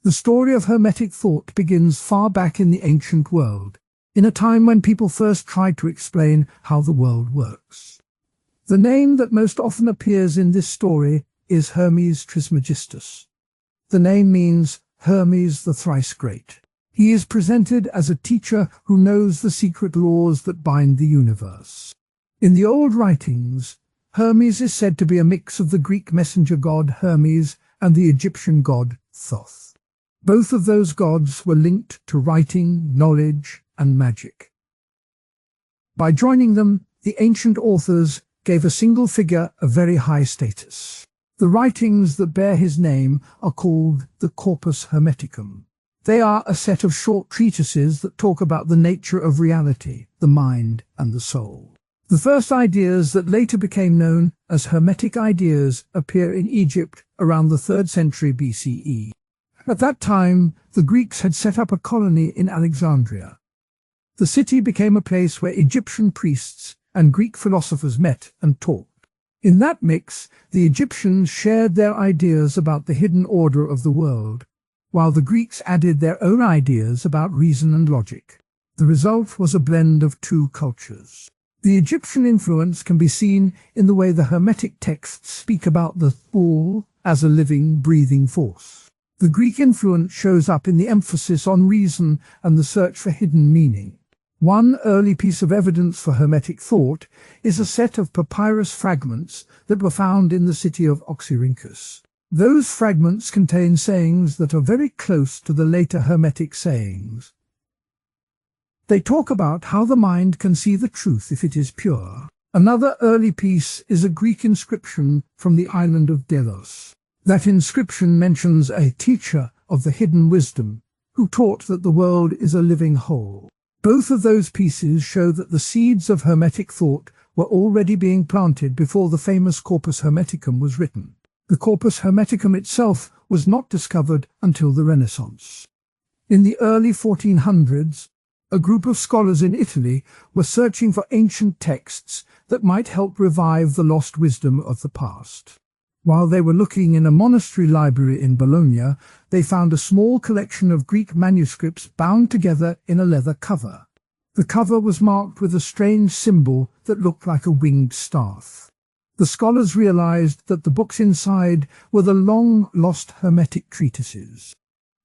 The story of Hermetic thought begins far back in the ancient world, in a time when people first tried to explain how the world works. The name that most often appears in this story is Hermes Trismegistus. The name means Hermes the thrice great. He is presented as a teacher who knows the secret laws that bind the universe. In the old writings, Hermes is said to be a mix of the Greek messenger god Hermes and the Egyptian god Thoth. Both of those gods were linked to writing, knowledge, and magic. By joining them, the ancient authors gave a single figure a very high status. The writings that bear his name are called the Corpus Hermeticum. They are a set of short treatises that talk about the nature of reality, the mind, and the soul. The first ideas that later became known as Hermetic ideas appear in Egypt around the 3rd century BCE. At that time, the Greeks had set up a colony in Alexandria. The city became a place where Egyptian priests and Greek philosophers met and talked. In that mix, the Egyptians shared their ideas about the hidden order of the world, while the Greeks added their own ideas about reason and logic. The result was a blend of two cultures. The Egyptian influence can be seen in the way the Hermetic texts speak about the soul as a living, breathing force. The Greek influence shows up in the emphasis on reason and the search for hidden meaning. One early piece of evidence for Hermetic thought is a set of papyrus fragments that were found in the city of Oxyrhynchus. Those fragments contain sayings that are very close to the later Hermetic sayings. They talk about how the mind can see the truth if it is pure. Another early piece is a Greek inscription from the island of Delos. That inscription mentions a teacher of the hidden wisdom who taught that the world is a living whole. Both of those pieces show that the seeds of Hermetic thought were already being planted before the famous Corpus Hermeticum was written. The Corpus Hermeticum itself was not discovered until the Renaissance. In the early 1400s, a group of scholars in Italy were searching for ancient texts that might help revive the lost wisdom of the past. While they were looking in a monastery library in Bologna, they found a small collection of Greek manuscripts bound together in a leather cover. The cover was marked with a strange symbol that looked like a winged staff. The scholars realized that the books inside were the long-lost Hermetic treatises.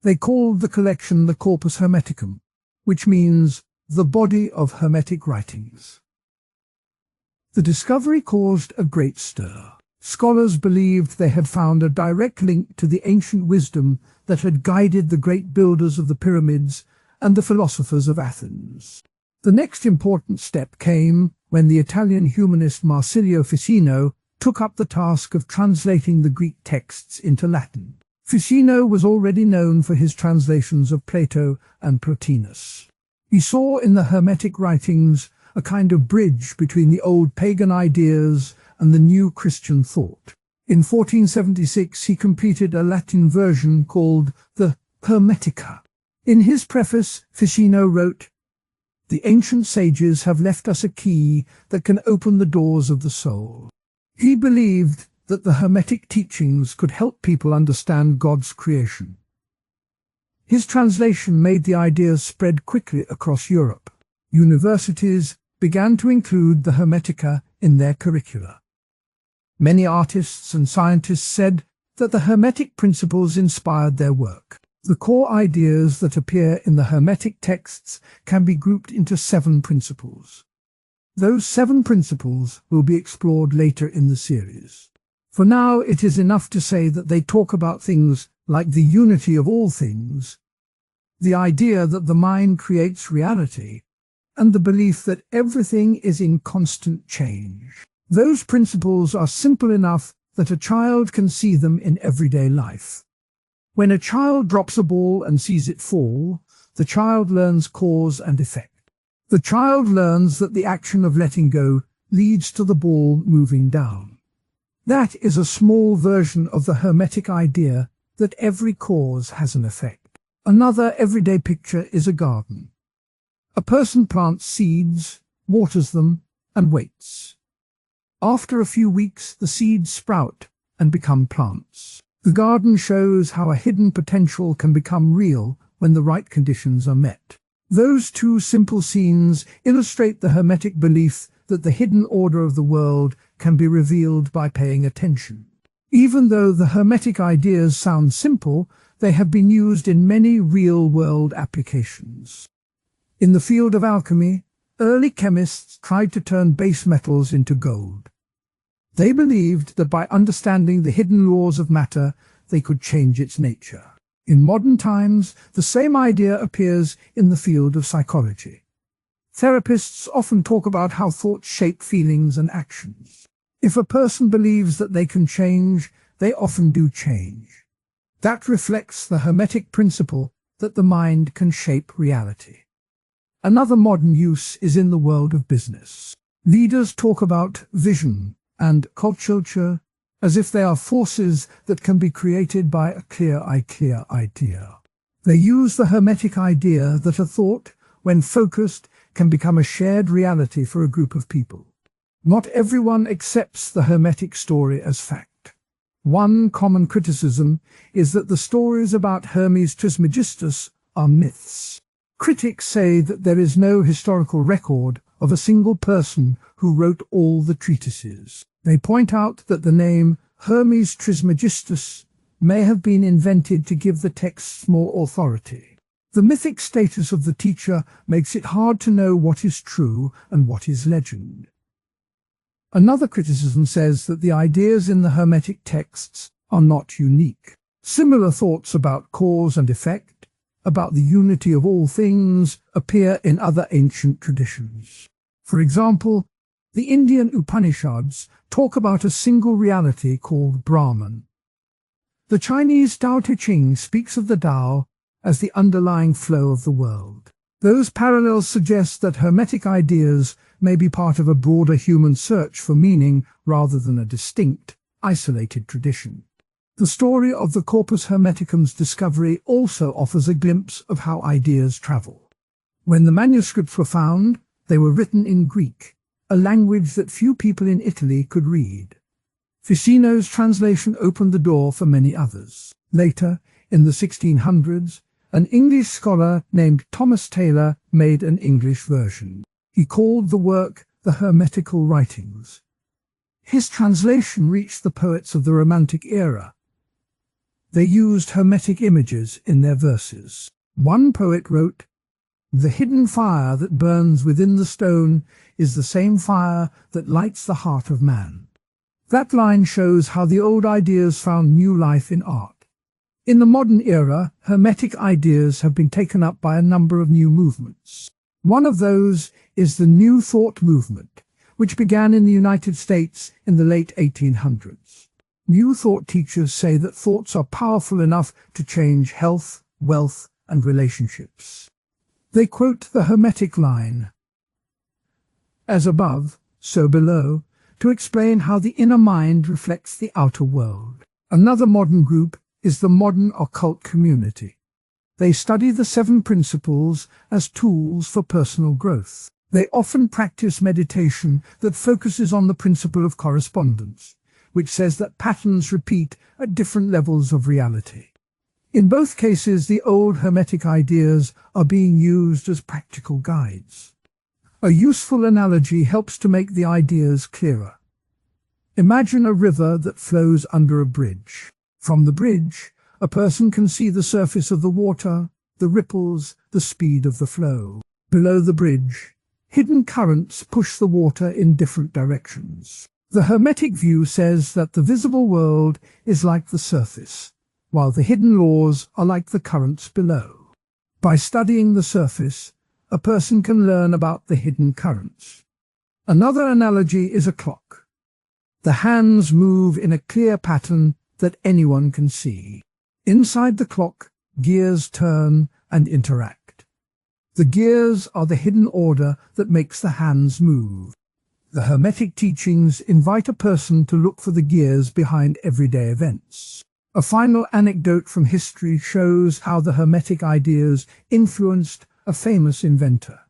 They called the collection the Corpus Hermeticum, which means the body of Hermetic writings. The discovery caused a great stir. Scholars believed they had found a direct link to the ancient wisdom that had guided the great builders of the pyramids and the philosophers of Athens. The next important step came when the Italian humanist Marsilio Ficino took up the task of translating the Greek texts into Latin. Ficino was already known for his translations of Plato and Plotinus. He saw in the Hermetic writings a kind of bridge between the old pagan ideas and the new Christian thought. In 1476 he completed a Latin version called the Hermetica. In his preface, Ficino wrote, "The ancient sages have left us a key that can open the doors of the soul." He believed that the Hermetic teachings could help people understand God's creation. His translation made the ideas spread quickly across Europe. Universities began to include the Hermetica in their curricula. Many artists and scientists said that the Hermetic principles inspired their work. The core ideas that appear in the Hermetic texts can be grouped into 7 principles. Those 7 principles will be explored later in the series. For now, it is enough to say that they talk about things like the unity of all things, the idea that the mind creates reality, and the belief that everything is in constant change. Those principles are simple enough that a child can see them in everyday life. When a child drops a ball and sees it fall, the child learns cause and effect. The child learns that the action of letting go leads to the ball moving down. That is a small version of the Hermetic idea that every cause has an effect. Another everyday picture is a garden. A person plants seeds, waters them, and waits. After a few weeks, the seeds sprout and become plants. The garden shows how a hidden potential can become real when the right conditions are met. Those two simple scenes illustrate the Hermetic belief that the hidden order of the world can be revealed by paying attention. Even though the Hermetic ideas sound simple, they have been used in many real-world applications. In the field of alchemy, early chemists tried to turn base metals into gold. They believed that by understanding the hidden laws of matter, they could change its nature. In modern times, the same idea appears in the field of psychology. Therapists often talk about how thoughts shape feelings and actions. If a person believes that they can change, they often do change. That reflects the Hermetic principle that the mind can shape reality. Another modern use is in the world of business. Leaders talk about vision and culture as if they are forces that can be created by a clear idea. They use the Hermetic idea that a thought, when focused, can become a shared reality for a group of people. Not everyone accepts the Hermetic story as fact. One common criticism is that the stories about Hermes Trismegistus are myths. Critics say that there is no historical record of a single person who wrote all the treatises. They point out that the name Hermes Trismegistus may have been invented to give the texts more authority. The mythic status of the teacher makes it hard to know what is true and what is legend. Another criticism says that the ideas in the Hermetic texts are not unique. Similar thoughts about cause and effect, about the unity of all things, appear in other ancient traditions. For example, the Indian Upanishads talk about a single reality called Brahman. The Chinese Tao Te Ching speaks of the Tao as the underlying flow of the world. Those parallels suggest that Hermetic ideas may be part of a broader human search for meaning rather than a distinct, isolated tradition. The story of the Corpus Hermeticum's discovery also offers a glimpse of how ideas travel. When the manuscripts were found, they were written in Greek, a language that few people in Italy could read. Ficino's translation opened the door for many others. Later, in the 1600s, an English scholar named Thomas Taylor made an English version. He called the work the Hermetical Writings. His translation reached the poets of the Romantic era. They used Hermetic images in their verses. One poet wrote, "The hidden fire that burns within the stone is the same fire that lights the heart of man." That line shows how the old ideas found new life in art. In the modern era, Hermetic ideas have been taken up by a number of new movements. One of those is the New Thought movement, which began in the United States in the late 1800s. New Thought teachers say that thoughts are powerful enough to change health, wealth, and relationships. They quote the Hermetic line, "As above, so below," to explain how the inner mind reflects the outer world. Another modern group is the modern occult community. They study the 7 principles as tools for personal growth. They often practice meditation that focuses on the principle of correspondence, which says that patterns repeat at different levels of reality. In both cases, the old Hermetic ideas are being used as practical guides. A useful analogy helps to make the ideas clearer. Imagine a river that flows under a bridge. From the bridge, a person can see the surface of the water, the ripples, the speed of the flow. Below the bridge, hidden currents push the water in different directions. The Hermetic view says that the visible world is like the surface, while the hidden laws are like the currents below. By studying the surface, a person can learn about the hidden currents. Another analogy is a clock. The hands move in a clear pattern that anyone can see. Inside the clock, gears turn and interact. The gears are the hidden order that makes the hands move. The Hermetic teachings invite a person to look for the gears behind everyday events. A final anecdote from history shows how the Hermetic ideas influenced a famous inventor.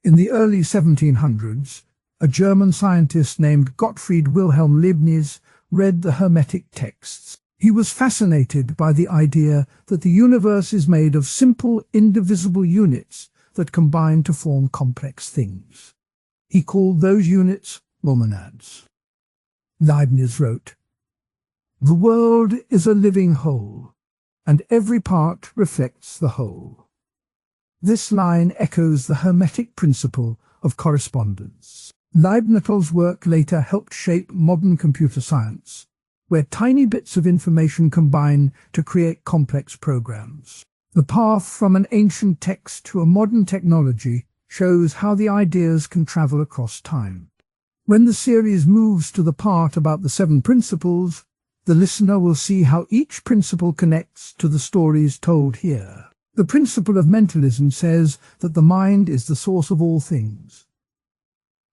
In the early 1700s, a German scientist named Gottfried Wilhelm Leibniz read the Hermetic texts. He was fascinated by the idea that the universe is made of simple, indivisible units that combine to form complex things. He called those units monads. Leibniz wrote, "The world is a living whole, and every part reflects the whole." This line echoes the Hermetic principle of correspondence. Leibniz's work later helped shape modern computer science, where tiny bits of information combine to create complex programs. The path from an ancient text to a modern technology shows how the ideas can travel across time. When the series moves to the part about the 7 principles, the listener will see how each principle connects to the stories told here. The principle of mentalism says that the mind is the source of all things.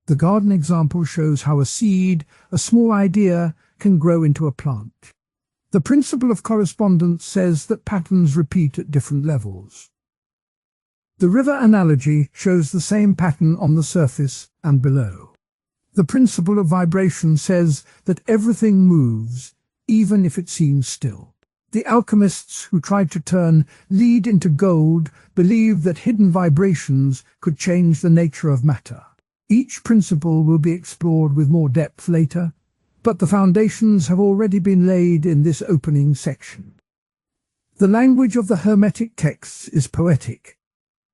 The garden example shows how a seed, a small idea, can grow into a plant. The principle of correspondence says that patterns repeat at different levels. The river analogy shows the same pattern on the surface and below. The principle of vibration says that everything moves, even if it seems still. The alchemists who tried to turn lead into gold believed that hidden vibrations could change the nature of matter. Each principle will be explored with more depth later, but the foundations have already been laid in this opening section. The language of the Hermetic texts is poetic,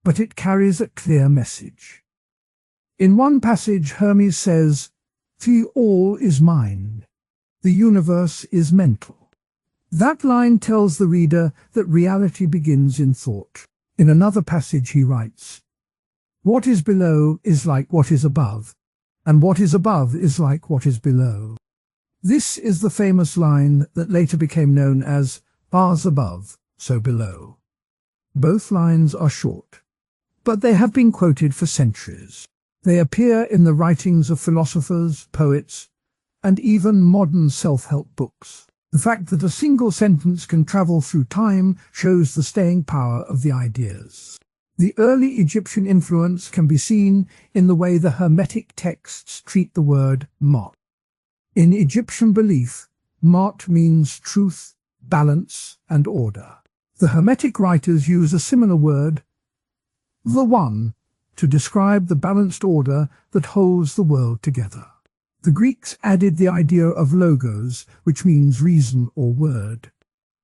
but it carries a clear message. In one passage, Hermes says, "The all is mind. The universe is mental." That line tells the reader that reality begins in thought. In another passage he writes, "What is below is like what is above, and what is above is like what is below." This is the famous line that later became known as "as above, so below." Both lines are short, but they have been quoted for centuries. They appear in the writings of philosophers, poets, and even modern self-help books. The fact that a single sentence can travel through time shows the staying power of the ideas. The early Egyptian influence can be seen in the way the Hermetic texts treat the word Mot. In Egyptian belief, Mot means truth, balance, and order. The Hermetic writers use a similar word, the One, to describe the balanced order that holds the world together. The Greeks added the idea of logos, which means reason or word.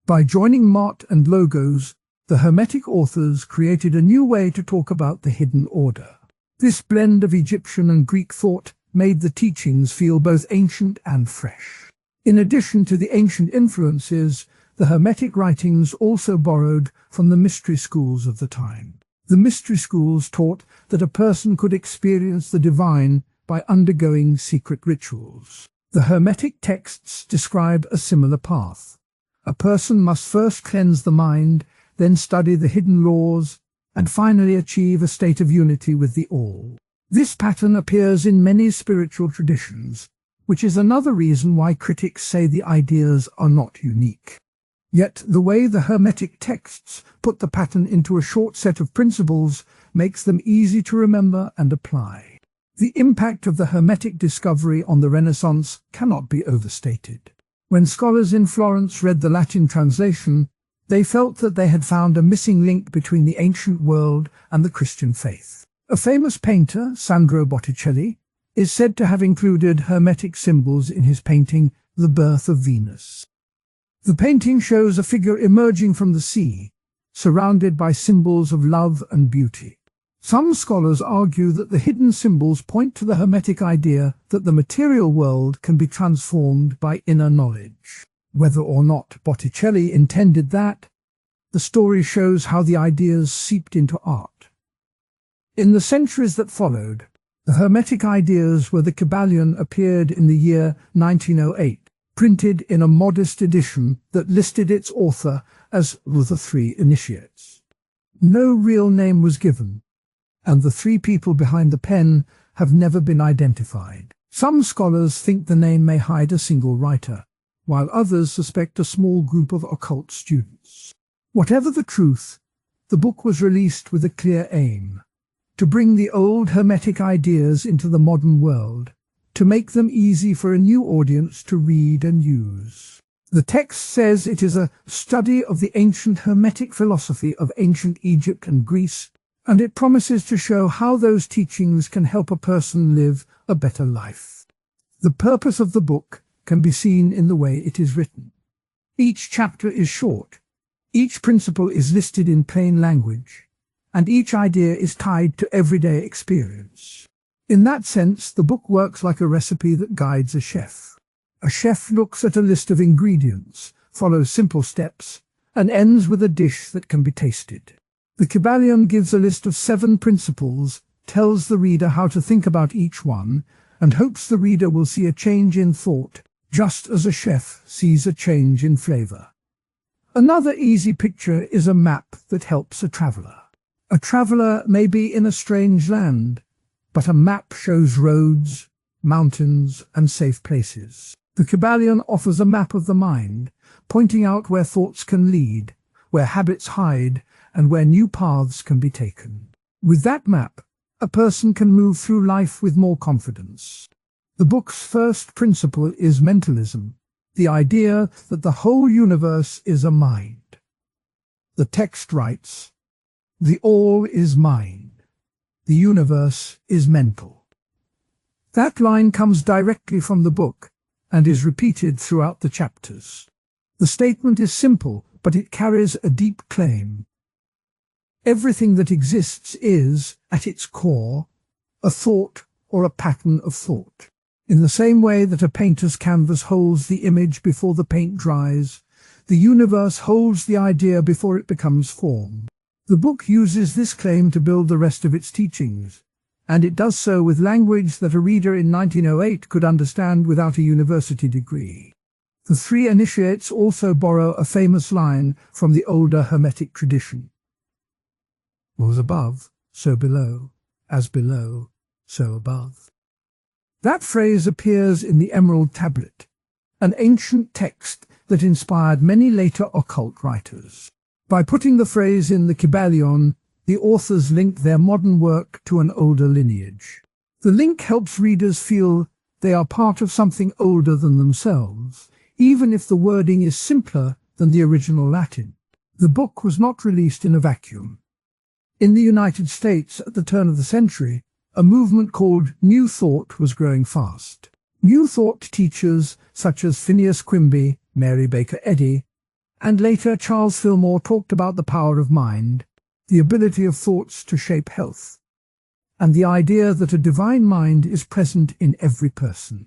By joining Mot and logos, the Hermetic authors created a new way to talk about the hidden order. This blend of Egyptian and Greek thought made the teachings feel both ancient and fresh. In addition to the ancient influences, the Hermetic writings also borrowed from the mystery schools of the time. The mystery schools taught that a person could experience the divine by undergoing secret rituals. The Hermetic texts describe a similar path. A person must first cleanse the mind, then study the hidden laws, and finally achieve a state of unity with the all. This pattern appears in many spiritual traditions, which is another reason why critics say the ideas are not unique. Yet the way the Hermetic texts put the pattern into a short set of principles makes them easy to remember and apply. The impact of the Hermetic discovery on the Renaissance cannot be overstated. When scholars in Florence read the Latin translation, they felt that they had found a missing link between the ancient world and the Christian faith. A famous painter, Sandro Botticelli, is said to have included Hermetic symbols in his painting The Birth of Venus. The painting shows a figure emerging from the sea, surrounded by symbols of love and beauty. Some scholars argue that the hidden symbols point to the Hermetic idea that the material world can be transformed by inner knowledge. Whether or not Botticelli intended that, the story shows how the ideas seeped into art. In the centuries that followed, the Hermetic ideas where the Kybalion appeared in the year 1908, printed in a modest edition that listed its author as the 3 Initiates. No real name was given, and the 3 people behind the pen have never been identified. Some scholars think the name may hide a single writer, while others suspect a small group of occult students. Whatever the truth, the book was released with a clear aim: to bring the old Hermetic ideas into the modern world, to make them easy for a new audience to read and use. The text says it is a study of the ancient Hermetic philosophy of ancient Egypt and Greece, and it promises to show how those teachings can help a person live a better life. The purpose of the book can be seen in the way it is written. Each chapter is short, each principle is listed in plain language, and each idea is tied to everyday experience. In that sense, the book works like a recipe that guides a chef. A chef looks at a list of ingredients, follows simple steps, and ends with a dish that can be tasted. The Kybalion gives a list of 7 principles, tells the reader how to think about each one, and hopes the reader will see a change in thought, just as a chef sees a change in flavor. Another easy picture is a map that helps a traveler. A traveler may be in a strange land, but a map shows roads, mountains, and safe places. The Kybalion offers a map of the mind, pointing out where thoughts can lead, where habits hide, and where new paths can be taken. With that map, a person can move through life with more confidence. The book's first principle is mentalism, the idea that the whole universe is a mind. The text writes, "The all is mind. The universe is mental." That line comes directly from the book and is repeated throughout the chapters. The statement is simple, but it carries a deep claim. Everything that exists is, at its core, a thought or a pattern of thought. In the same way that a painter's canvas holds the image before the paint dries, the universe holds the idea before it becomes form. The book uses this claim to build the rest of its teachings, and it does so with language that a reader in 1908 could understand without a university degree. The 3 initiates also borrow a famous line from the older Hermetic tradition. "Was above, so below, as below, so above." That phrase appears in the Emerald Tablet, an ancient text that inspired many later occult writers. By putting the phrase in the Kybalion, the authors linked their modern work to an older lineage. The link helps readers feel they are part of something older than themselves, even if the wording is simpler than the original Latin. The book was not released in a vacuum. In the United States at the turn of the century, a movement called New Thought was growing fast. New Thought teachers such as Phineas Quimby, Mary Baker Eddy, and later Charles Fillmore talked about the power of mind, the ability of thoughts to shape health, and the idea that a divine mind is present in every person.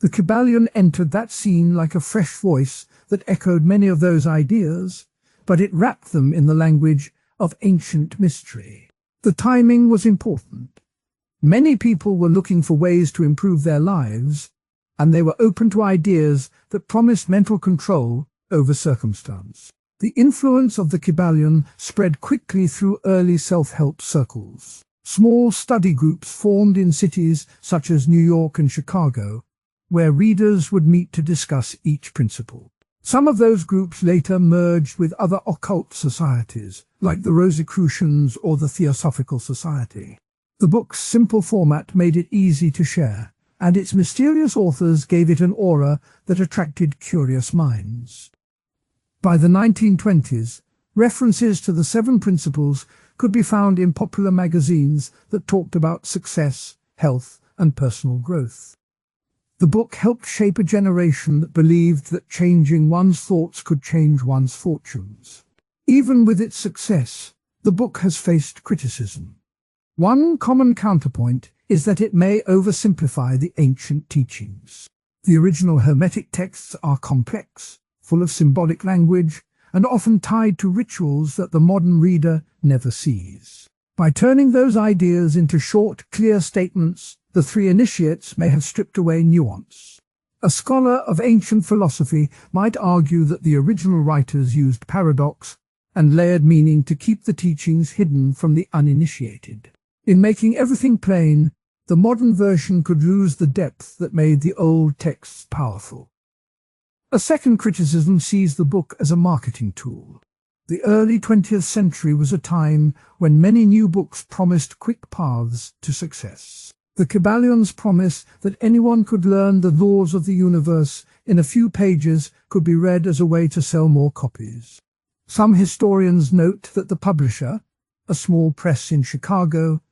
The Kybalion entered that scene like a fresh voice that echoed many of those ideas, but it wrapped them in the language of ancient mystery. The timing was important. Many people were looking for ways to improve their lives, and they were open to ideas that promised mental control over circumstance. The influence of the Kybalion spread quickly through early self-help circles. Small study groups formed in cities such as New York and Chicago, where readers would meet to discuss each principle. Some of those groups later merged with other occult societies, like the Rosicrucians or the Theosophical Society. The book's simple format made it easy to share, and its mysterious authors gave it an aura that attracted curious minds. By the 1920s, references to the 7 principles could be found in popular magazines that talked about success, health, and personal growth. The book helped shape a generation that believed that changing one's thoughts could change one's fortunes. Even with its success, the book has faced criticism. One common counterpoint is that it may oversimplify the ancient teachings. The original Hermetic texts are complex, full of symbolic language, and often tied to rituals that the modern reader never sees. By turning those ideas into short, clear statements, the 3 initiates may have stripped away nuance. A scholar of ancient philosophy might argue that the original writers used paradox and layered meaning to keep the teachings hidden from the uninitiated. In making everything plain, the modern version could lose the depth that made the old texts powerful. A second criticism sees the book as a marketing tool. The early 20th century was a time when many new books promised quick paths to success. The Kybalion's promise that anyone could learn the laws of the universe in a few pages could be read as a way to sell more copies. Some historians note that the publisher, a small press in Chicago,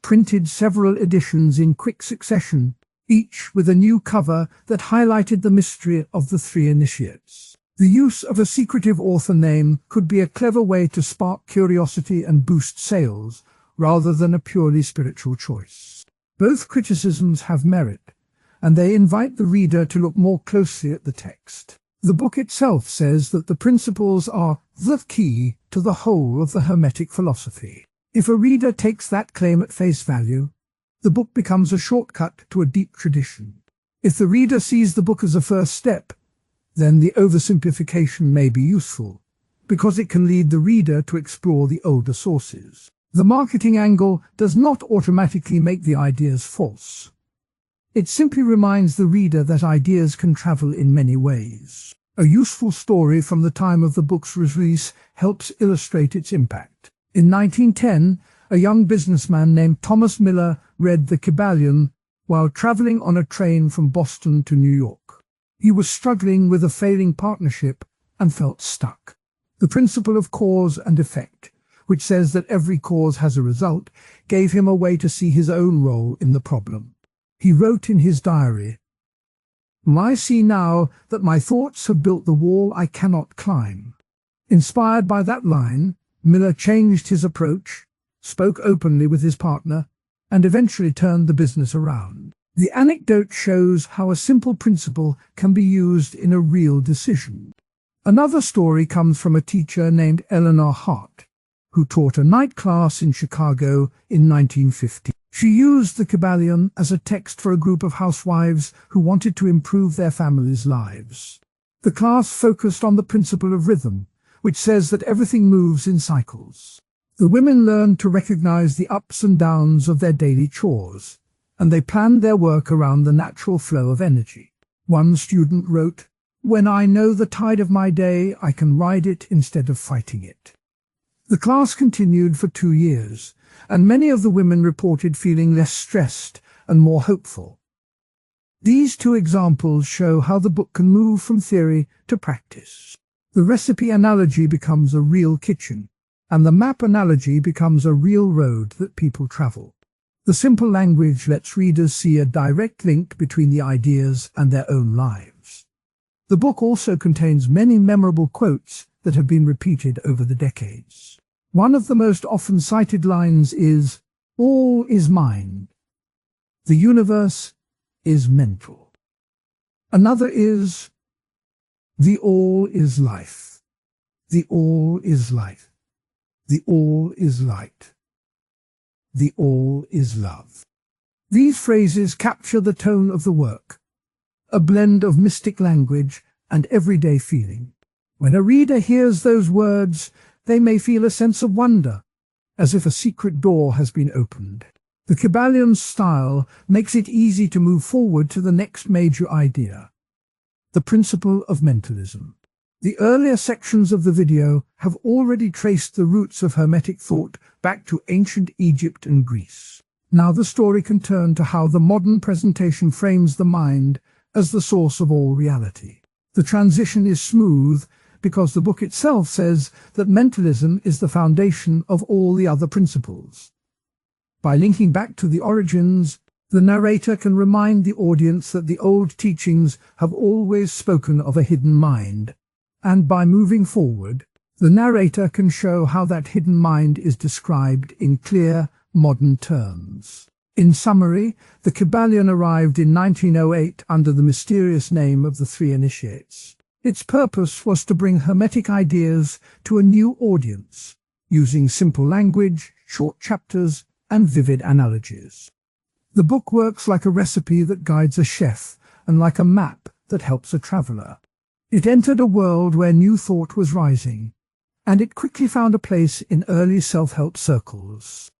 printed several editions in quick succession, each with a new cover that highlighted the mystery of the three initiates. The use of a secretive author name could be a clever way to spark curiosity and boost sales, rather than a purely spiritual choice. Both criticisms have merit, and they invite the reader to look more closely at the text. The book itself says that the principles are the key to the whole of the Hermetic philosophy. If a reader takes that claim at face value, the book becomes a shortcut to a deep tradition. If the reader sees the book as a first step, then the oversimplification may be useful, because it can lead the reader to explore the older sources. The marketing angle does not automatically make the ideas false. It simply reminds the reader that ideas can travel in many ways. A useful story from the time of the book's release helps illustrate its impact. In 1910, a young businessman named Thomas Miller read the Kybalion while traveling on a train from Boston to New York. He was struggling with a failing partnership and felt stuck. The principle of cause and effect, which says that every cause has a result, gave him a way to see his own role in the problem. He wrote in his diary, "I see now that my thoughts have built the wall I cannot climb." Inspired by that line, Miller changed his approach, spoke openly with his partner, and eventually turned the business around. The anecdote shows how a simple principle can be used in a real decision. Another story comes from a teacher named Eleanor Hart, who taught a night class in Chicago in 1950. She used the Kybalion as a text for a group of housewives who wanted to improve their families' lives. The class focused on the principle of rhythm, which says that everything moves in cycles. The women learned to recognize the ups and downs of their daily chores, and they planned their work around the natural flow of energy. One student wrote, "When I know the tide of my day, I can ride it instead of fighting it." The class continued for 2 years, and many of the women reported feeling less stressed and more hopeful. These two examples show how the book can move from theory to practice. The recipe analogy becomes a real kitchen, and the map analogy becomes a real road that people travel. The simple language lets readers see a direct link between the ideas and their own lives. The book also contains many memorable quotes that have been repeated over the decades. One of the most often cited lines is, "All is mind. The universe is mental." Another is, "The all is life. The all is light. The all is light. The all is love." These phrases capture the tone of the work, a blend of mystic language and everyday feeling. When a reader hears those words, they may feel a sense of wonder, as if a secret door has been opened. The Kybalion's style makes it easy to move forward to the next major idea, the principle of mentalism. The earlier sections of the video have already traced the roots of Hermetic thought back to ancient Egypt and Greece. Now the story can turn to how the modern presentation frames the mind as the source of all reality. The transition is smooth because the book itself says that mentalism is the foundation of all the other principles. By linking back to the origins, the narrator can remind the audience that the old teachings have always spoken of a hidden mind. And by moving forward, the narrator can show how that hidden mind is described in clear, modern terms. In summary, the Kybalion arrived in 1908 under the mysterious name of the Three Initiates. Its purpose was to bring Hermetic ideas to a new audience, using simple language, short chapters, and vivid analogies. The book works like a recipe that guides a chef and like a map that helps a traveler. It entered a world where new thought was rising, and it quickly found a place in early self-help circles.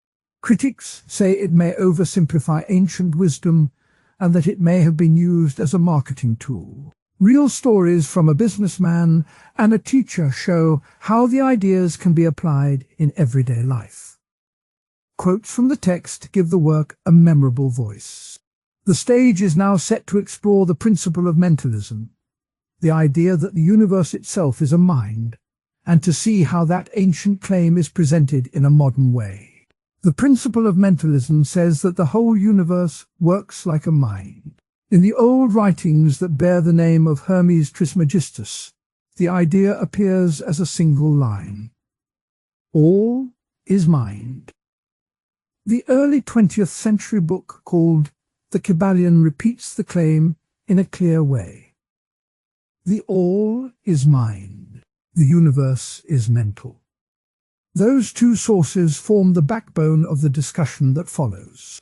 Critics say it may oversimplify ancient wisdom and that it may have been used as a marketing tool. Real stories from a businessman and a teacher show how the ideas can be applied in everyday life. Quotes from the text give the work a memorable voice. The stage is now set to explore the principle of mentalism, the idea that the universe itself is a mind, and to see how that ancient claim is presented in a modern way. The principle of mentalism says that the whole universe works like a mind. In the old writings that bear the name of Hermes Trismegistus, the idea appears as a single line. All is mind. The early 20th century book called the Kybalion repeats the claim in a clear way. The all is mind. The universe is mental. Those two sources form the backbone of the discussion that follows.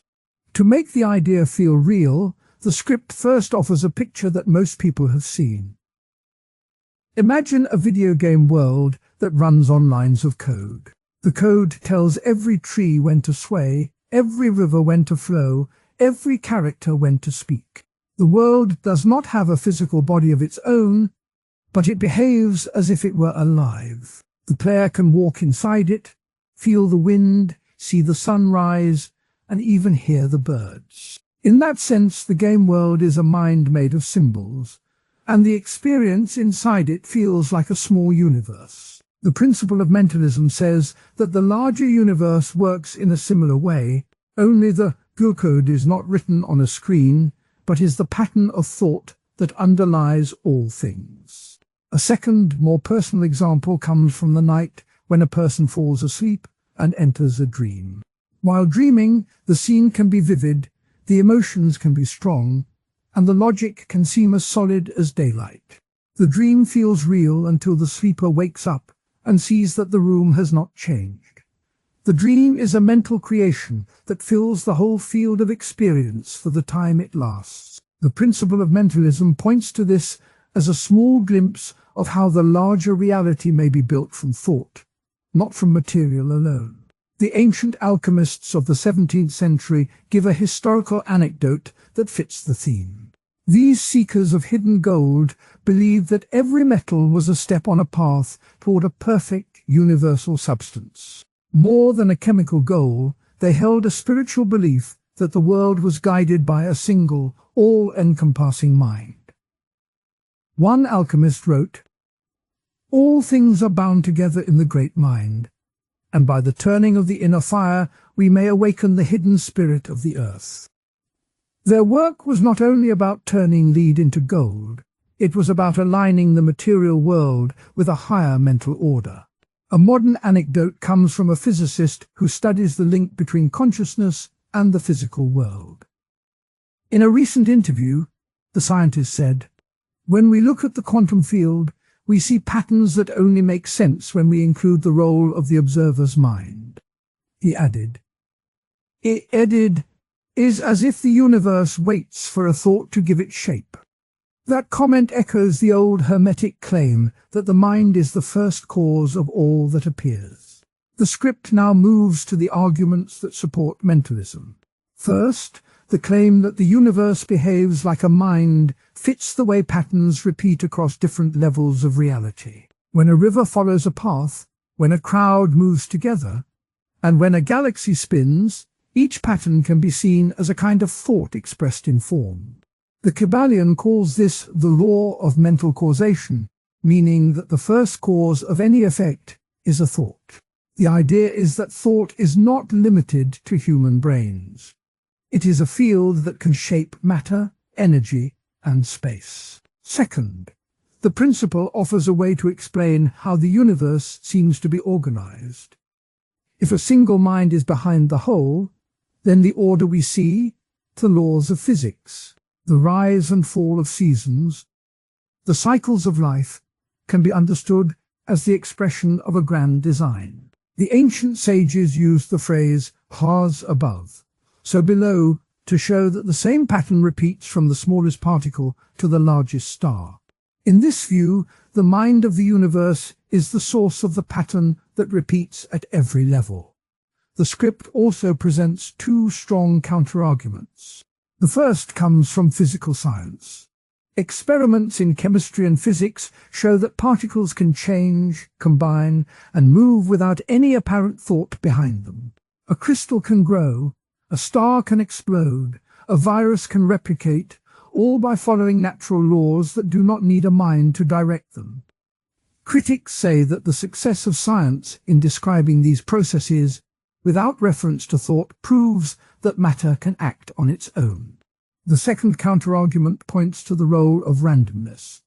To make the idea feel real, the script first offers a picture that most people have seen. Imagine a video game world that runs on lines of code. The code tells every tree when to sway, every river when to flow, every character when to speak. The world does not have a physical body of its own, but it behaves as if it were alive. The player can walk inside it, feel the wind, see the sun rise, and even hear the birds. In that sense, the game world is a mind made of symbols, and the experience inside it feels like a small universe. The principle of mentalism says that the larger universe works in a similar way, only the code is not written on a screen, but is the pattern of thought that underlies all things. A second, more personal example comes from the night when a person falls asleep and enters a dream. While dreaming, the scene can be vivid, the emotions can be strong, and the logic can seem as solid as daylight. The dream feels real until the sleeper wakes up and sees that the room has not changed. The dream is a mental creation that fills the whole field of experience for the time it lasts. The principle of mentalism points to this as a small glimpse of how the larger reality may be built from thought, not from material alone. The ancient alchemists of the 17th century give a historical anecdote that fits the theme. These seekers of hidden gold believed that every metal was a step on a path toward a perfect universal substance. More than a chemical goal, they held a spiritual belief that the world was guided by a single, all-encompassing mind. One alchemist wrote, "All things are bound together in the great mind, and by the turning of the inner fire we may awaken the hidden spirit of the earth." Their work was not only about turning lead into gold, it was about aligning the material world with a higher mental order. A modern anecdote comes from a physicist who studies the link between consciousness and the physical world. In a recent interview, the scientist said, "When we look at the quantum field, we see patterns that only make sense when we include the role of the observer's mind." He added, "It is as if the universe waits for a thought to give it shape." That comment echoes the old Hermetic claim that the mind is the first cause of all that appears. The script now moves to the arguments that support mentalism. First, the claim that the universe behaves like a mind fits the way patterns repeat across different levels of reality. When a river follows a path, when a crowd moves together, and when a galaxy spins, each pattern can be seen as a kind of thought expressed in form. The Kybalion calls this the law of mental causation, meaning that the first cause of any effect is a thought. The idea is that thought is not limited to human brains. It is a field that can shape matter, energy, and space. Second, the principle offers a way to explain how the universe seems to be organized. If a single mind is behind the whole, then the order we see, the laws of physics, the rise and fall of seasons, the cycles of life, can be understood as the expression of a grand design. The ancient sages used the phrase "Hars above, so below," to show that the same pattern repeats from the smallest particle to the largest star. In this view, the mind of the universe is the source of the pattern that repeats at every level. The script also presents two strong counterarguments. The first comes from physical science. Experiments in chemistry and physics show that particles can change, combine, and move without any apparent thought behind them. A crystal can grow, a star can explode, a virus can replicate, all by following natural laws that do not need a mind to direct them. Critics say that the success of science in describing these processes without reference to thought proves that matter can act on its own. The second counterargument points to the role of randomness.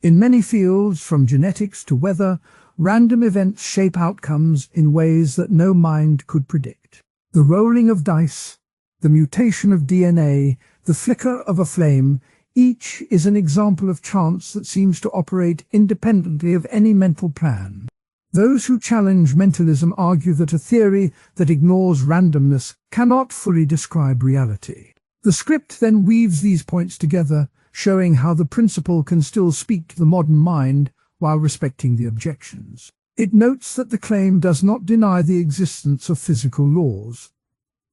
In many fields, from genetics to weather, random events shape outcomes in ways that no mind could predict. The rolling of dice, the mutation of DNA, the flicker of a flame, each is an example of chance that seems to operate independently of any mental plan. Those who challenge mentalism argue that a theory that ignores randomness cannot fully describe reality. The script then weaves these points together, showing how the principle can still speak to the modern mind while respecting the objections. It notes that the claim does not deny the existence of physical laws.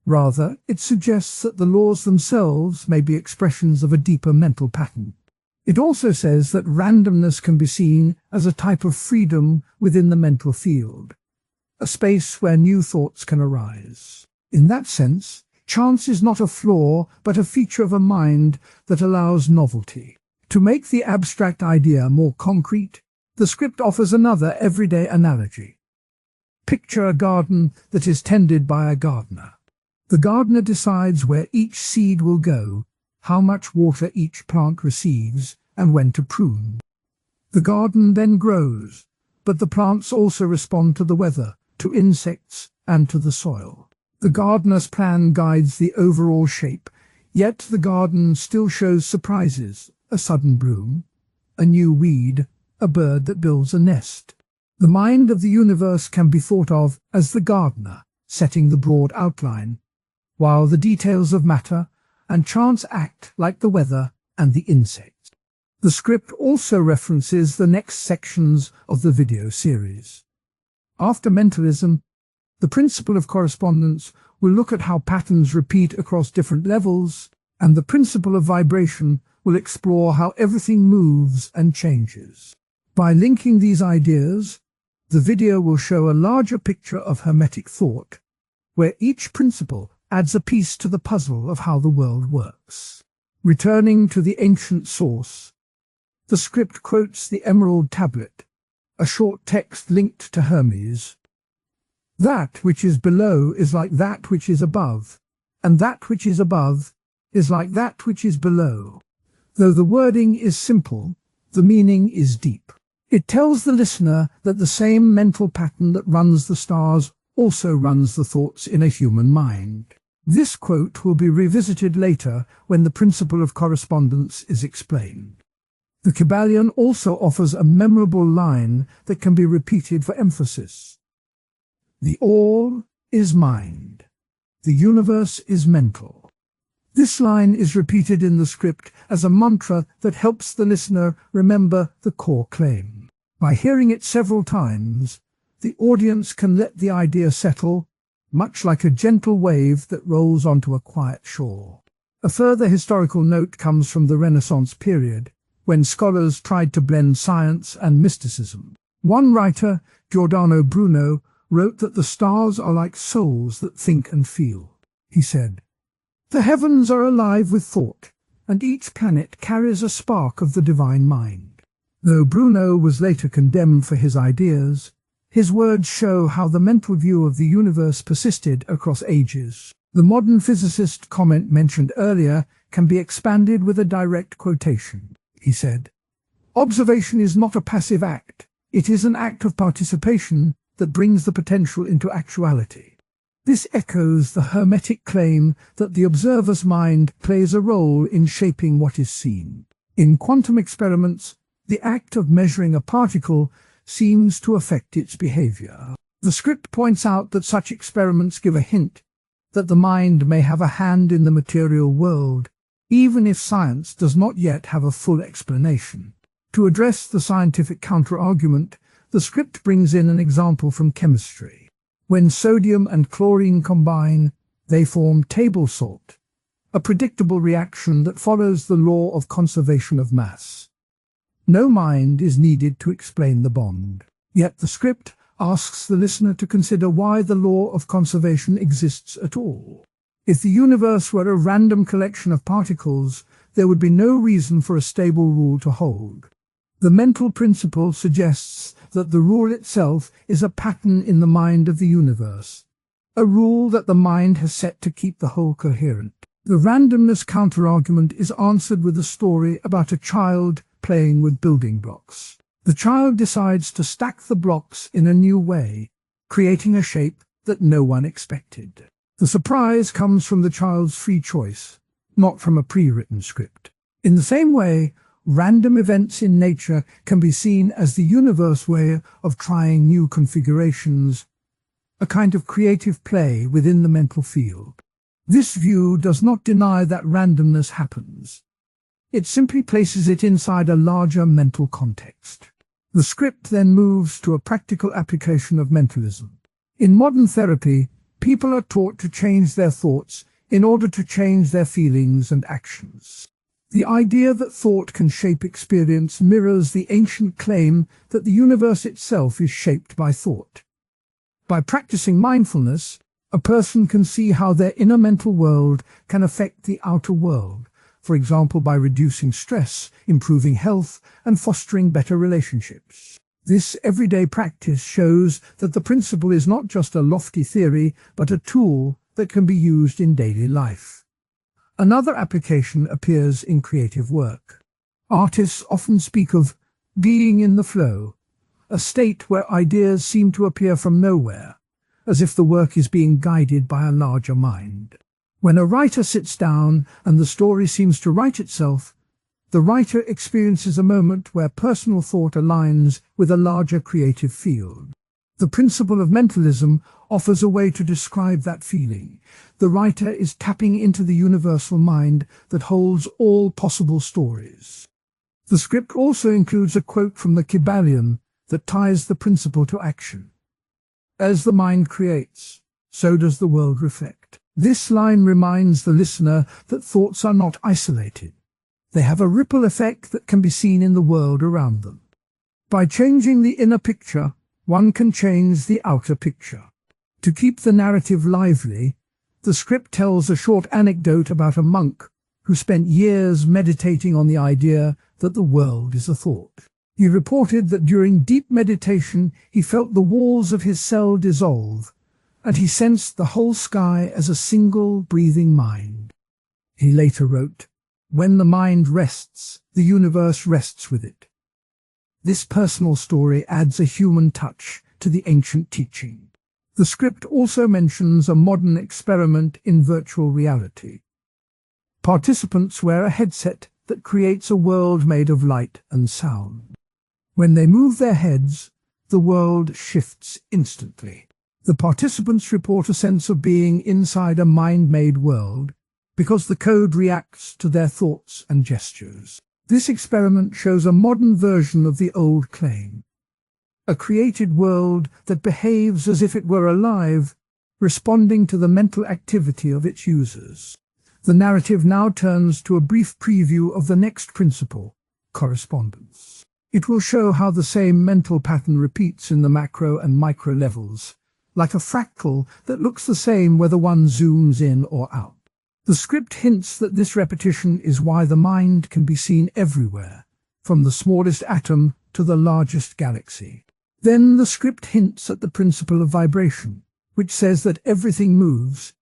Rather, it suggests that the laws themselves may be expressions of a deeper mental pattern. It also says that randomness can be seen as a type of freedom within the mental field, a space where new thoughts can arise. In that sense, chance is not a flaw, but a feature of a mind that allows novelty. To make the abstract idea more concrete, the script offers another everyday analogy. Picture a garden that is tended by a gardener. The gardener decides where each seed will go, how much water each plant receives, and when to prune. The garden then grows, but the plants also respond to the weather, to insects, and to the soil. The gardener's plan guides the overall shape, yet the garden still shows surprises, a sudden bloom, a new weed, a bird that builds a nest. The mind of the universe can be thought of as the gardener, setting the broad outline, while the details of matter and chance act like the weather and the insects. The script also references the next sections of the video series. After mentalism, the principle of correspondence will look at how patterns repeat across different levels, and the principle of vibration will explore how everything moves and changes. By linking these ideas, the video will show a larger picture of Hermetic thought, where each principle adds a piece to the puzzle of how the world works. Returning to the ancient source, the script quotes the Emerald Tablet, a short text linked to Hermes. That which is below is like that which is above, and that which is above is like that which is below. Though the wording is simple, the meaning is deep. It tells the listener that the same mental pattern that runs the stars also runs the thoughts in a human mind. This quote will be revisited later when the principle of correspondence is explained. The Kybalion also offers a memorable line that can be repeated for emphasis. The all is mind. The universe is mental. This line is repeated in the script as a mantra that helps the listener remember the core claim. By hearing it several times, the audience can let the idea settle, much like a gentle wave that rolls onto a quiet shore. A further historical note comes from the Renaissance period, when scholars tried to blend science and mysticism. One writer, Giordano Bruno, wrote that the stars are like souls that think and feel. He said, "The heavens are alive with thought, and each planet carries a spark of the divine mind." Though Bruno was later condemned for his ideas, his words show how the mental view of the universe persisted across ages. The modern physicist comment mentioned earlier can be expanded with a direct quotation. He said, "Observation is not a passive act. It is an act of participation that brings the potential into actuality." This echoes the Hermetic claim that the observer's mind plays a role in shaping what is seen. In quantum experiments, the act of measuring a particle seems to affect its behavior. The script points out that such experiments give a hint that the mind may have a hand in the material world, even if science does not yet have a full explanation. To address the scientific counter-argument, the script brings in an example from chemistry. When sodium and chlorine combine, they form table salt, a predictable reaction that follows the law of conservation of mass. No mind is needed to explain the bond. Yet the script asks the listener to consider why the law of conservation exists at all. If the universe were a random collection of particles, there would be no reason for a stable rule to hold. The mental principle suggests that the rule itself is a pattern in the mind of the universe, a rule that the mind has set to keep the whole coherent. The randomness counterargument is answered with a story about a child playing with building blocks. The child decides to stack the blocks in a new way, creating a shape that no one expected. The surprise comes from the child's free choice, not from a pre-written script. In the same way, random events in nature can be seen as the universe's way of trying new configurations, a kind of creative play within the mental field. This view does not deny that randomness happens. It simply places it inside a larger mental context. The script then moves to a practical application of mentalism. In modern therapy, people are taught to change their thoughts in order to change their feelings and actions. The idea that thought can shape experience mirrors the ancient claim that the universe itself is shaped by thought. By practicing mindfulness, a person can see how their inner mental world can affect the outer world, for example by reducing stress, improving health, and fostering better relationships. This everyday practice shows that the principle is not just a lofty theory, but a tool that can be used in daily life. Another application appears in creative work. Artists often speak of being in the flow, a state where ideas seem to appear from nowhere, as if the work is being guided by a larger mind. When a writer sits down and the story seems to write itself, the writer experiences a moment where personal thought aligns with a larger creative field. The principle of mentalism offers a way to describe that feeling. The writer is tapping into the universal mind that holds all possible stories. The script also includes a quote from the Kybalion that ties the principle to action. As the mind creates, so does the world reflect. This line reminds the listener that thoughts are not isolated. They have a ripple effect that can be seen in the world around them. By changing the inner picture, one can change the outer picture. To keep the narrative lively, the script tells a short anecdote about a monk who spent years meditating on the idea that the world is a thought. He reported that during deep meditation he felt the walls of his cell dissolve, and he sensed the whole sky as a single breathing mind. He later wrote, "When the mind rests, the universe rests with it." This personal story adds a human touch to the ancient teaching. The script also mentions a modern experiment in virtual reality. Participants wear a headset that creates a world made of light and sound. When they move their heads, the world shifts instantly. The participants report a sense of being inside a mind-made world because the code reacts to their thoughts and gestures. This experiment shows a modern version of the old claim. A created world that behaves as if it were alive, responding to the mental activity of its users. The narrative now turns to a brief preview of the next principle, correspondence. It will show how the same mental pattern repeats in the macro and micro levels, like a fractal that looks the same whether one zooms in or out. The script hints that this repetition is why the mind can be seen everywhere, from the smallest atom to the largest galaxy. Then the script hints at the principle of vibration, which says that everything moves,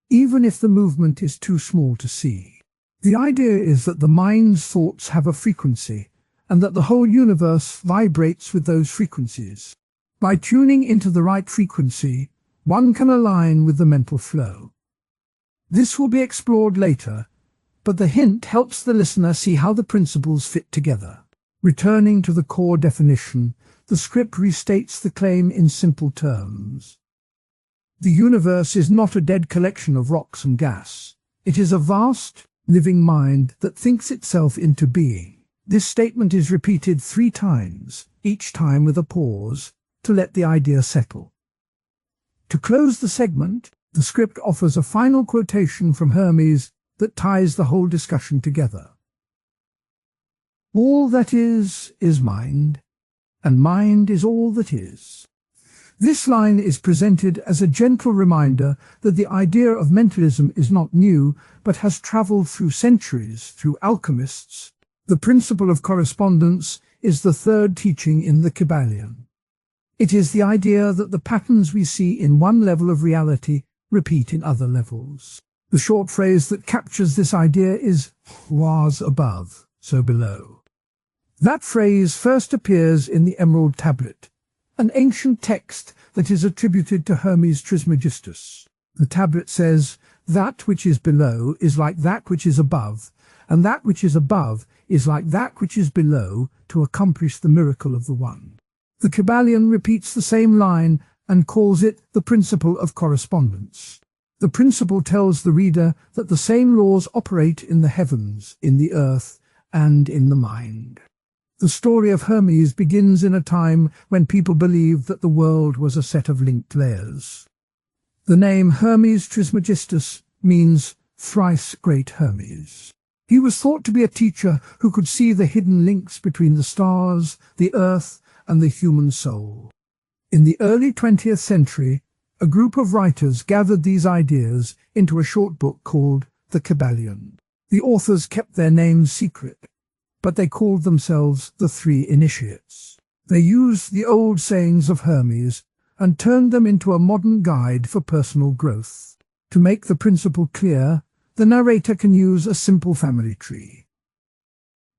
even if the movement is too small to see. The idea is that the mind's thoughts have a frequency, and that the whole universe vibrates with those frequencies. By tuning into the right frequency, one can align with the mental flow. This will be explored later, but the hint helps the listener see how the principles fit together. Returning to the core definition, the script restates the claim in simple terms. The universe is not a dead collection of rocks and gas. It is a vast, living mind that thinks itself into being. This statement is repeated 3 times, each time with a pause, to let the idea settle. To close the segment, the script offers a final quotation from Hermes that ties the whole discussion together. "All that is mind, and mind is all that is." This line is presented as a gentle reminder that the idea of mentalism is not new, but has traveled through centuries through alchemists. The principle of correspondence is the third teaching in the Kybalion. It is the idea that the patterns we see in one level of reality repeat in other levels. The short phrase that captures this idea is "was above, so below." That phrase first appears in the Emerald Tablet, an ancient text that is attributed to Hermes Trismegistus. The tablet says, "That which is below is like that which is above, and that which is above is like that which is below, to accomplish the miracle of the One." The Kybalion repeats the same line and calls it the principle of correspondence. The principle tells the reader that the same laws operate in the heavens, in the earth, and in the mind. The story of Hermes begins in a time when people believed that the world was a set of linked layers. The name Hermes Trismegistus means thrice great Hermes. He was thought to be a teacher who could see the hidden links between the stars, the earth, and the human soul. In the early 20th century, a group of writers gathered these ideas into a short book called the Kybalion. The authors kept their names secret, but they called themselves the Three Initiates. They used the old sayings of Hermes and turned them into a modern guide for personal growth. To make the principle clear, the narrator can use a simple family tree.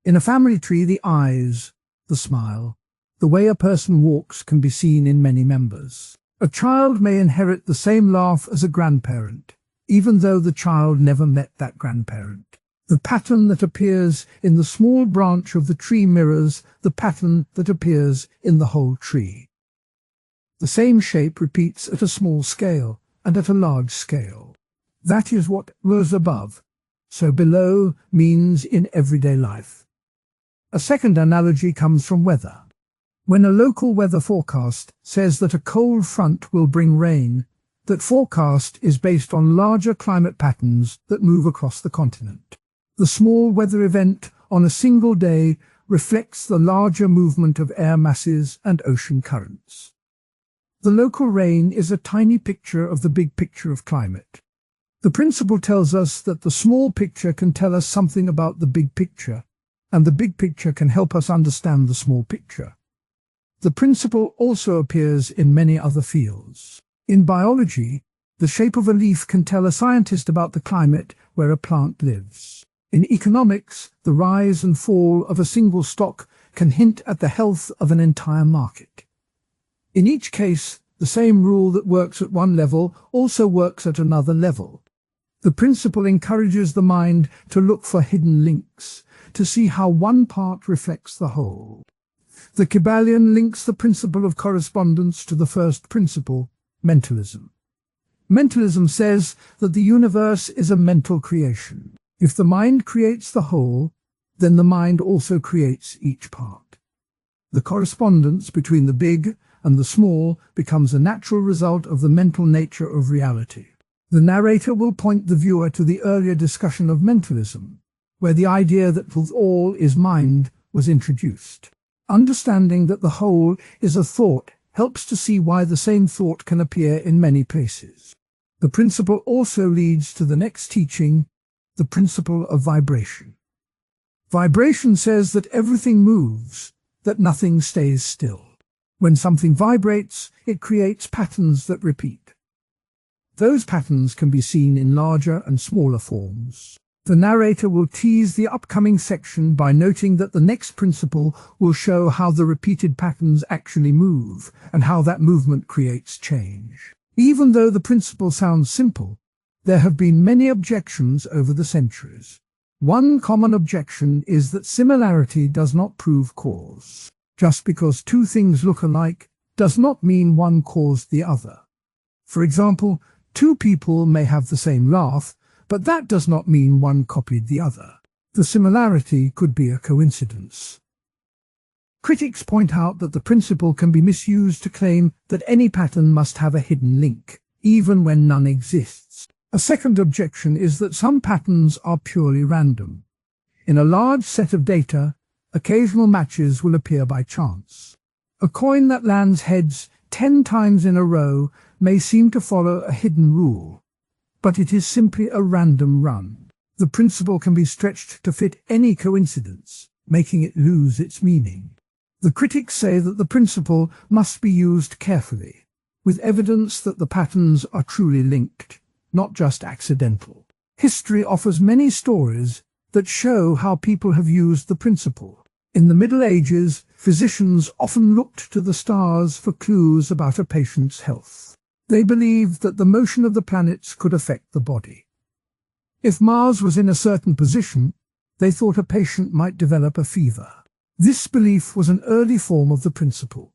In a family tree, the eyes, the smile, the way a person walks can be seen in many members. A child may inherit the same laugh as a grandparent, even though the child never met that grandparent. The pattern that appears in the small branch of the tree mirrors the pattern that appears in the whole tree. The same shape repeats at a small scale and at a large scale. That is what was above, so below means in everyday life. A second analogy comes from weather. When a local weather forecast says that a cold front will bring rain, that forecast is based on larger climate patterns that move across the continent. The small weather event on a single day reflects the larger movement of air masses and ocean currents. The local rain is a tiny picture of the big picture of climate. The principle tells us that the small picture can tell us something about the big picture, and the big picture can help us understand the small picture. The principle also appears in many other fields. In biology, the shape of a leaf can tell a scientist about the climate where a plant lives. In economics, the rise and fall of a single stock can hint at the health of an entire market. In each case, the same rule that works at one level also works at another level. The principle encourages the mind to look for hidden links, to see how one part reflects the whole. The Kybalion links the principle of correspondence to the first principle, mentalism. Mentalism says that the universe is a mental creation. If the mind creates the whole, then the mind also creates each part. The correspondence between the big and the small becomes a natural result of the mental nature of reality. The narrator will point the viewer to the earlier discussion of mentalism, where the idea that all is mind was introduced. Understanding that the whole is a thought helps to see why the same thought can appear in many places. The principle also leads to the next teaching, the principle of vibration. Vibration says that everything moves, that nothing stays still. When something vibrates, it creates patterns that repeat. Those patterns can be seen in larger and smaller forms. The narrator will tease the upcoming section by noting that the next principle will show how the repeated patterns actually move, and how that movement creates change. Even though the principle sounds simple, there have been many objections over the centuries. One common objection is that similarity does not prove cause. Just because two things look alike does not mean one caused the other. For example, two people may have the same laugh, but that does not mean one copied the other. The similarity could be a coincidence. Critics point out that the principle can be misused to claim that any pattern must have a hidden link, even when none exists. A second objection is that some patterns are purely random. In a large set of data, occasional matches will appear by chance. A coin that lands heads 10 times in a row may seem to follow a hidden rule, but it is simply a random run. The principle can be stretched to fit any coincidence, making it lose its meaning. The critics say that the principle must be used carefully, with evidence that the patterns are truly linked, not just accidental. History offers many stories that show how people have used the principle. In the Middle Ages, physicians often looked to the stars for clues about a patient's health. They believed that the motion of the planets could affect the body. If Mars was in a certain position, they thought a patient might develop a fever. This belief was an early form of the principle.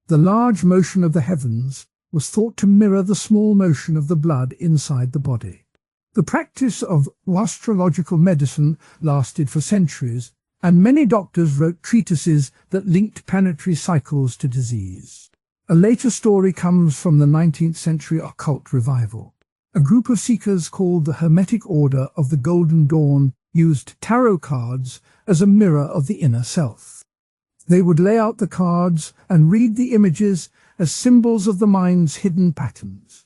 The large motion of the heavens was thought to mirror the small motion of the blood inside the body. The practice of astrological medicine lasted for centuries, and many doctors wrote treatises that linked planetary cycles to disease. A later story comes from the 19th century occult revival. A group of seekers called the Hermetic Order of the Golden Dawn used tarot cards as a mirror of the inner self. They would lay out the cards and read the images as symbols of the mind's hidden patterns.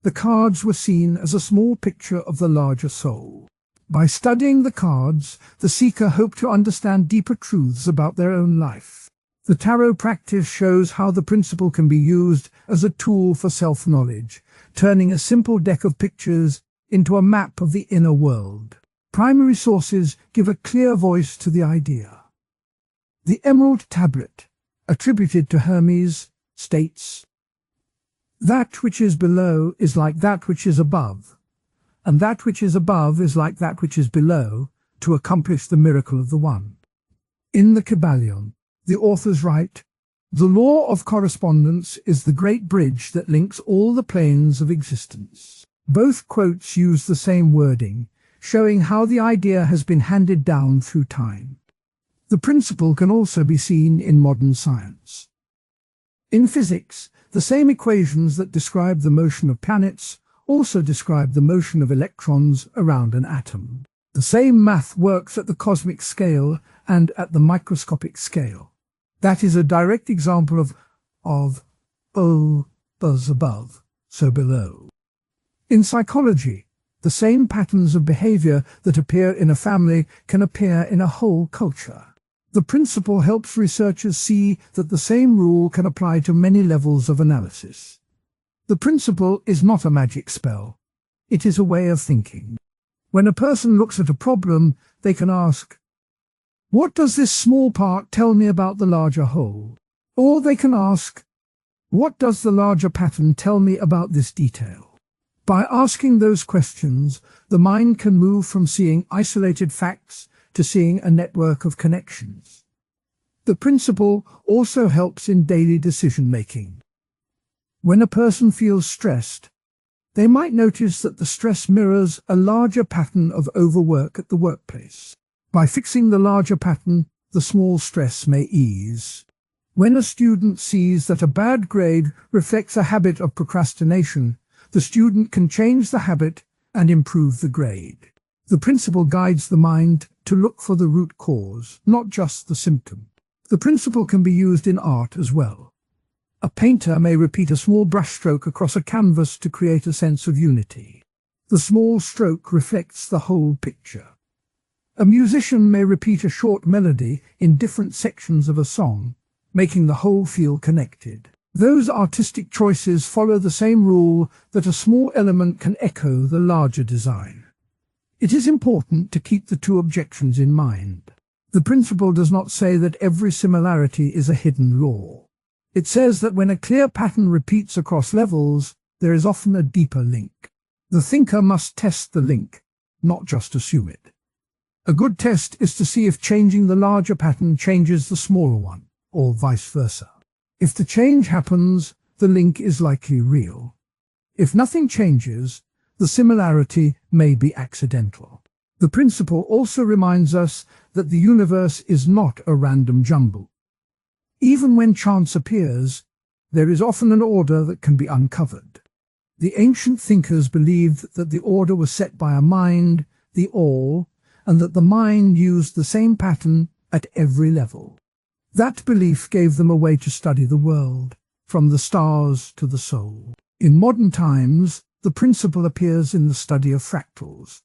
The cards were seen as a small picture of the larger soul. By studying the cards, the seeker hoped to understand deeper truths about their own life. The tarot practice shows how the principle can be used as a tool for self-knowledge, turning a simple deck of pictures into a map of the inner world. Primary sources give a clear voice to the idea. The Emerald Tablet, attributed to Hermes, states, "That which is below is like that which is above, and that which is above is like that which is below, to accomplish the miracle of the One." In the Kybalion, the authors write, "The law of correspondence is the great bridge that links all the planes of existence." Both quotes use the same wording, showing how the idea has been handed down through time. The principle can also be seen in modern science. In physics, the same equations that describe the motion of planets also describe the motion of electrons around an atom. The same math works at the cosmic scale and at the microscopic scale. That is a direct example of as above, so below. In psychology, the same patterns of behavior that appear in a family can appear in a whole culture. The principle helps researchers see that the same rule can apply to many levels of analysis. The principle is not a magic spell. It is a way of thinking. When a person looks at a problem, they can ask, "What does this small part tell me about the larger whole?" Or they can ask, "What does the larger pattern tell me about this detail?" By asking those questions, the mind can move from seeing isolated facts to seeing a network of connections. The principle also helps in daily decision-making. When a person feels stressed, they might notice that the stress mirrors a larger pattern of overwork at the workplace. By fixing the larger pattern, the small stress may ease. When a student sees that a bad grade reflects a habit of procrastination, the student can change the habit and improve the grade. The principle guides the mind to look for the root cause, not just the symptom. The principle can be used in art as well. A painter may repeat a small brushstroke across a canvas to create a sense of unity. The small stroke reflects the whole picture. A musician may repeat a short melody in different sections of a song, making the whole feel connected. Those artistic choices follow the same rule that a small element can echo the larger design. It is important to keep the two objections in mind. The principle does not say that every similarity is a hidden law. It says that when a clear pattern repeats across levels, there is often a deeper link. The thinker must test the link, not just assume it. A good test is to see if changing the larger pattern changes the smaller one, or vice versa. If the change happens, the link is likely real. If nothing changes, the similarity may be accidental. The principle also reminds us that the universe is not a random jumble. Even when chance appears, there is often an order that can be uncovered. The ancient thinkers believed that the order was set by a mind, the all, and that the mind used the same pattern at every level. That belief gave them a way to study the world, from the stars to the soul. In modern times, the principle appears in the study of fractals.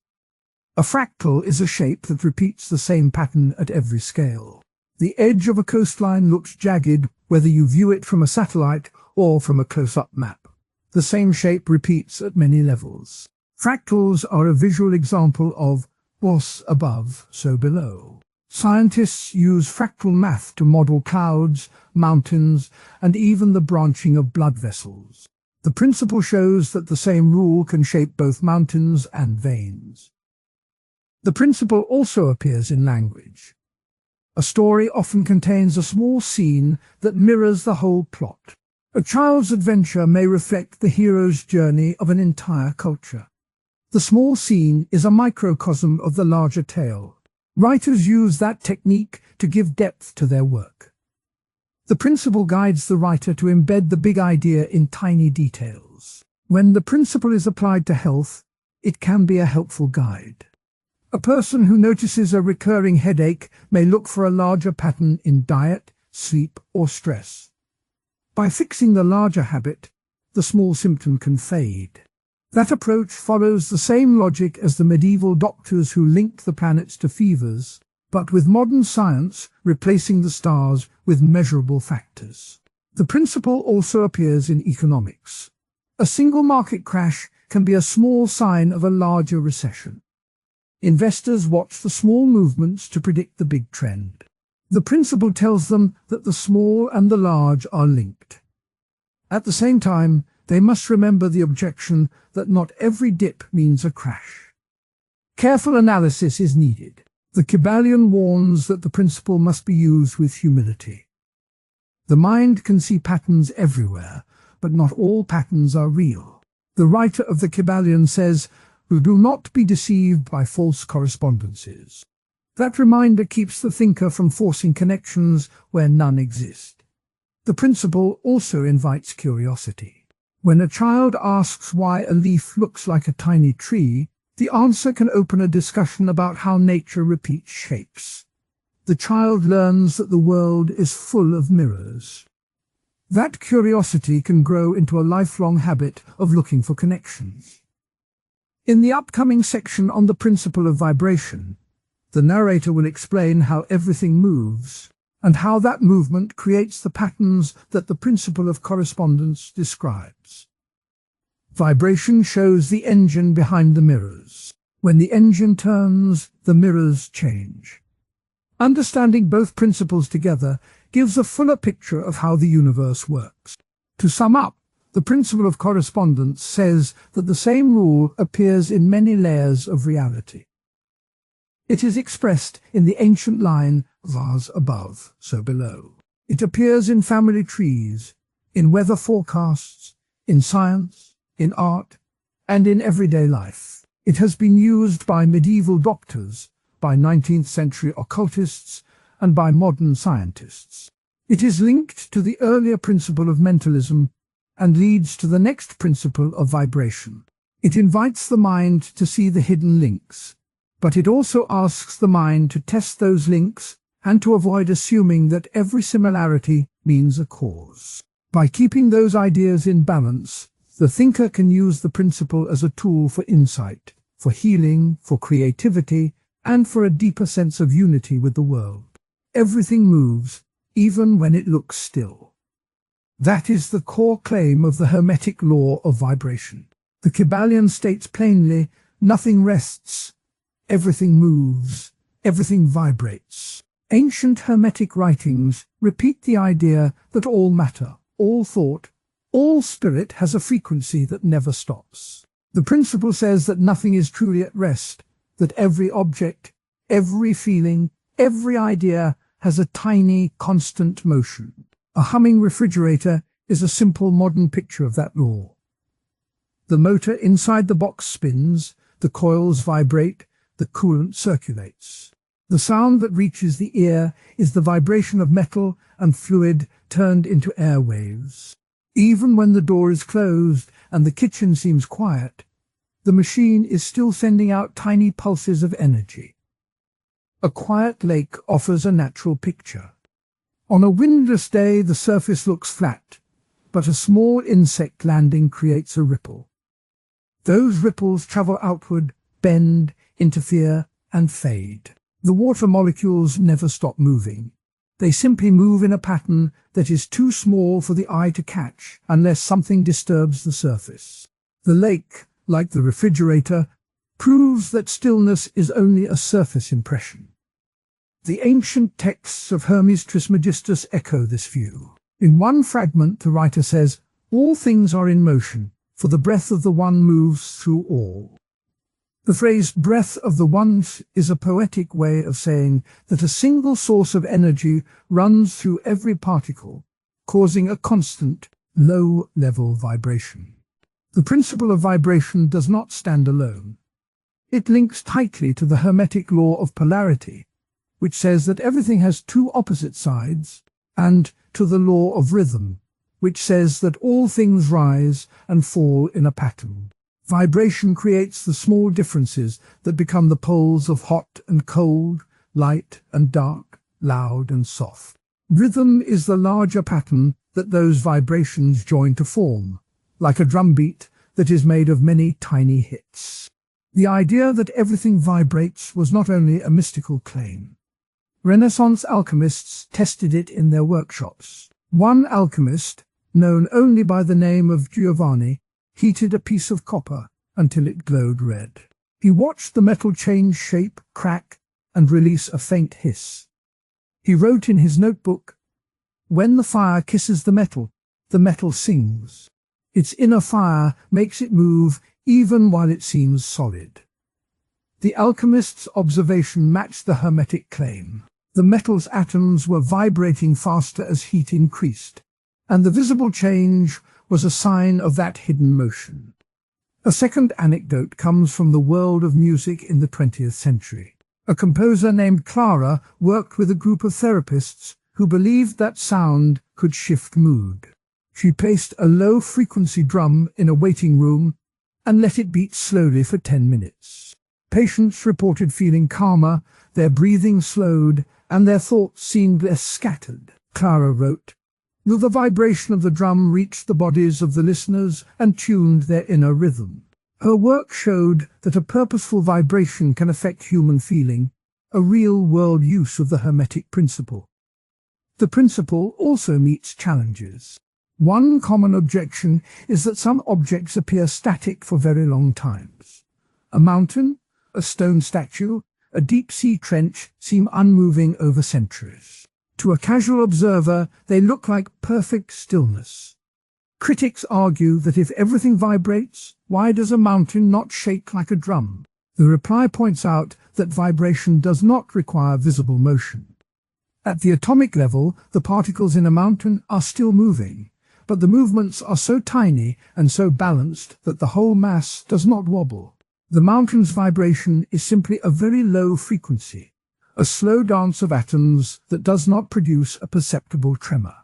A fractal is a shape that repeats the same pattern at every scale. The edge of a coastline looks jagged whether you view it from a satellite or from a close-up map. The same shape repeats at many levels. Fractals are a visual example of what's above, so below. Scientists use fractal math to model clouds, mountains, and even the branching of blood vessels. The principle shows that the same rule can shape both mountains and veins. The principle also appears in language. A story often contains a small scene that mirrors the whole plot. A child's adventure may reflect the hero's journey of an entire culture. The small scene is a microcosm of the larger tale. Writers use that technique to give depth to their work. The principle guides the writer to embed the big idea in tiny details. When the principle is applied to health, it can be a helpful guide. A person who notices a recurring headache may look for a larger pattern in diet, sleep, or stress. By fixing the larger habit, the small symptom can fade. That approach follows the same logic as the medieval doctors who linked the planets to fevers, but with modern science replacing the stars with measurable factors. The principle also appears in economics. A single market crash can be a small sign of a larger recession. Investors watch the small movements to predict the big trend. The principle tells them that the small and the large are linked. At the same time, they must remember the objection that not every dip means a crash. Careful analysis is needed. The Kybalion warns that the principle must be used with humility. The mind can see patterns everywhere, but not all patterns are real. The writer of the Kybalion says, "Do not be deceived by false correspondences." That reminder keeps the thinker from forcing connections where none exist. The principle also invites curiosity. When a child asks why a leaf looks like a tiny tree, the answer can open a discussion about how nature repeats shapes. The child learns that the world is full of mirrors. That curiosity can grow into a lifelong habit of looking for connections. In the upcoming section on the principle of vibration, the narrator will explain how everything moves, and how that movement creates the patterns that the principle of correspondence describes. Vibration shows the engine behind the mirrors. When the engine turns, the mirrors change. Understanding both principles together gives a fuller picture of how the universe works. To sum up, the principle of correspondence says that the same rule appears in many layers of reality. It is expressed in the ancient line, "Vase above, so below." It appears in family trees, in weather forecasts, in science, in art, and in everyday life. It has been used by medieval doctors, by 19th century occultists, and by modern scientists. It is linked to the earlier principle of mentalism and leads to the next principle of vibration. It invites the mind to see the hidden links, but it also asks the mind to test those links and to avoid assuming that every similarity means a cause. By keeping those ideas in balance, the thinker can use the principle as a tool for insight, for healing, for creativity, and for a deeper sense of unity with the world. Everything moves, even when it looks still. That is the core claim of the Hermetic law of vibration. The Kybalion states plainly, nothing rests, everything moves, everything vibrates. Ancient Hermetic writings repeat the idea that all matter, all thought, all spirit has a frequency that never stops. The principle says that nothing is truly at rest, that every object, every feeling, every idea has a tiny, constant motion. A humming refrigerator is a simple modern picture of that law. The motor inside the box spins, the coils vibrate, the coolant circulates. The sound that reaches the ear is the vibration of metal and fluid turned into air waves. Even when the door is closed and the kitchen seems quiet, the machine is still sending out tiny pulses of energy. A quiet lake offers a natural picture. On a windless day, the surface looks flat, but a small insect landing creates a ripple. Those ripples travel outward, bend, interfere, and fade. The water molecules never stop moving. They simply move in a pattern that is too small for the eye to catch unless something disturbs the surface. The lake, like the refrigerator, proves that stillness is only a surface impression. The ancient texts of Hermes Trismegistus echo this view. In one fragment, the writer says, "All things are in motion, for the breath of the One moves through all." The phrase breath of the One is a poetic way of saying that a single source of energy runs through every particle, causing a constant, low-level vibration. The principle of vibration does not stand alone. It links tightly to the Hermetic law of polarity, which says that everything has two opposite sides, and to the law of rhythm, which says that all things rise and fall in a pattern. Vibration creates the small differences that become the poles of hot and cold, light and dark, loud and soft. Rhythm is the larger pattern that those vibrations join to form, like a drumbeat that is made of many tiny hits. The idea that everything vibrates was not only a mystical claim. Renaissance alchemists tested it in their workshops. One alchemist, known only by the name of Giovanni, heated a piece of copper until it glowed red. He watched the metal change shape, crack, and release a faint hiss. He wrote in his notebook, "When the fire kisses the metal sings. Its inner fire makes it move even while it seems solid." The alchemist's observation matched the Hermetic claim. The metal's atoms were vibrating faster as heat increased, and the visible change was a sign of that hidden motion. A second anecdote comes from the world of music in the 20th century. A composer named Clara worked with a group of therapists who believed that sound could shift mood. She placed a low-frequency drum in a waiting room and let it beat slowly for 10 minutes. Patients reported feeling calmer, their breathing slowed, and their thoughts seemed less scattered. Clara wrote, "The vibration of the drum reached the bodies of the listeners and tuned their inner rhythm." Her work showed that a purposeful vibration can affect human feeling, a real-world use of the Hermetic principle. The principle also meets challenges. One common objection is that some objects appear static for very long times. A mountain, a stone statue, a deep-sea trench seem unmoving over centuries. To a casual observer, they look like perfect stillness. Critics argue that if everything vibrates, why does a mountain not shake like a drum? The reply points out that vibration does not require visible motion. At the atomic level, the particles in a mountain are still moving, but the movements are so tiny and so balanced that the whole mass does not wobble. The mountain's vibration is simply a very low frequency, a slow dance of atoms that does not produce a perceptible tremor.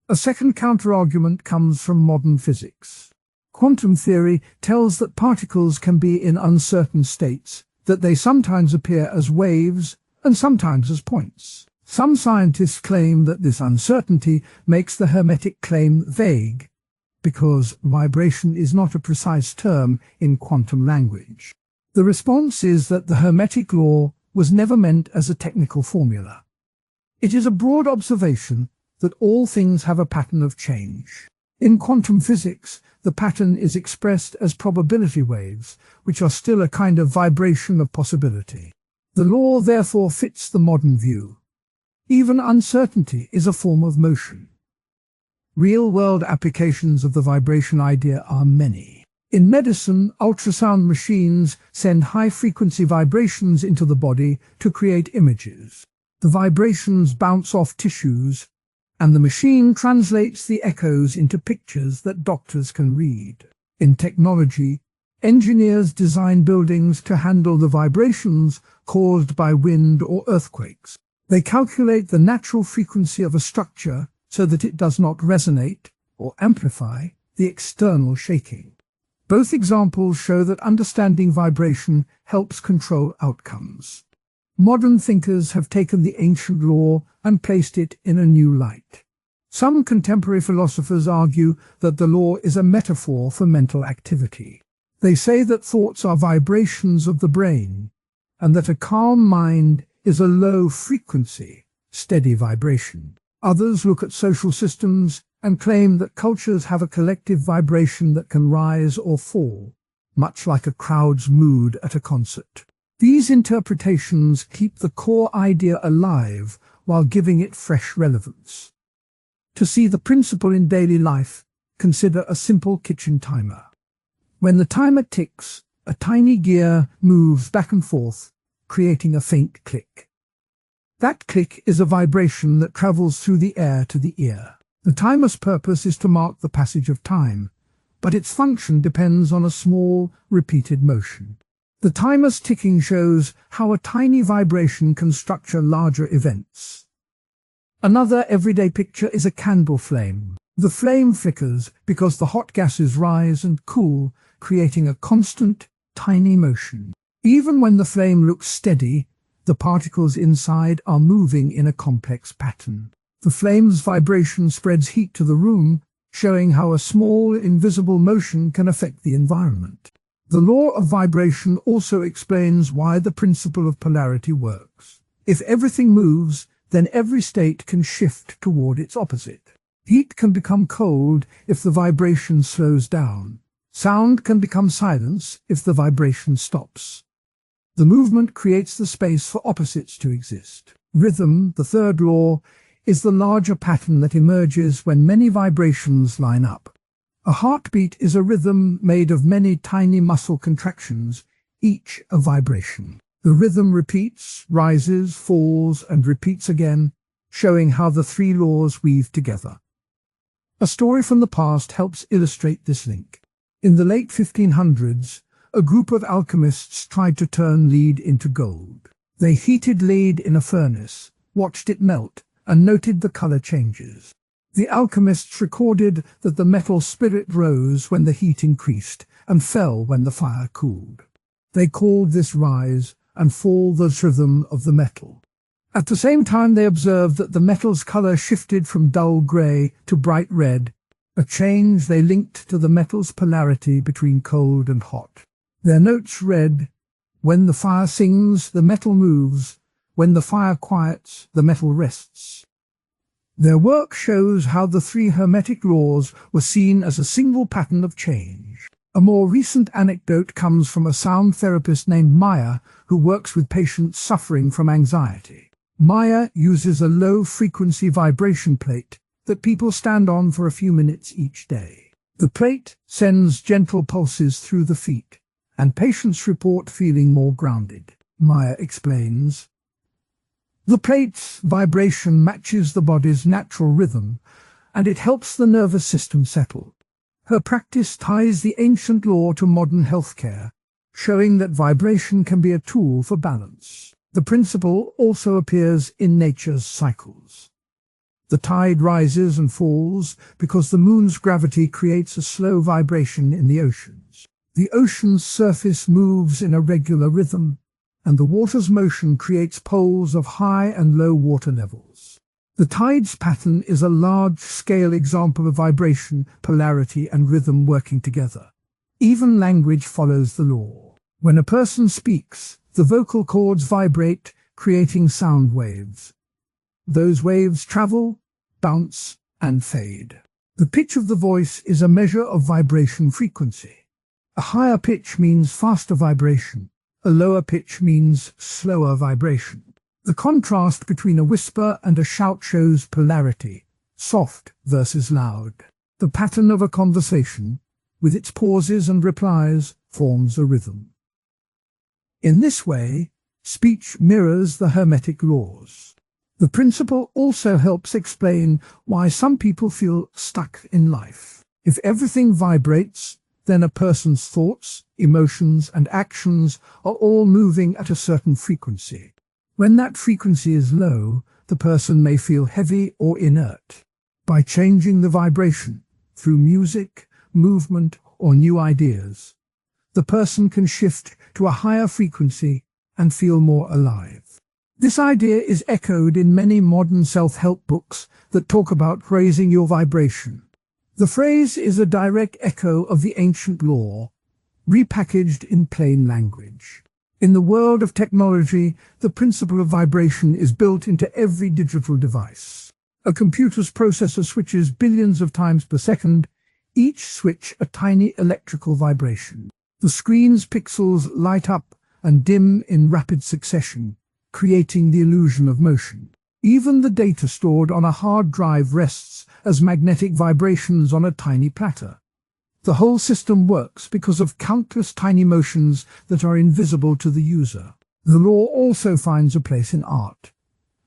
A second counter-argument comes from modern physics. Quantum theory tells that particles can be in uncertain states, that they sometimes appear as waves and sometimes as points. Some scientists claim that this uncertainty makes the Hermetic claim vague, because vibration is not a precise term in quantum language. The response is that the Hermetic law was never meant as a technical formula. It is a broad observation that all things have a pattern of change. In quantum physics, the pattern is expressed as probability waves, which are still a kind of vibration of possibility. The law therefore fits the modern view. Even uncertainty is a form of motion. Real-world applications of the vibration idea are many. In medicine, ultrasound machines send high-frequency vibrations into the body to create images. The vibrations bounce off tissues, and the machine translates the echoes into pictures that doctors can read. In technology, engineers design buildings to handle the vibrations caused by wind or earthquakes. They calculate the natural frequency of a structure so that it does not resonate or amplify the external shaking. Both examples show that understanding vibration helps control outcomes. Modern thinkers have taken the ancient law and placed it in a new light. Some contemporary philosophers argue that the law is a metaphor for mental activity. They say that thoughts are vibrations of the brain, and that a calm mind is a low-frequency, steady vibration. Others look at social systems and claim that cultures have a collective vibration that can rise or fall, much like a crowd's mood at a concert. These interpretations keep the core idea alive while giving it fresh relevance. To see the principle in daily life, consider a simple kitchen timer. When the timer ticks, a tiny gear moves back and forth, creating a faint click. That click is a vibration that travels through the air to the ear. The timer's purpose is to mark the passage of time, but its function depends on a small, repeated motion. The timer's ticking shows how a tiny vibration can structure larger events. Another everyday picture is a candle flame. The flame flickers because the hot gases rise and cool, creating a constant, tiny motion. Even when the flame looks steady, the particles inside are moving in a complex pattern. The flame's vibration spreads heat to the room, showing how a small, invisible motion can affect the environment. The law of vibration also explains why the principle of polarity works. If everything moves, then every state can shift toward its opposite. Heat can become cold if the vibration slows down. Sound can become silence if the vibration stops. The movement creates the space for opposites to exist. Rhythm, the third law, is the larger pattern that emerges when many vibrations line up. A heartbeat is a rhythm made of many tiny muscle contractions, each a vibration. The rhythm repeats, rises, falls, and repeats again, showing how the three laws weave together. A story from the past helps illustrate this link. In the late 1500s, a group of alchemists tried to turn lead into gold. They heated lead in a furnace, watched it melt, and noted the color changes. The alchemists recorded that the metal spirit rose when the heat increased and fell when the fire cooled. They called this rise and fall the rhythm of the metal. At the same time, they observed that the metal's color shifted from dull gray to bright red, a change they linked to the metal's polarity between cold and hot. Their notes read, "When the fire sings, the metal moves. When the fire quiets, the metal rests." Their work shows how the three Hermetic laws were seen as a single pattern of change. A more recent anecdote comes from a sound therapist named Maya, who works with patients suffering from anxiety. Maya uses a low-frequency vibration plate that people stand on for a few minutes each day. The plate sends gentle pulses through the feet, and patients report feeling more grounded. Maya explains, "The plate's vibration matches the body's natural rhythm, and it helps the nervous system settle." Her practice ties the ancient law to modern healthcare, showing that vibration can be a tool for balance. The principle also appears in nature's cycles. The tide rises and falls because the moon's gravity creates a slow vibration in the oceans. The ocean's surface moves in a regular rhythm, and the water's motion creates poles of high and low water levels. The tide's pattern is a large-scale example of vibration, polarity, and rhythm working together. Even language follows the law. When a person speaks, the vocal cords vibrate, creating sound waves. Those waves travel, bounce, and fade. The pitch of the voice is a measure of vibration frequency. A higher pitch means faster vibration. A lower pitch means slower vibration. The contrast between a whisper and a shout shows polarity, soft versus loud. The pattern of a conversation, with its pauses and replies, forms a rhythm. In this way, speech mirrors the Hermetic laws. The principle also helps explain why some people feel stuck in life. If everything vibrates, then a person's thoughts, emotions, and actions are all moving at a certain frequency. When that frequency is low, the person may feel heavy or inert. By changing the vibration through music, movement, or new ideas, the person can shift to a higher frequency and feel more alive. This idea is echoed in many modern self-help books that talk about raising your vibration. The phrase is a direct echo of the ancient law, repackaged in plain language. In the world of technology, the principle of vibration is built into every digital device. A computer's processor switches billions of times per second, each switch a tiny electrical vibration. The screen's pixels light up and dim in rapid succession, creating the illusion of motion. Even the data stored on a hard drive rests as magnetic vibrations on a tiny platter. The whole system works because of countless tiny motions that are invisible to the user. The law also finds a place in art.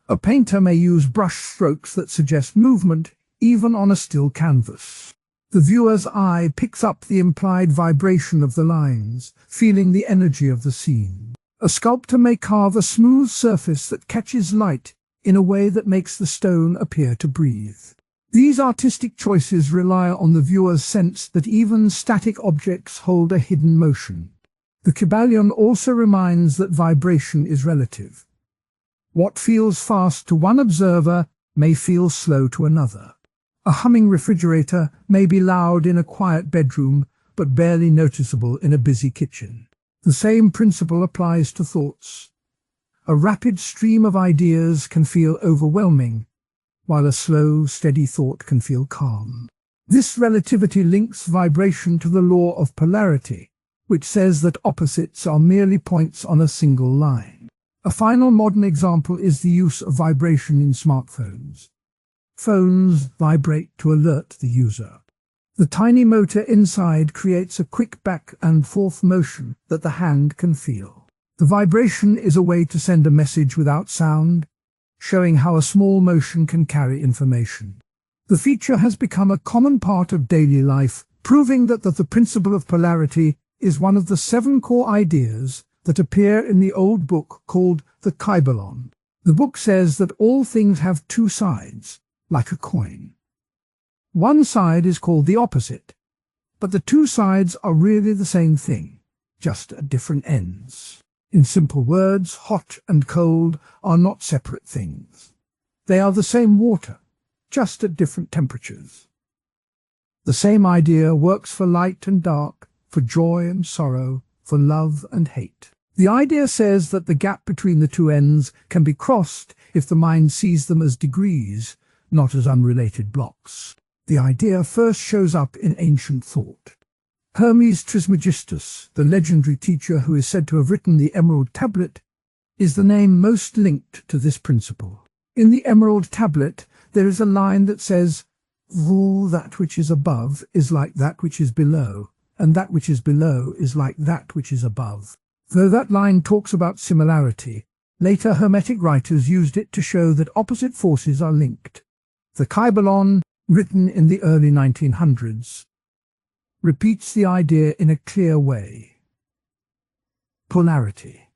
A painter may use brush strokes that suggest movement, even on a still canvas. The viewer's eye picks up the implied vibration of the lines, feeling the energy of the scene. A sculptor may carve a smooth surface that catches light in a way that makes the stone appear to breathe. These artistic choices rely on the viewer's sense that even static objects hold a hidden motion. The Kybalion also reminds that vibration is relative. What feels fast to one observer may feel slow to another. A humming refrigerator may be loud in a quiet bedroom, but barely noticeable in a busy kitchen. The same principle applies to thoughts. A rapid stream of ideas can feel overwhelming, while a slow, steady thought can feel calm. This relativity links vibration to the law of polarity, which says that opposites are merely points on a single line. A final modern example is the use of vibration in smartphones. Phones vibrate to alert the user. The tiny motor inside creates a quick back and forth motion that the hand can feel. The vibration is a way to send a message without sound, showing how a small motion can carry information. The feature has become a common part of daily life, proving that the principle of polarity is one of the 7 core ideas that appear in the old book called the Kybalion. The book says that all things have 2 sides, like a coin. One side is called the opposite, but the 2 sides are really the same thing, just at different ends. In simple words, hot and cold are not separate things. They are the same water, just at different temperatures. The same idea works for light and dark, for joy and sorrow, for love and hate. The idea says that the gap between the 2 ends can be crossed if the mind sees them as degrees, not as unrelated blocks. The idea first shows up in ancient thought. Hermes Trismegistus, the legendary teacher who is said to have written the Emerald Tablet, is the name most linked to this principle. In the Emerald Tablet, there is a line that says, "All that which is above is like that which is below, and that which is below is like that which is above." Though that line talks about similarity, later Hermetic writers used it to show that opposite forces are linked. The Kybalion, written in the early 1900s, repeats the idea in a clear way. Polarity.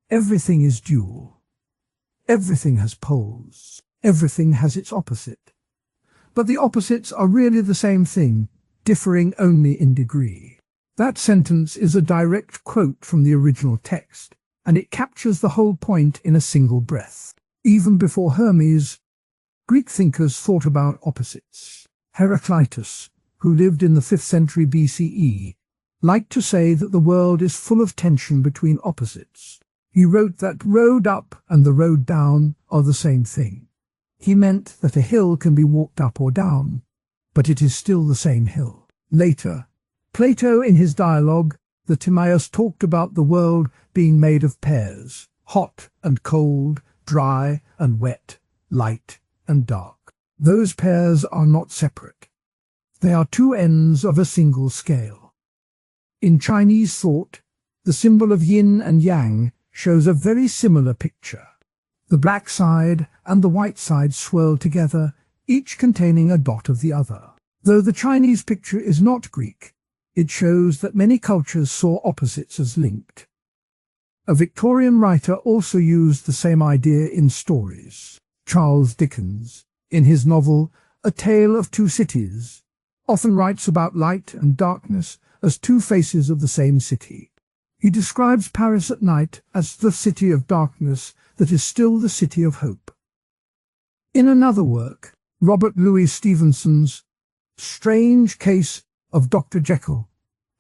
Everything is dual. Everything has poles. Everything has its opposite. But the opposites are really the same thing, differing only in degree. That sentence is a direct quote from the original text, and it captures the whole point in a single breath. Even before Hermes, Greek thinkers thought about opposites. Heraclitus, who lived in the 5th century BCE, liked to say that the world is full of tension between opposites. He wrote that road up and the road down are the same thing. He meant that a hill can be walked up or down, but it is still the same hill. Later, Plato in his dialogue, the Timaeus, talked about the world being made of pairs, hot and cold, dry and wet, light and dark. Those pairs are not separate. They are 2 ends of a single scale. In Chinese thought, the symbol of yin and yang shows a very similar picture. The black side and the white side swirl together, each containing a dot of the other. Though the Chinese picture is not Greek, it shows that many cultures saw opposites as linked. A Victorian writer also used the same idea in stories. Charles Dickens, in his novel A Tale of Two Cities, often writes about light and darkness as 2 faces of the same city. He describes Paris at night as the city of darkness, that is still the city of hope. In another work, Robert Louis Stevenson's Strange Case of Dr. Jekyll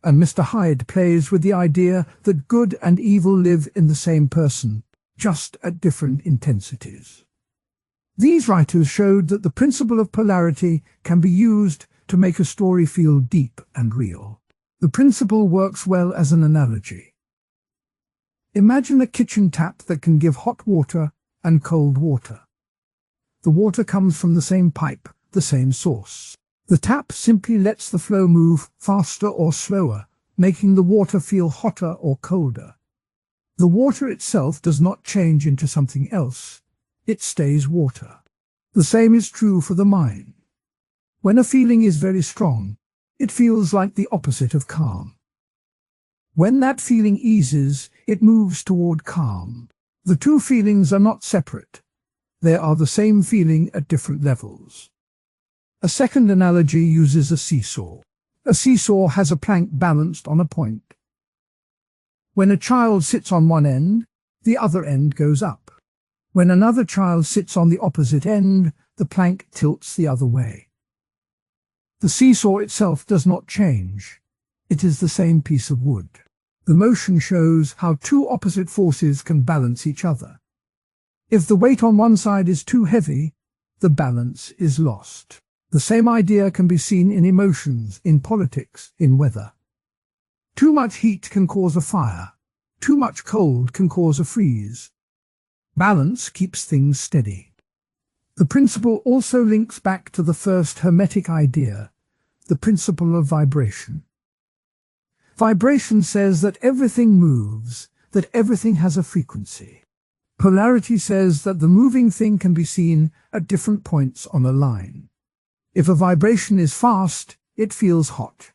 and Mr. Hyde plays with the idea that good and evil live in the same person, just at different intensities. These writers showed that the principle of polarity can be used to make a story feel deep and real. The principle works well as an analogy. Imagine a kitchen tap that can give hot water and cold water. The water comes from the same pipe, the same source. The tap simply lets the flow move faster or slower, making the water feel hotter or colder. The water itself does not change into something else. It stays water. The same is true for the mind. When a feeling is very strong, it feels like the opposite of calm. When that feeling eases, it moves toward calm. The two feelings are not separate. They are the same feeling at different levels. A second analogy uses a seesaw. A seesaw has a plank balanced on a point. When a child sits on one end, the other end goes up. When another child sits on the opposite end, the plank tilts the other way. The seesaw itself does not change. It is the same piece of wood. The motion shows how two opposite forces can balance each other. If the weight on one side is too heavy, the balance is lost. The same idea can be seen in emotions, in politics, in weather. Too much heat can cause a fire. Too much cold can cause a freeze. Balance keeps things steady. The principle also links back to the first Hermetic idea, the principle of vibration. Vibration says that everything moves, that everything has a frequency. Polarity says that the moving thing can be seen at different points on a line. If a vibration is fast, it feels hot.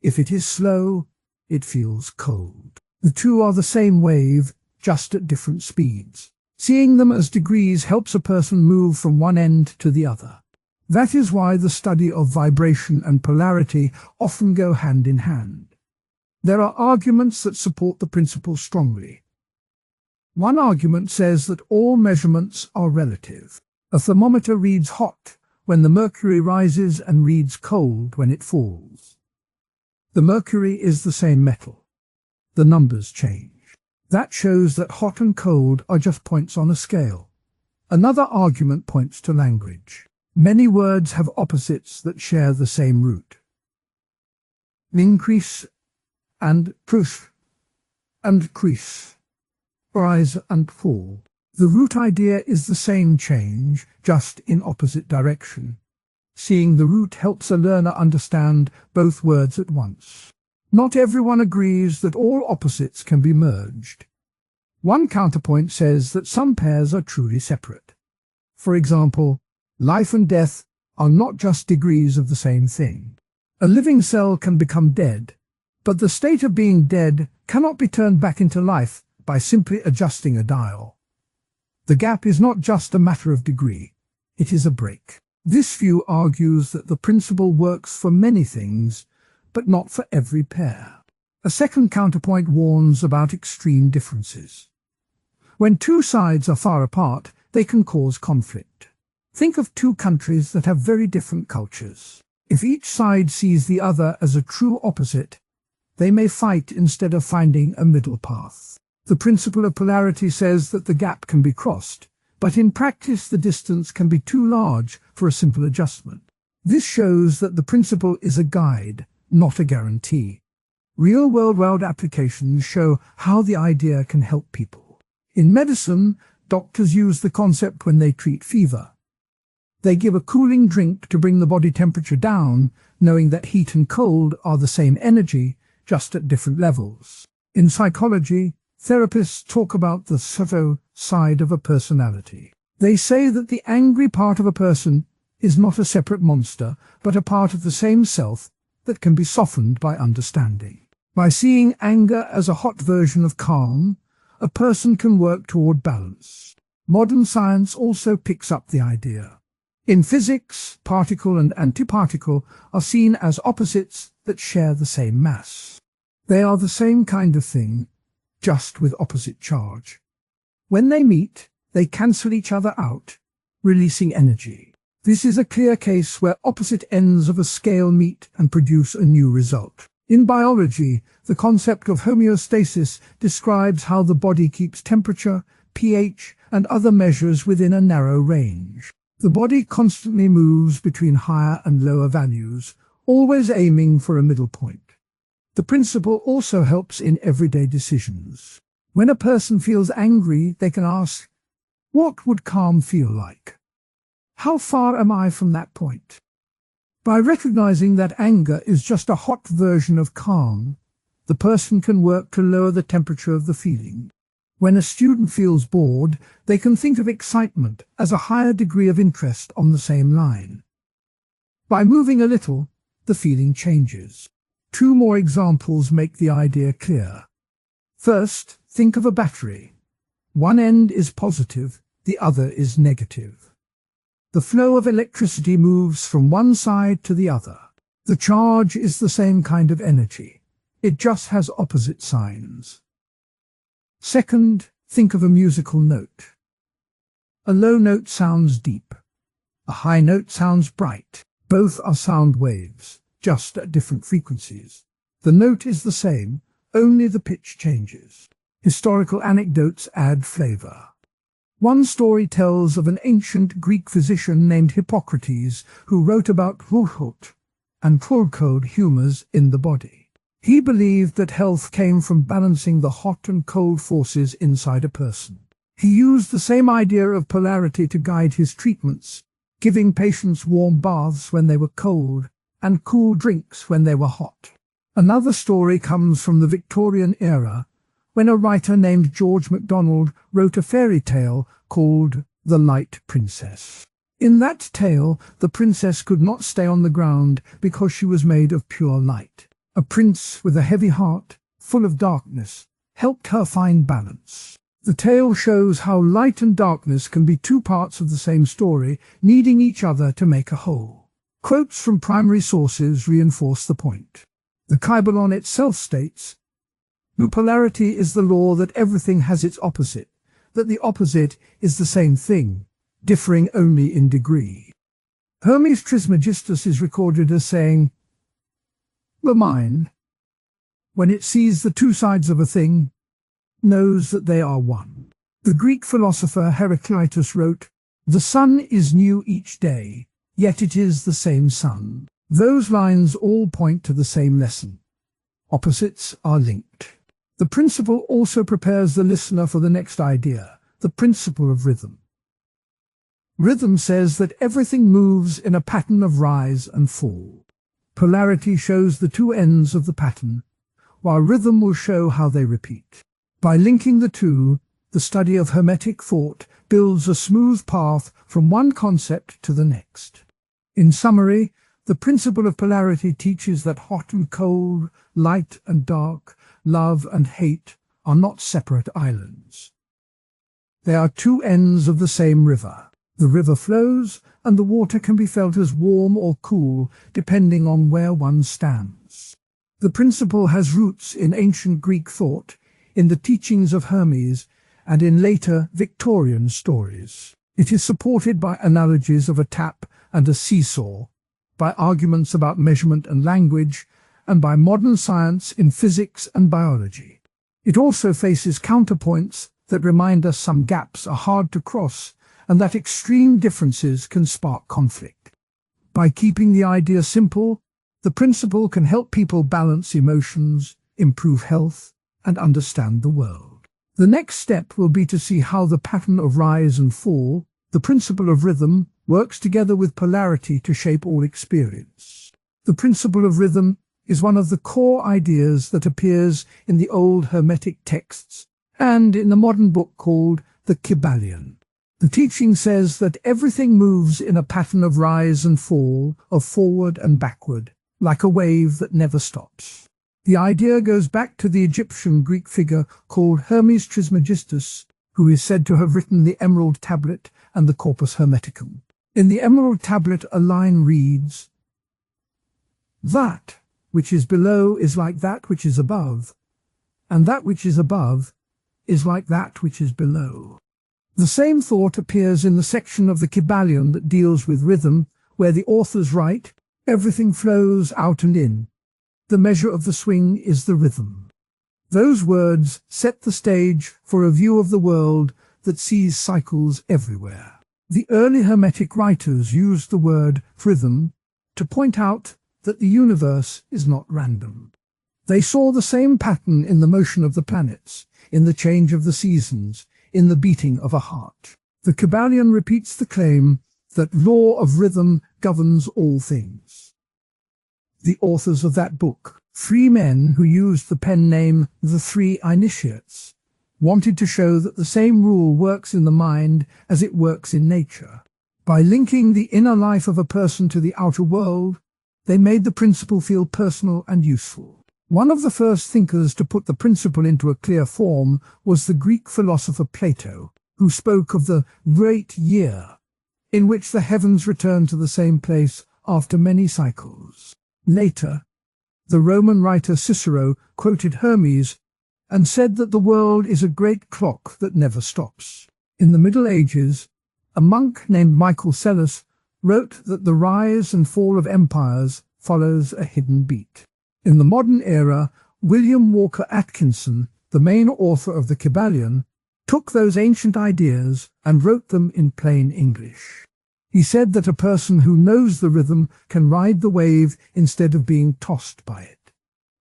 If it is slow, it feels cold. The two are the same wave, just at different speeds. Seeing them as degrees helps a person move from one end to the other. That is why the study of vibration and polarity often go hand in hand. There are arguments that support the principle strongly. One argument says that all measurements are relative. A thermometer reads hot when the mercury rises and reads cold when it falls. The mercury is the same metal. The numbers change. That shows that hot and cold are just points on a scale. Another argument points to language. Many words have opposites that share the same root. Increase and push and crease, rise and fall. The root idea is the same change, just in opposite direction. Seeing the root helps a learner understand both words at once. Not everyone agrees that all opposites can be merged. One counterpoint says that some pairs are truly separate. For example, life and death are not just degrees of the same thing. A living cell can become dead, but the state of being dead cannot be turned back into life by simply adjusting a dial. The gap is not just a matter of degree, it is a break. This view argues that the principle works for many things, but not for every pair. A second counterpoint warns about extreme differences. When two sides are far apart, they can cause conflict. Think of two countries that have very different cultures. If each side sees the other as a true opposite, they may fight instead of finding a middle path. The principle of polarity says that the gap can be crossed, but in practice the distance can be too large for a simple adjustment. This shows that the principle is a guide, not a guarantee. Real-world applications show how the idea can help people. In medicine, doctors use the concept when they treat fever. They give a cooling drink to bring the body temperature down, knowing that heat and cold are the same energy, just at different levels. In psychology, therapists talk about the subtle side of a personality. They say that the angry part of a person is not a separate monster, but a part of the same self that can be softened by understanding. By seeing anger as a hot version of calm, a person can work toward balance. Modern science also picks up the idea. In physics, particle and antiparticle are seen as opposites that share the same mass. They are the same kind of thing, just with opposite charge. When they meet, they cancel each other out, releasing energy. This is a clear case where opposite ends of a scale meet and produce a new result. In biology, the concept of homeostasis describes how the body keeps temperature, pH, and other measures within a narrow range. The body constantly moves between higher and lower values, always aiming for a middle point. The principle also helps in everyday decisions. When a person feels angry, they can ask, "What would calm feel like? How far am I from that point?" By recognizing that anger is just a hot version of calm, the person can work to lower the temperature of the feeling. When a student feels bored, they can think of excitement as a higher degree of interest on the same line. By moving a little, the feeling changes. Two more examples make the idea clear. First, think of a battery. One end is positive, the other is negative. The flow of electricity moves from one side to the other. The charge is the same kind of energy. It just has opposite signs. Second, think of a musical note. A low note sounds deep. A high note sounds bright. Both are sound waves, just at different frequencies. The note is the same, only the pitch changes. Historical anecdotes add flavor. One story tells of an ancient Greek physician named Hippocrates who wrote about Ruhut and Purkod humors in the body. He believed that health came from balancing the hot and cold forces inside a person. He used the same idea of polarity to guide his treatments, giving patients warm baths when they were cold and cool drinks when they were hot. Another story comes from the Victorian era, when a writer named George MacDonald wrote a fairy tale called The Light Princess. In that tale, the princess could not stay on the ground because she was made of pure light. A prince with a heavy heart, full of darkness, helped her find balance. The tale shows how light and darkness can be two parts of the same story, needing each other to make a whole. Quotes from primary sources reinforce the point. The Kybalion itself states, "Polarity is the law that everything has its opposite, that the opposite is the same thing, differing only in degree." Hermes Trismegistus is recorded as saying, "The mind, when it sees the two sides of a thing, knows that they are one." The Greek philosopher Heraclitus wrote, "The sun is new each day, yet it is the same sun." Those lines all point to the same lesson. Opposites are linked. The principle also prepares the listener for the next idea, the principle of rhythm. Rhythm says that everything moves in a pattern of rise and fall. Polarity shows the two ends of the pattern, while rhythm will show how they repeat. By linking the two, the study of Hermetic thought builds a smooth path from one concept to the next. In summary, the principle of polarity teaches that hot and cold, light and dark, love and hate are not separate islands. They are two ends of the same river. The river flows, and the water can be felt as warm or cool, depending on where one stands. The principle has roots in ancient Greek thought, in the teachings of Hermes, and in later Victorian stories. It is supported by analogies of a tap and a seesaw, by arguments about measurement and language, and by modern science in physics and biology. It also faces counterpoints that remind us some gaps are hard to cross and that extreme differences can spark conflict. By keeping the idea simple, the principle can help people balance emotions, improve health, and understand the world. The next step will be to see how the pattern of rise and fall, the principle of rhythm, works together with polarity to shape all experience. The principle of rhythm is one of the core ideas that appears in the old Hermetic texts and in the modern book called the Kybalion. The teaching says that everything moves in a pattern of rise and fall, of forward and backward, like a wave that never stops. The idea goes back to the Egyptian Greek figure called Hermes Trismegistus, who is said to have written the Emerald Tablet and the Corpus Hermeticum. In the Emerald Tablet, a line reads, "That which is below is like that which is above, and that which is above is like that which is below. The same thought appears in the section of the Kybalion that deals with rhythm, where the authors write, "Everything flows out and in. The measure of the swing is the rhythm." Those words set the stage for a view of the world that sees cycles everywhere. The early Hermetic writers used the word rhythm to point out that the universe is not random. They saw the same pattern in the motion of the planets, in the change of the seasons, in the beating of a heart. The Kybalion repeats the claim that law of rhythm governs all things. The authors of that book, three men who used the pen name the Three Initiates, wanted to show that the same rule works in the mind as it works in nature. By linking the inner life of a person to the outer world, they made the principle feel personal and useful. One of the first thinkers to put the principle into a clear form was the Greek philosopher Plato, who spoke of the great year, in which the heavens return to the same place after many cycles. Later, the Roman writer Cicero quoted Hermes and said that the world is a great clock that never stops. In the Middle Ages, a monk named Michael Psellos wrote that the rise and fall of empires follows a hidden beat. In the modern era, William Walker Atkinson, the main author of the Kybalion, took those ancient ideas and wrote them in plain English. He said that a person who knows the rhythm can ride the wave instead of being tossed by it.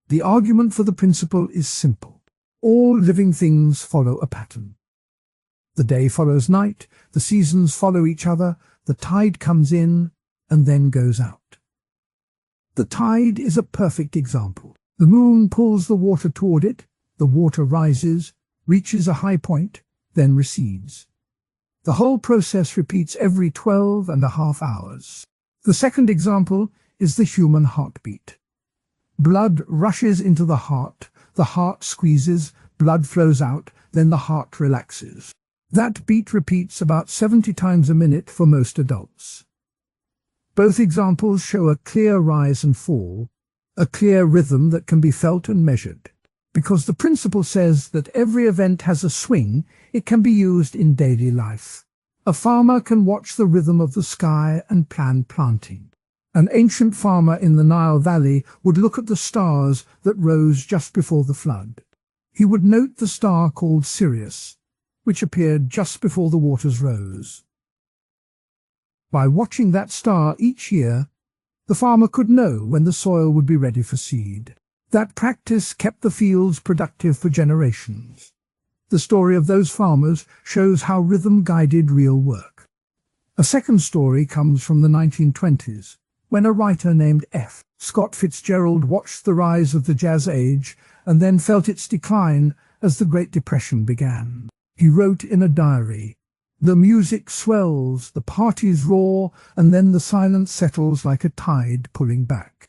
The argument for the principle is simple. All living things follow a pattern. The day follows night, the seasons follow each other, the tide comes in and then goes out. The tide is a perfect example. The moon pulls the water toward it, the water rises, reaches a high point, then recedes. The whole process repeats every 12.5 hours. The second example is the human heartbeat. Blood rushes into the heart squeezes, blood flows out, then the heart relaxes. That beat repeats about 70 times a minute for most adults. Both examples show a clear rise and fall, a clear rhythm that can be felt and measured. Because the principle says that every event has a swing, it can be used in daily life. A farmer can watch the rhythm of the sky and plan planting. An ancient farmer in the Nile Valley would look at the stars that rose just before the flood. He would note the star called Sirius, which appeared just before the waters rose. By watching that star each year, the farmer could know when the soil would be ready for seed. That practice kept the fields productive for generations. The story of those farmers shows how rhythm guided real work. A second story comes from the 1920s, when a writer named F. Scott Fitzgerald watched the rise of the Jazz Age and then felt its decline as the Great Depression began. He wrote in a diary, "The music swells, the parties roar, and then the silence settles like a tide pulling back."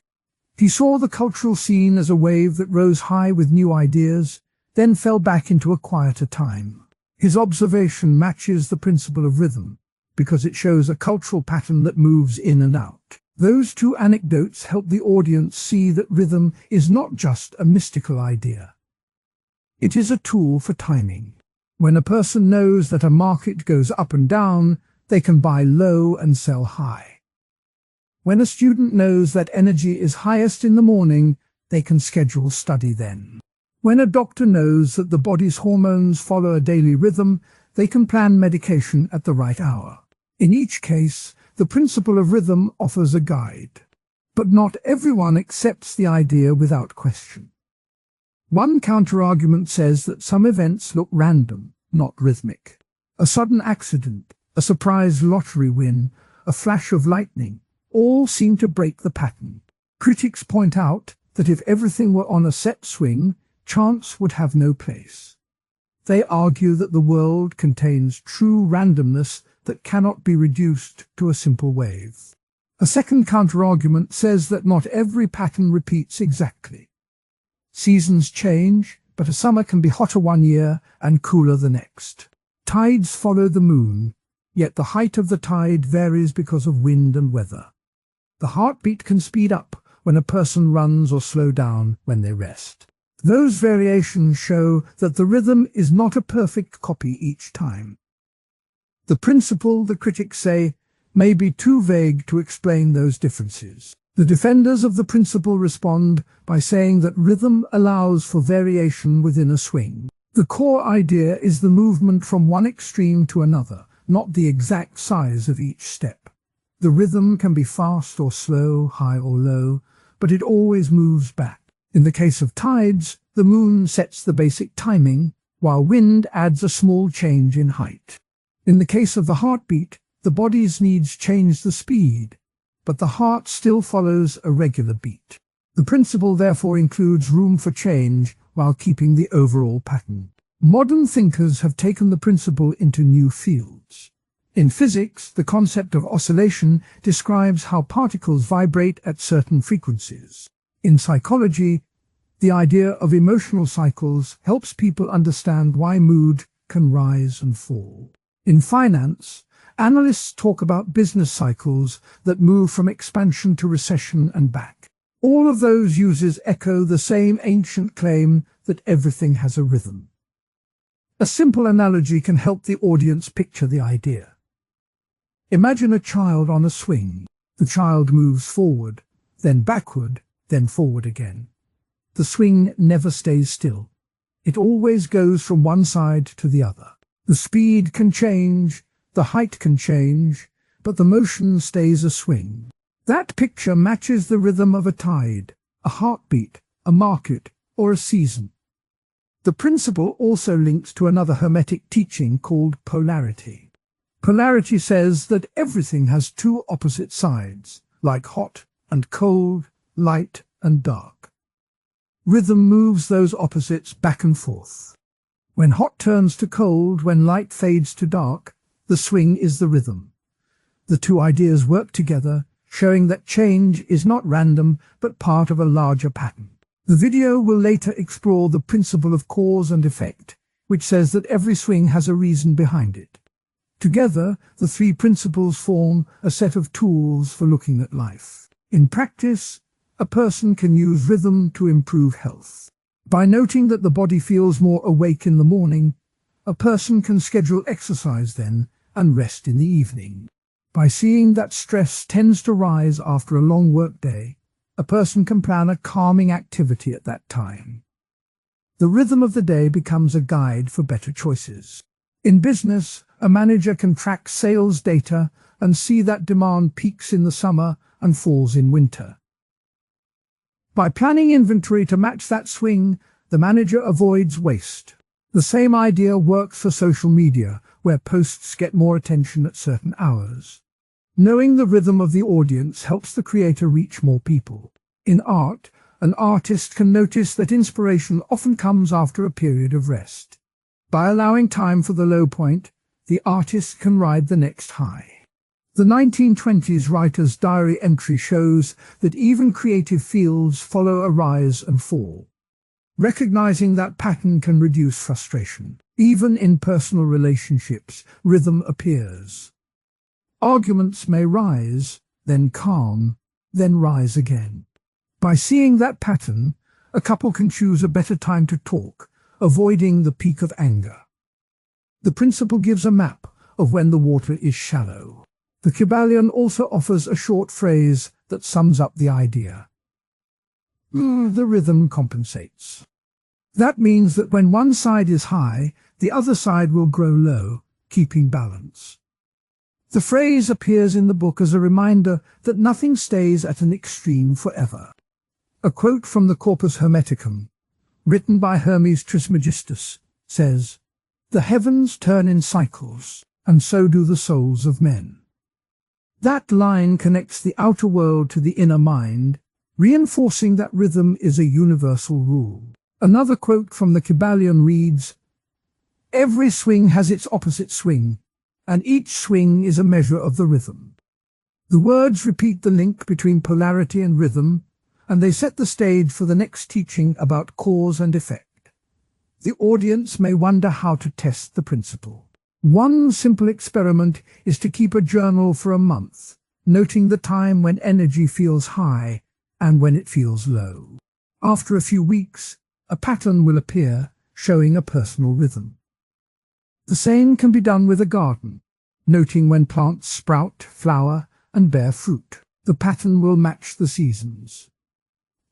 He saw the cultural scene as a wave that rose high with new ideas, then fell back into a quieter time. His observation matches the principle of rhythm, because it shows a cultural pattern that moves in and out. Those two anecdotes help the audience see that rhythm is not just a mystical idea. It is a tool for timing. When a person knows that a market goes up and down, they can buy low and sell high. When a student knows that energy is highest in the morning, they can schedule study then. When a doctor knows that the body's hormones follow a daily rhythm, they can plan medication at the right hour. In each case, the principle of rhythm offers a guide. But not everyone accepts the idea without question. One counterargument says that some events look random, not rhythmic. A sudden accident, a surprise lottery win, a flash of lightning, all seem to break the pattern. Critics point out that if everything were on a set swing, chance would have no place. They argue that the world contains true randomness that cannot be reduced to a simple wave. A second counterargument says that not every pattern repeats exactly. Seasons change, but a summer can be hotter one year and cooler the next. Tides follow the moon, yet the height of the tide varies because of wind and weather. The heartbeat can speed up when a person runs or slow down when they rest. Those variations show that the rhythm is not a perfect copy each time. The principle, the critics say, may be too vague to explain those differences. The defenders of the principle respond by saying that rhythm allows for variation within a swing. The core idea is the movement from one extreme to another, not the exact size of each step. The rhythm can be fast or slow, high or low, but it always moves back. In the case of tides, the moon sets the basic timing, while wind adds a small change in height. In the case of the heartbeat, the body's needs change the speed, but the heart still follows a regular beat. The principle therefore includes room for change while keeping the overall pattern. Modern thinkers have taken the principle into new fields. In physics, the concept of oscillation describes how particles vibrate at certain frequencies. In psychology, the idea of emotional cycles helps people understand why mood can rise and fall. In finance, analysts talk about business cycles that move from expansion to recession and back. All of those uses echo the same ancient claim that everything has a rhythm. A simple analogy can help the audience picture the idea. Imagine a child on a swing. The child moves forward, then backward, then forward again. The swing never stays still. It always goes from one side to the other. The speed can change, the height can change, but the motion stays a swing. That picture matches the rhythm of a tide, a heartbeat, a market, or a season. The principle also links to another Hermetic teaching called polarity. Polarity says that everything has two opposite sides, like hot and cold, light and dark. Rhythm moves those opposites back and forth. When hot turns to cold, when light fades to dark, the swing is the rhythm. The two ideas work together, showing that change is not random but part of a larger pattern. The video will later explore the principle of cause and effect, which says that every swing has a reason behind it. Together, the three principles form a set of tools for looking at life. In practice, a person can use rhythm to improve health. By noting that the body feels more awake in the morning, a person can schedule exercise then and rest in the evening. By seeing that stress tends to rise after a long workday, a person can plan a calming activity at that time. The rhythm of the day becomes a guide for better choices. In business, a manager can track sales data and see that demand peaks in the summer and falls in winter. By planning inventory to match that swing, the manager avoids waste. The same idea works for social media, where posts get more attention at certain hours. Knowing the rhythm of the audience helps the creator reach more people. In art, an artist can notice that inspiration often comes after a period of rest. By allowing time for the low point, the artist can ride the next high. The 1920s writer's diary entry shows that even creative fields follow a rise and fall. Recognizing that pattern can reduce frustration. Even in personal relationships, rhythm appears. Arguments may rise, then calm, then rise again. By seeing that pattern, a couple can choose a better time to talk, avoiding the peak of anger. The principle gives a map of when the water is shallow. The Kybalion also offers a short phrase that sums up the idea. The rhythm compensates. That means that when one side is high, the other side will grow low, keeping balance. The phrase appears in the book as a reminder that nothing stays at an extreme forever. A quote from the Corpus Hermeticum, written by Hermes Trismegistus, says, "The heavens turn in cycles, and so do the souls of men." That line connects the outer world to the inner mind, reinforcing that rhythm is a universal rule. Another quote from the Kybalion reads, "Every swing has its opposite swing, and each swing is a measure of the rhythm." The words repeat the link between polarity and rhythm, and they set the stage for the next teaching about cause and effect. The audience may wonder how to test the principle. One simple experiment is to keep a journal for a month, noting the time when energy feels high and when it feels low. After a few weeks, a pattern will appear, showing a personal rhythm. The same can be done with a garden, noting when plants sprout, flower, and bear fruit. The pattern will match the seasons.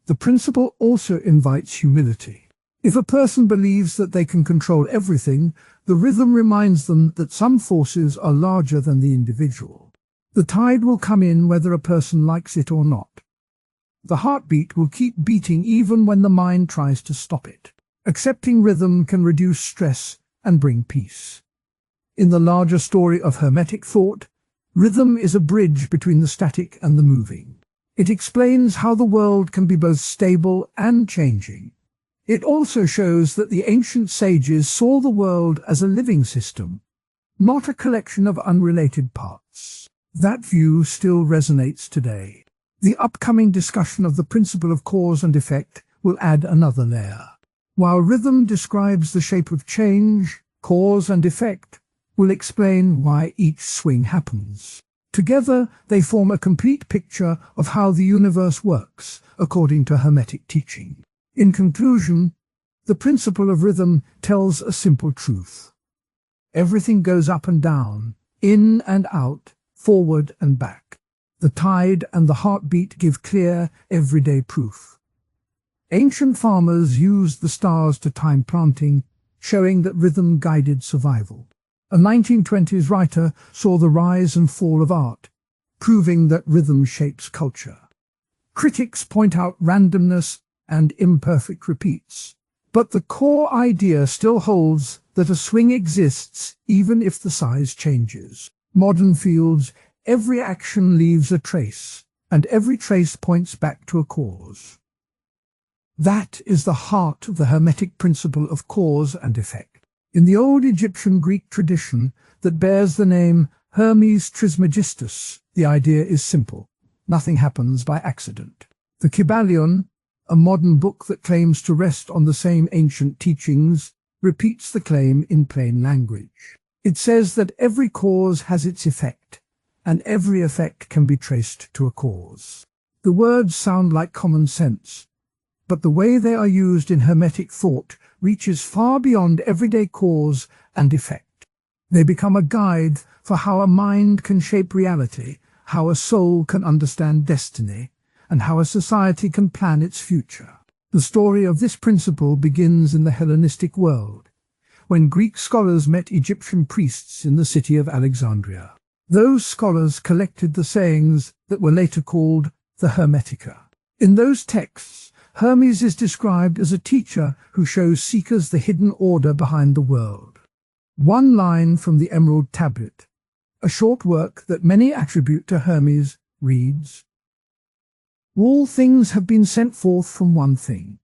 The principle also invites humility. If a person believes that they can control everything, the rhythm reminds them that some forces are larger than the individual. The tide will come in whether a person likes it or not. The heartbeat will keep beating even when the mind tries to stop it. Accepting rhythm can reduce stress and bring peace. In the larger story of Hermetic thought, rhythm is a bridge between the static and the moving. It explains how the world can be both stable and changing. It also shows that the ancient sages saw the world as a living system, not a collection of unrelated parts. That view still resonates today. The upcoming discussion of the principle of cause and effect will add another layer. While rhythm describes the shape of change, cause and effect will explain why each swing happens. Together, they form a complete picture of how the universe works, according to Hermetic teaching. In conclusion, the principle of rhythm tells a simple truth. Everything goes up and down, in and out, forward and back. The tide and the heartbeat give clear, everyday proof. Ancient farmers used the stars to time planting, showing that rhythm guided survival. A 1920s writer saw the rise and fall of art, proving that rhythm shapes culture. Critics point out randomness and imperfect repeats, but the core idea still holds that a swing exists even if the size changes. Modern fields, every action leaves a trace, and every trace points back to a cause. That is the heart of the Hermetic principle of cause and effect. In the old Egyptian-Greek tradition that bears the name Hermes Trismegistus, the idea is simple. Nothing happens by accident. The Kybalion, a modern book that claims to rest on the same ancient teachings, repeats the claim in plain language. It says that every cause has its effect, and every effect can be traced to a cause. The words sound like common sense, but the way they are used in Hermetic thought reaches far beyond everyday cause and effect. They become a guide for how a mind can shape reality, how a soul can understand destiny, and how a society can plan its future. The story of this principle begins in the Hellenistic world, when Greek scholars met Egyptian priests in the city of Alexandria. Those scholars collected the sayings that were later called the Hermetica. In those texts, Hermes is described as a teacher who shows seekers the hidden order behind the world. One line from the Emerald Tablet, a short work that many attribute to Hermes, reads, "All things have been sent forth from one thing."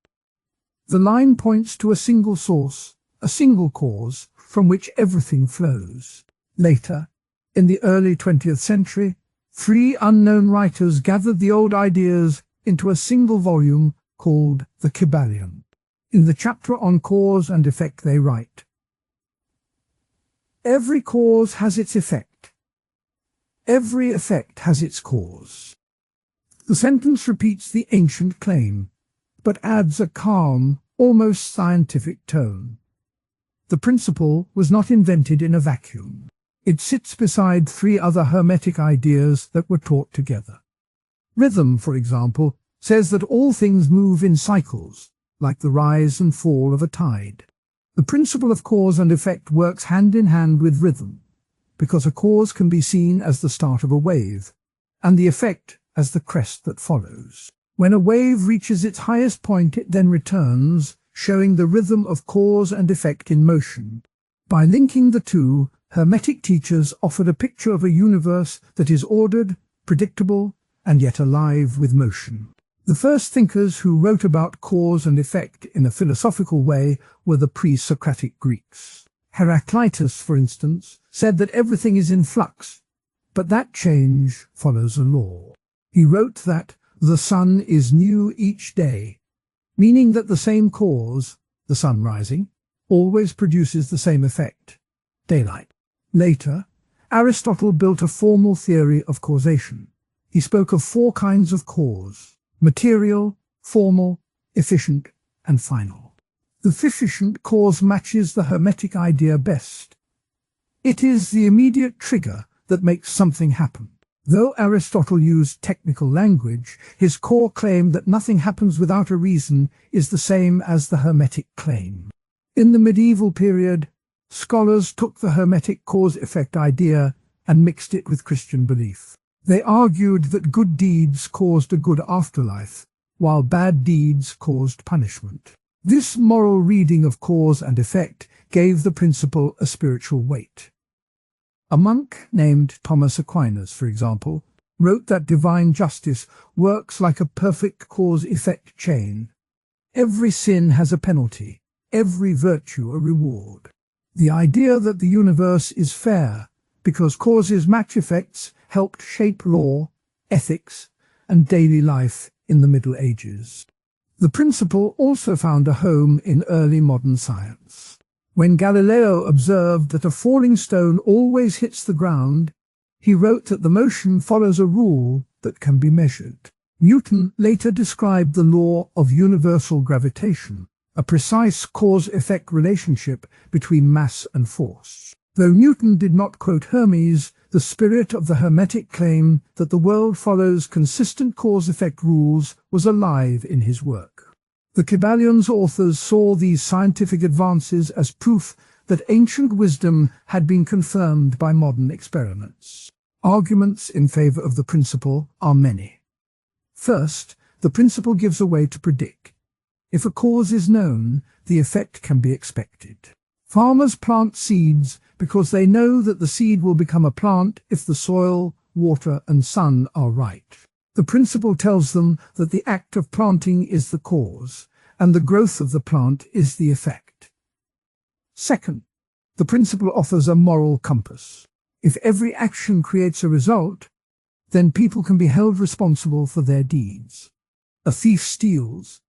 The line points to a single source, a single cause, from which everything flows. Later, in the early 20th century, 3 unknown writers gathered the old ideas into a single volume called the Kybalion. In the chapter on cause and effect they write, "Every cause has its effect. Every effect has its cause." The sentence repeats the ancient claim, but adds a calm, almost scientific tone. The principle was not invented in a vacuum. It sits beside 3 other Hermetic ideas that were taught together. Rhythm, for example, says that all things move in cycles, like the rise and fall of a tide. The principle of cause and effect works hand in hand with rhythm, because a cause can be seen as the start of a wave, and the effect as the crest that follows. When a wave reaches its highest point, it then returns, showing the rhythm of cause and effect in motion. By linking the two, Hermetic teachers offered a picture of a universe that is ordered, predictable, and yet alive with motion. The first thinkers who wrote about cause and effect in a philosophical way were the pre-Socratic Greeks. Heraclitus, for instance, said that everything is in flux, but that change follows a law. He wrote that the sun is new each day, meaning that the same cause, the sun rising, always produces the same effect, daylight. Later, Aristotle built a formal theory of causation. He spoke of 4 kinds of cause: material, formal, efficient, and final. The efficient cause matches the Hermetic idea best. It is the immediate trigger that makes something happen. Though Aristotle used technical language, his core claim that nothing happens without a reason is the same as the Hermetic claim. In the medieval period, scholars took the Hermetic cause-effect idea and mixed it with Christian belief. They argued that good deeds caused a good afterlife, while bad deeds caused punishment. This moral reading of cause and effect gave the principle a spiritual weight. A monk named Thomas Aquinas, for example, wrote that divine justice works like a perfect cause-effect chain. Every sin has a penalty, every virtue a reward. The idea that the universe is fair because causes match effects helped shape law, ethics, and daily life in the Middle Ages. The principle also found a home in early modern science. When Galileo observed that a falling stone always hits the ground, he wrote that the motion follows a rule that can be measured. Newton later described the law of universal gravitation, a precise cause-effect relationship between mass and force. Though Newton did not quote Hermes, the spirit of the Hermetic claim that the world follows consistent cause-effect rules was alive in his work. The Kybalion's authors saw these scientific advances as proof that ancient wisdom had been confirmed by modern experiments. Arguments in favor of the principle are many. First, the principle gives a way to predict. If a cause is known, the effect can be expected. Farmers plant seeds because they know that the seed will become a plant if the soil, water, and sun are right. The principle tells them that the act of planting is the cause, and the growth of the plant is the effect. Second, the principle offers a moral compass. If every action creates a result, then people can be held responsible for their deeds. A thief steals,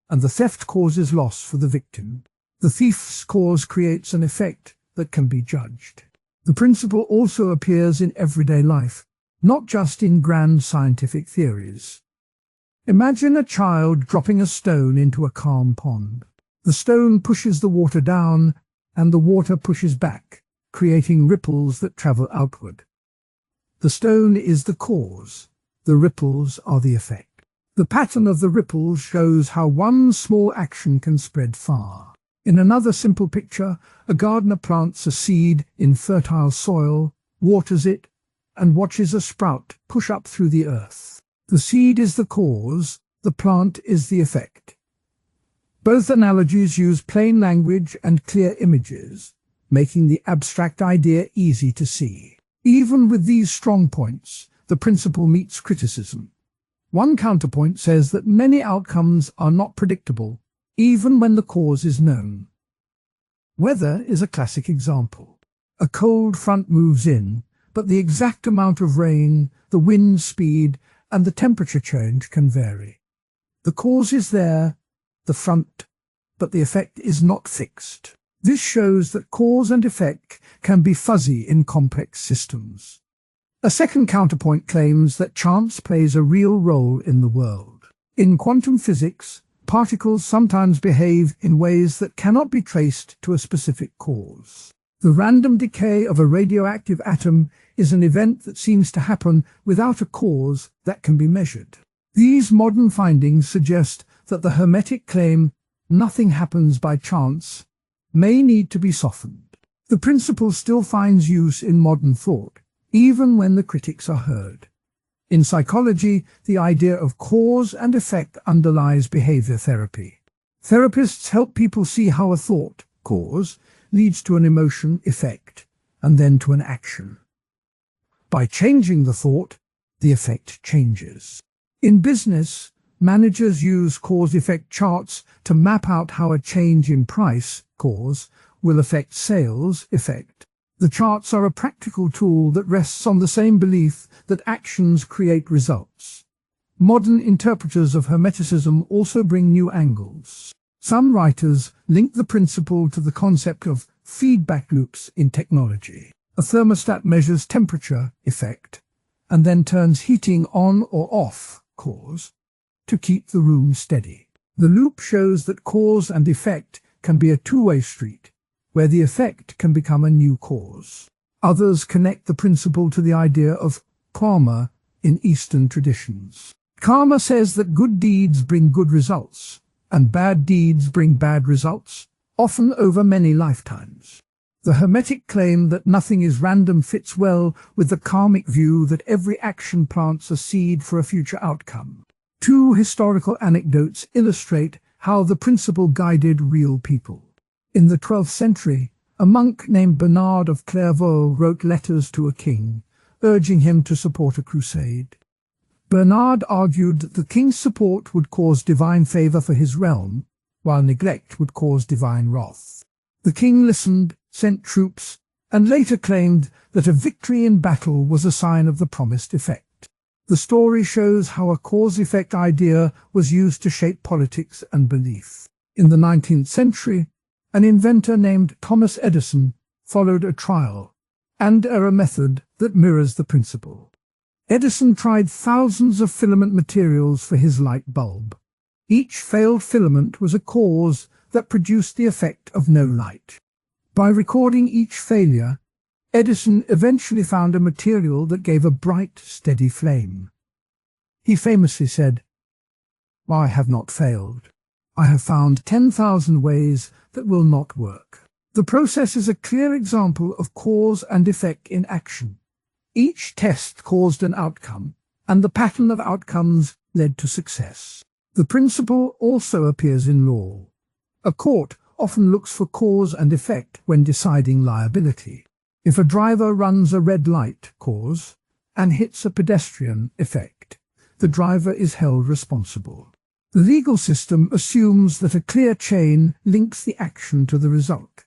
and the theft causes loss for the victim. The thief's cause creates an effect that can be judged. The principle also appears in everyday life, not just in grand scientific theories. Imagine a child dropping a stone into a calm pond. The stone pushes the water down, and the water pushes back, creating ripples that travel outward. The stone is the cause, the ripples are the effect. The pattern of the ripples shows how one small action can spread far. In another simple picture, a gardener plants a seed in fertile soil, waters it, and watches a sprout push up through the earth. The seed is the cause, the plant is the effect. Both analogies use plain language and clear images, making the abstract idea easy to see. Even with these strong points, the principle meets criticism. One counterpoint says that many outcomes are not predictable, even when the cause is known. Weather is a classic example. A cold front moves in, but the exact amount of rain, the wind speed, and the temperature change can vary. The cause is there, the front, but the effect is not fixed. This shows that cause and effect can be fuzzy in complex systems. A second counterpoint claims that chance plays a real role in the world. In quantum physics, particles sometimes behave in ways that cannot be traced to a specific cause. The random decay of a radioactive atom is an event that seems to happen without a cause that can be measured. These modern findings suggest that the Hermetic claim, "nothing happens by chance," may need to be softened. The principle still finds use in modern thought, even when the critics are heard. In psychology, the idea of cause and effect underlies behavior therapy. Therapists help people see how a thought, cause, leads to an emotion, effect, and then to an action. By changing the thought, the effect changes. In business, managers use cause-effect charts to map out how a change in price, cause, will affect sales, effect. The charts are a practical tool that rests on the same belief that actions create results. Modern interpreters of Hermeticism also bring new angles. Some writers link the principle to the concept of feedback loops in technology. A thermostat measures temperature, effect, and then turns heating on or off, cause, to keep the room steady. The loop shows that cause and effect can be a two-way street, where the effect can become a new cause. Others connect the principle to the idea of karma in Eastern traditions. Karma says that good deeds bring good results, and bad deeds bring bad results, often over many lifetimes. The Hermetic claim that nothing is random fits well with the karmic view that every action plants a seed for a future outcome. Two historical anecdotes illustrate how the principle guided real people. In the 12th century, a monk named Bernard of Clairvaux wrote letters to a king, urging him to support a crusade. Bernard argued that the king's support would cause divine favor for his realm, while neglect would cause divine wrath. The king listened, sent troops, and later claimed that a victory in battle was a sign of the promised effect. The story shows how a cause-effect idea was used to shape politics and belief. In the 19th century, an inventor named Thomas Edison followed a trial and error method that mirrors the principle. Edison tried thousands of filament materials for his light bulb. Each failed filament was a cause that produced the effect of no light. By recording each failure, Edison eventually found a material that gave a bright, steady flame. He famously said, "I have not failed. I have found 10,000 ways that will not work." The process is a clear example of cause and effect in action. Each test caused an outcome, and the pattern of outcomes led to success. The principle also appears in law. A court often looks for cause and effect when deciding liability. If a driver runs a red light, cause, and hits a pedestrian, effect, the driver is held responsible. The legal system assumes that a clear chain links the action to the result.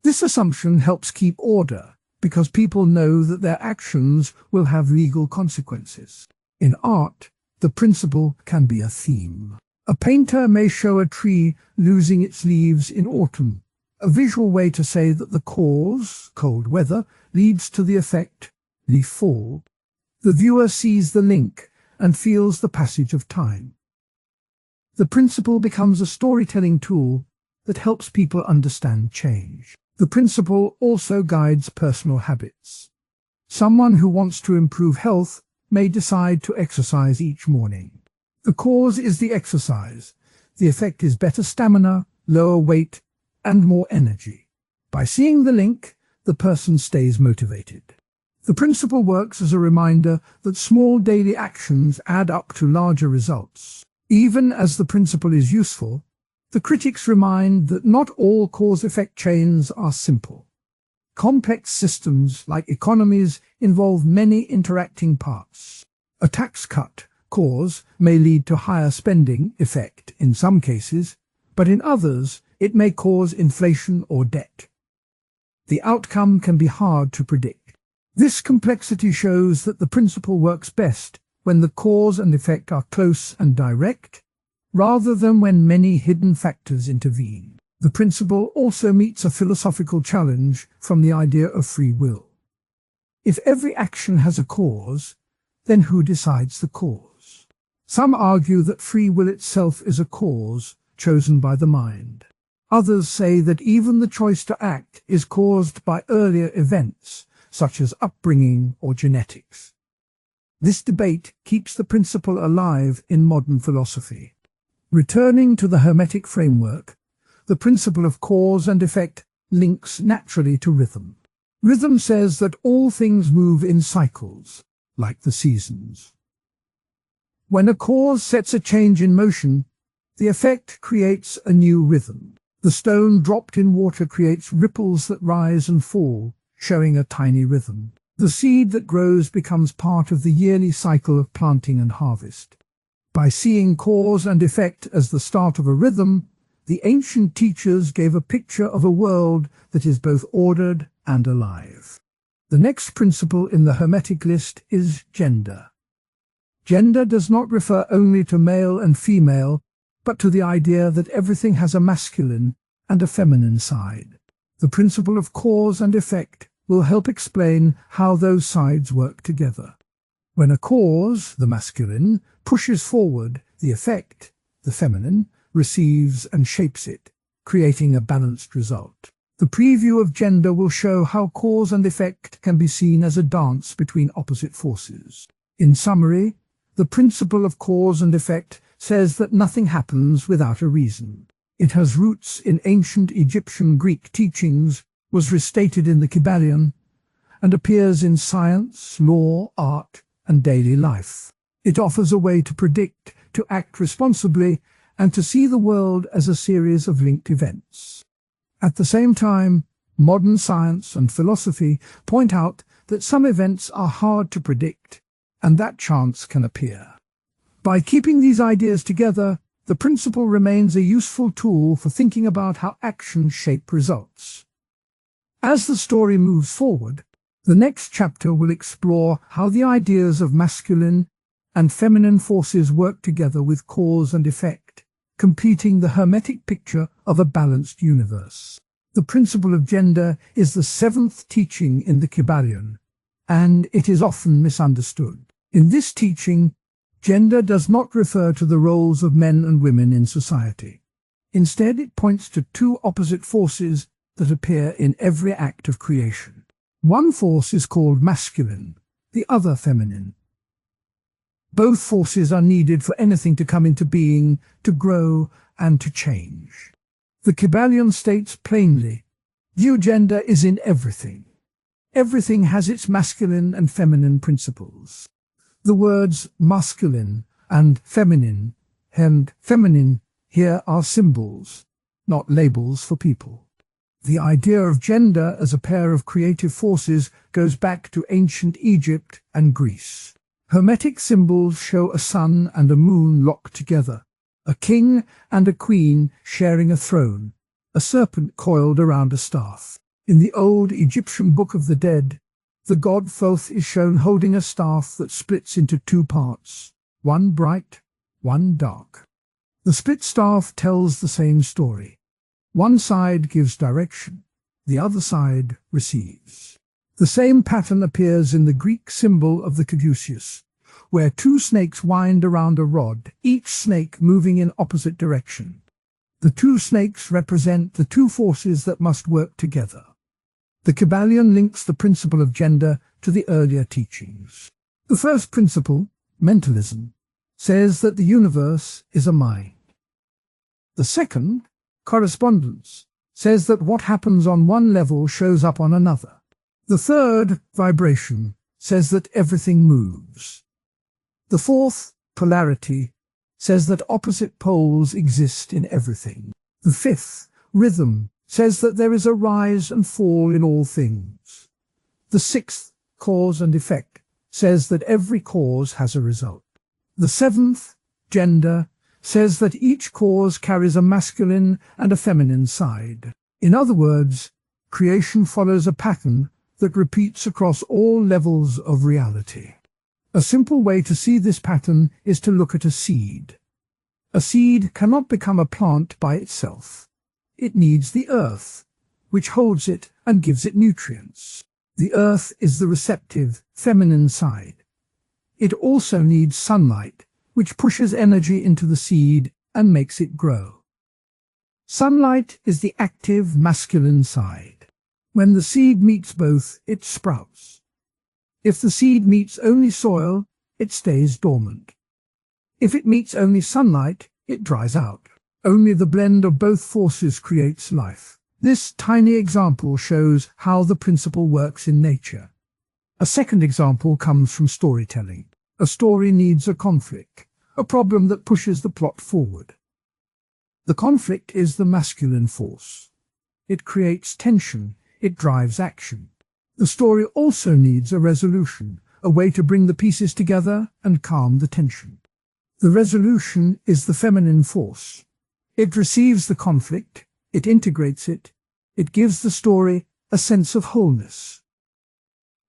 This assumption helps keep order, because people know that their actions will have legal consequences. In art, the principle can be a theme. A painter may show a tree losing its leaves in autumn, a visual way to say that the cause, cold weather, leads to the effect, leaf fall. The viewer sees the link and feels the passage of time. The principle becomes a storytelling tool that helps people understand change. The principle also guides personal habits. Someone who wants to improve health may decide to exercise each morning. The cause is the exercise. The effect is better stamina, lower weight, and more energy. By seeing the link, the person stays motivated. The principle works as a reminder that small daily actions add up to larger results. Even as the principle is useful, the critics remind that not all cause-effect chains are simple. Complex systems, like economies, involve many interacting parts. A tax cut, cause, may lead to higher spending, effect, in some cases, but in others, it may cause inflation or debt. The outcome can be hard to predict. This complexity shows that the principle works best when the cause and effect are close and direct, rather than when many hidden factors intervene. The principle also meets a philosophical challenge from the idea of free will. If every action has a cause, then who decides the cause? Some argue that free will itself is a cause chosen by the mind. Others say that even the choice to act is caused by earlier events, such as upbringing or genetics. This debate keeps the principle alive in modern philosophy. Returning to the Hermetic framework, the principle of cause and effect links naturally to rhythm. Rhythm says that all things move in cycles, like the seasons. When a cause sets a change in motion, the effect creates a new rhythm. The stone dropped in water creates ripples that rise and fall, showing a tiny rhythm. The seed that grows becomes part of the yearly cycle of planting and harvest. By seeing cause and effect as the start of a rhythm, the ancient teachers gave a picture of a world that is both ordered and alive. The next principle in the Hermetic list is gender. Gender does not refer only to male and female, but to the idea that everything has a masculine and a feminine side. The principle of cause and effect will help explain how those sides work together. When a cause, the masculine, pushes forward, the effect, the feminine, receives and shapes it. creating a balanced result. The preview of gender will show how cause and effect can be seen as a dance between opposite forces. In summary, the principle of cause and effect says that nothing happens without a reason. It has roots in ancient Egyptian Greek teachings, was restated in the Kybalion, and appears in science, law, art, and daily life. It offers a way to predict, to act responsibly, and to see the world as a series of linked events. At the same time, modern science and philosophy point out that some events are hard to predict, and that chance can appear. By keeping these ideas together, the principle remains a useful tool for thinking about how actions shape results. As the story moves forward, the next chapter will explore how the ideas of masculine and feminine forces work together with cause and effect, completing the Hermetic picture of a balanced universe. The principle of gender is the seventh teaching in the Kybalion, and it is often misunderstood. In this teaching, gender does not refer to the roles of men and women in society. Instead, it points to two opposite forces that appear in every act of creation. One force is called masculine, the other feminine. Both forces are needed for anything to come into being, to grow, and to change. The Kybalion states plainly, view gender is in everything. Everything has its masculine and feminine principles. The words masculine and feminine here are symbols, not labels for people. The idea of gender as a pair of creative forces goes back to ancient Egypt and Greece. Hermetic symbols show a sun and a moon locked together, a king and a queen sharing a throne, a serpent coiled around a staff. In the old Egyptian Book of the Dead, the god Thoth is shown holding a staff that splits into two parts, one bright, one dark. The split staff tells the same story. One side gives direction, the other side receives. The same pattern appears in the Greek symbol of the caduceus, where two snakes wind around a rod, each snake moving in opposite direction. The two snakes represent the two forces that must work together. The Kybalion links the principle of gender to the earlier teachings. The first principle, mentalism, says that the universe is a mind. The second, correspondence, says that what happens on one level shows up on another. The third, vibration, says that everything moves. The fourth, polarity, says that opposite poles exist in everything. The fifth, rhythm, says that there is a rise and fall in all things. The sixth, cause and effect, says that every cause has a result. The seventh, gender, says that each cause carries a masculine and a feminine side. In other words, creation follows a pattern that repeats across all levels of reality. A simple way to see this pattern is to look at a seed. A seed cannot become a plant by itself. It needs the earth, which holds it and gives it nutrients. The earth is the receptive, feminine side. It also needs sunlight, which pushes energy into the seed and makes it grow. Sunlight is the active, masculine side. When the seed meets both, it sprouts. If the seed meets only soil, it stays dormant. If it meets only sunlight, it dries out. Only the blend of both forces creates life. This tiny example shows how the principle works in nature. A second example comes from storytelling. A story needs a conflict, a problem that pushes the plot forward. The conflict is the masculine force. It creates tension, it drives action. The story also needs a resolution, a way to bring the pieces together and calm the tension. The resolution is the feminine force. It receives the conflict, it integrates it, it gives the story a sense of wholeness.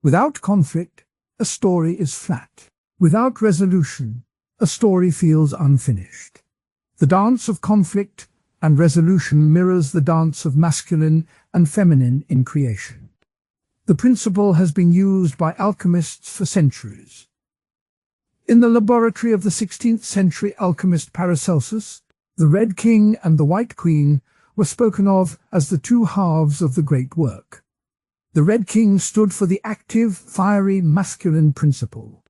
Without conflict, a story is flat. Without resolution, a story feels unfinished. The dance of conflict and resolution mirrors the dance of masculine and feminine in creation. The principle has been used by alchemists for centuries. In the laboratory of the 16th century alchemist Paracelsus, the Red King and the White Queen were spoken of as the two halves of the great work. The Red King stood for the active, fiery, masculine principle.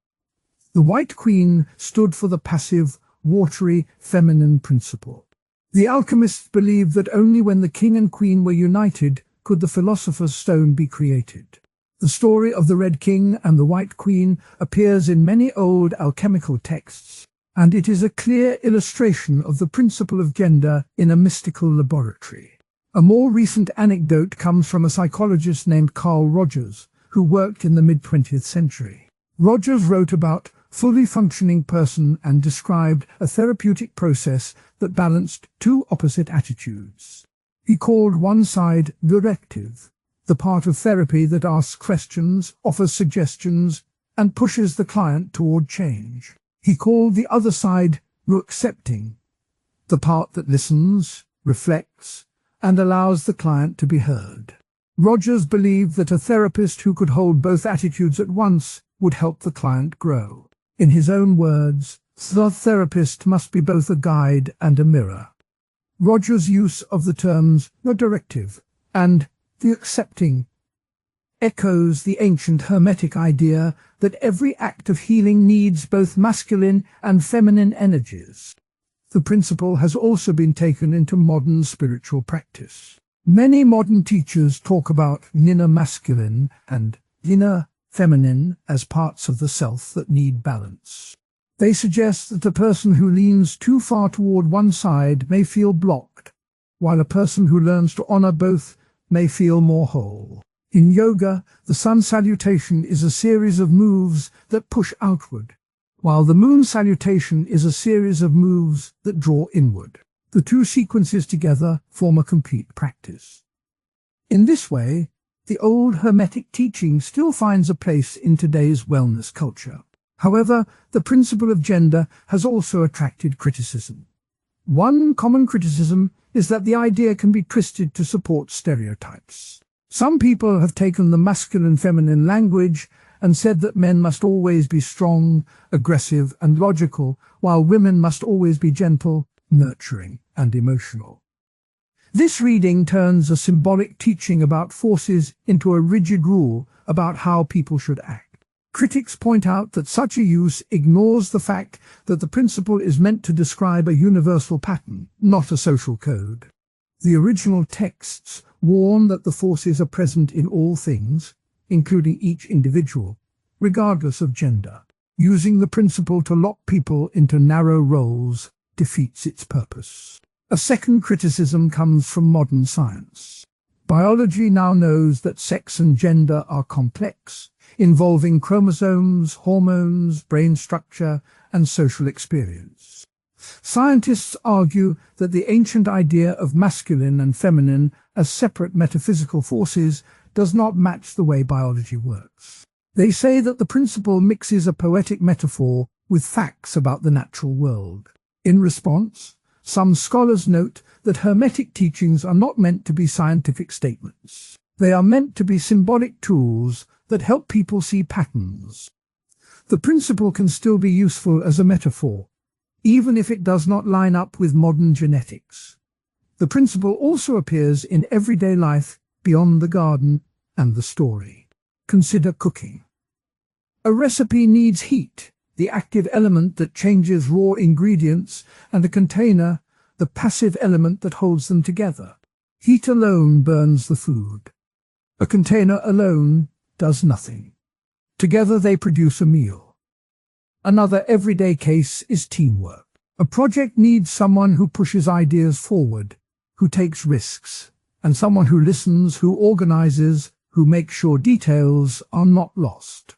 The White Queen stood for the passive, watery, feminine principle. The alchemists believed that only when the king and queen were united could the philosopher's stone be created. The story of the Red King and the White Queen appears in many old alchemical texts, and it is a clear illustration of the principle of gender in a mystical laboratory. A more recent anecdote comes from a psychologist named Carl Rogers, who worked in the mid-20th century. Rogers wrote about fully functioning person and described a therapeutic process that balanced two opposite attitudes. He called one side directive, the part of therapy that asks questions, offers suggestions, and pushes the client toward change. He called the other side accepting, the part that listens, reflects, and allows the client to be heard. Rogers believed that a therapist who could hold both attitudes at once would help the client grow. In his own words, the therapist must be both a guide and a mirror. Rogers' use of the terms the directive and the accepting echoes the ancient Hermetic idea that every act of healing needs both masculine and feminine energies. The principle has also been taken into modern spiritual practice. Many modern teachers talk about inner masculine and inner feminine as parts of the self that need balance. They suggest that a person who leans too far toward one side may feel blocked, while a person who learns to honor both may feel more whole. In yoga, the sun salutation is a series of moves that push outward, while the moon salutation is a series of moves that draw inward. The two sequences together form a complete practice. In this way, the old Hermetic teaching still finds a place in today's wellness culture. However, the principle of gender has also attracted criticism. One common criticism is that the idea can be twisted to support stereotypes. Some people have taken the masculine-feminine language and said that men must always be strong, aggressive, and logical, while women must always be gentle, nurturing, and emotional. This reading turns a symbolic teaching about forces into a rigid rule about how people should act. Critics point out that such a use ignores the fact that the principle is meant to describe a universal pattern, not a social code. The original texts warn that the forces are present in all things, including each individual, regardless of gender. Using the principle to lock people into narrow roles defeats its purpose. A second criticism comes from modern science. Biology now knows that sex and gender are complex, involving chromosomes, hormones, brain structure, and social experience. Scientists argue that the ancient idea of masculine and feminine as separate metaphysical forces does not match the way biology works. They say that the principle mixes a poetic metaphor with facts about the natural world. In response, some scholars note that Hermetic teachings are not meant to be scientific statements. They are meant to be symbolic tools that help people see patterns. The principle can still be useful as a metaphor, even if it does not line up with modern genetics. The principle also appears in everyday life beyond the garden and the story. Consider cooking. A recipe needs heat, the active element that changes raw ingredients, and a container, the passive element that holds them together. Heat alone burns the food. A container alone does nothing. Together they produce a meal. Another everyday case is teamwork. A project needs someone who pushes ideas forward, who takes risks, and someone who listens, who organizes, who makes sure details are not lost.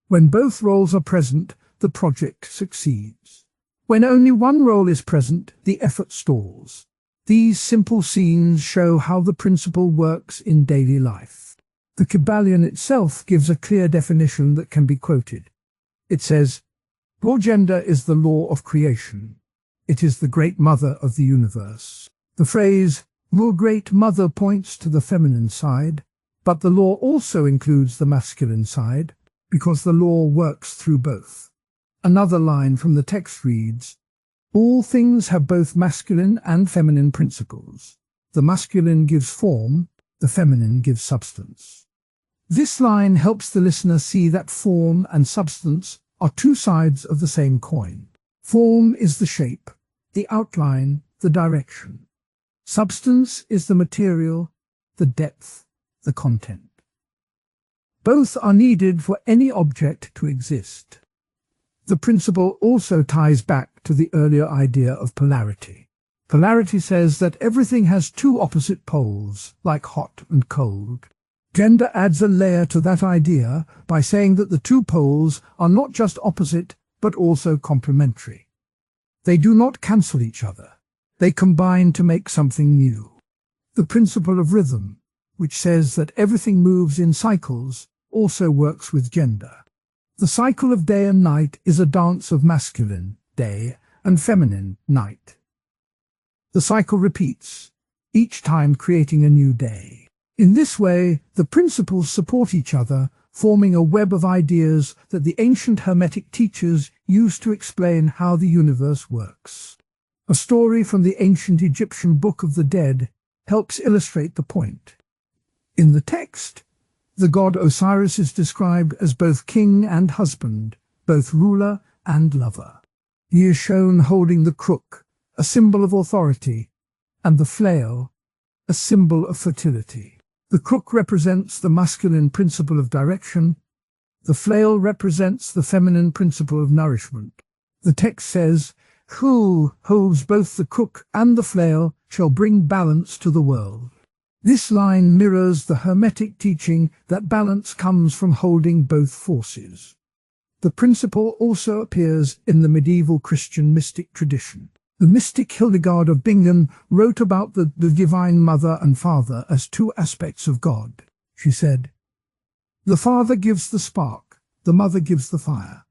When both roles are present, the project succeeds. When only one role is present, the effort stalls. These simple scenes show how the principle works in daily life. The Kybalion itself gives a clear definition that can be quoted. It says, "Your gender is the law of creation. It is the great mother of the universe." The phrase, "your great mother," points to the feminine side, but the law also includes the masculine side, because the law works through both. Another line from the text reads, "All things have both masculine and feminine principles. The masculine gives form, the feminine gives substance. This line helps the listener see that form and substance are two sides of the same coin. Form is the shape, the outline, the direction. Substance is the material, the depth, the content. Both are needed for any object to exist. The principle also ties back to the earlier idea of polarity. Polarity says that everything has two opposite poles, like hot and cold. Gender adds a layer to that idea by saying that the two poles are not just opposite, but also complementary. They do not cancel each other. They combine to make something new. The principle of rhythm, which says that everything moves in cycles, also works with gender. The cycle of day and night is a dance of masculine, day, and feminine, night. The cycle repeats, each time creating a new day. In this way, the principles support each other, forming a web of ideas that the ancient Hermetic teachers used to explain how the universe works. A story from the ancient Egyptian Book of the Dead helps illustrate the point. In the text, the god Osiris is described as both king and husband, both ruler and lover. He is shown holding the crook, a symbol of authority, and the flail, a symbol of fertility. The crook represents the masculine principle of direction. The flail represents the feminine principle of nourishment. The text says, "Who holds both the crook and the flail shall bring balance to the world." This line mirrors the Hermetic teaching that balance comes from holding both forces. The principle also appears in the medieval Christian mystic tradition. The mystic Hildegard of Bingen wrote about the Divine Mother and Father as two aspects of God. She said, "The Father gives the spark, the Mother gives the fire.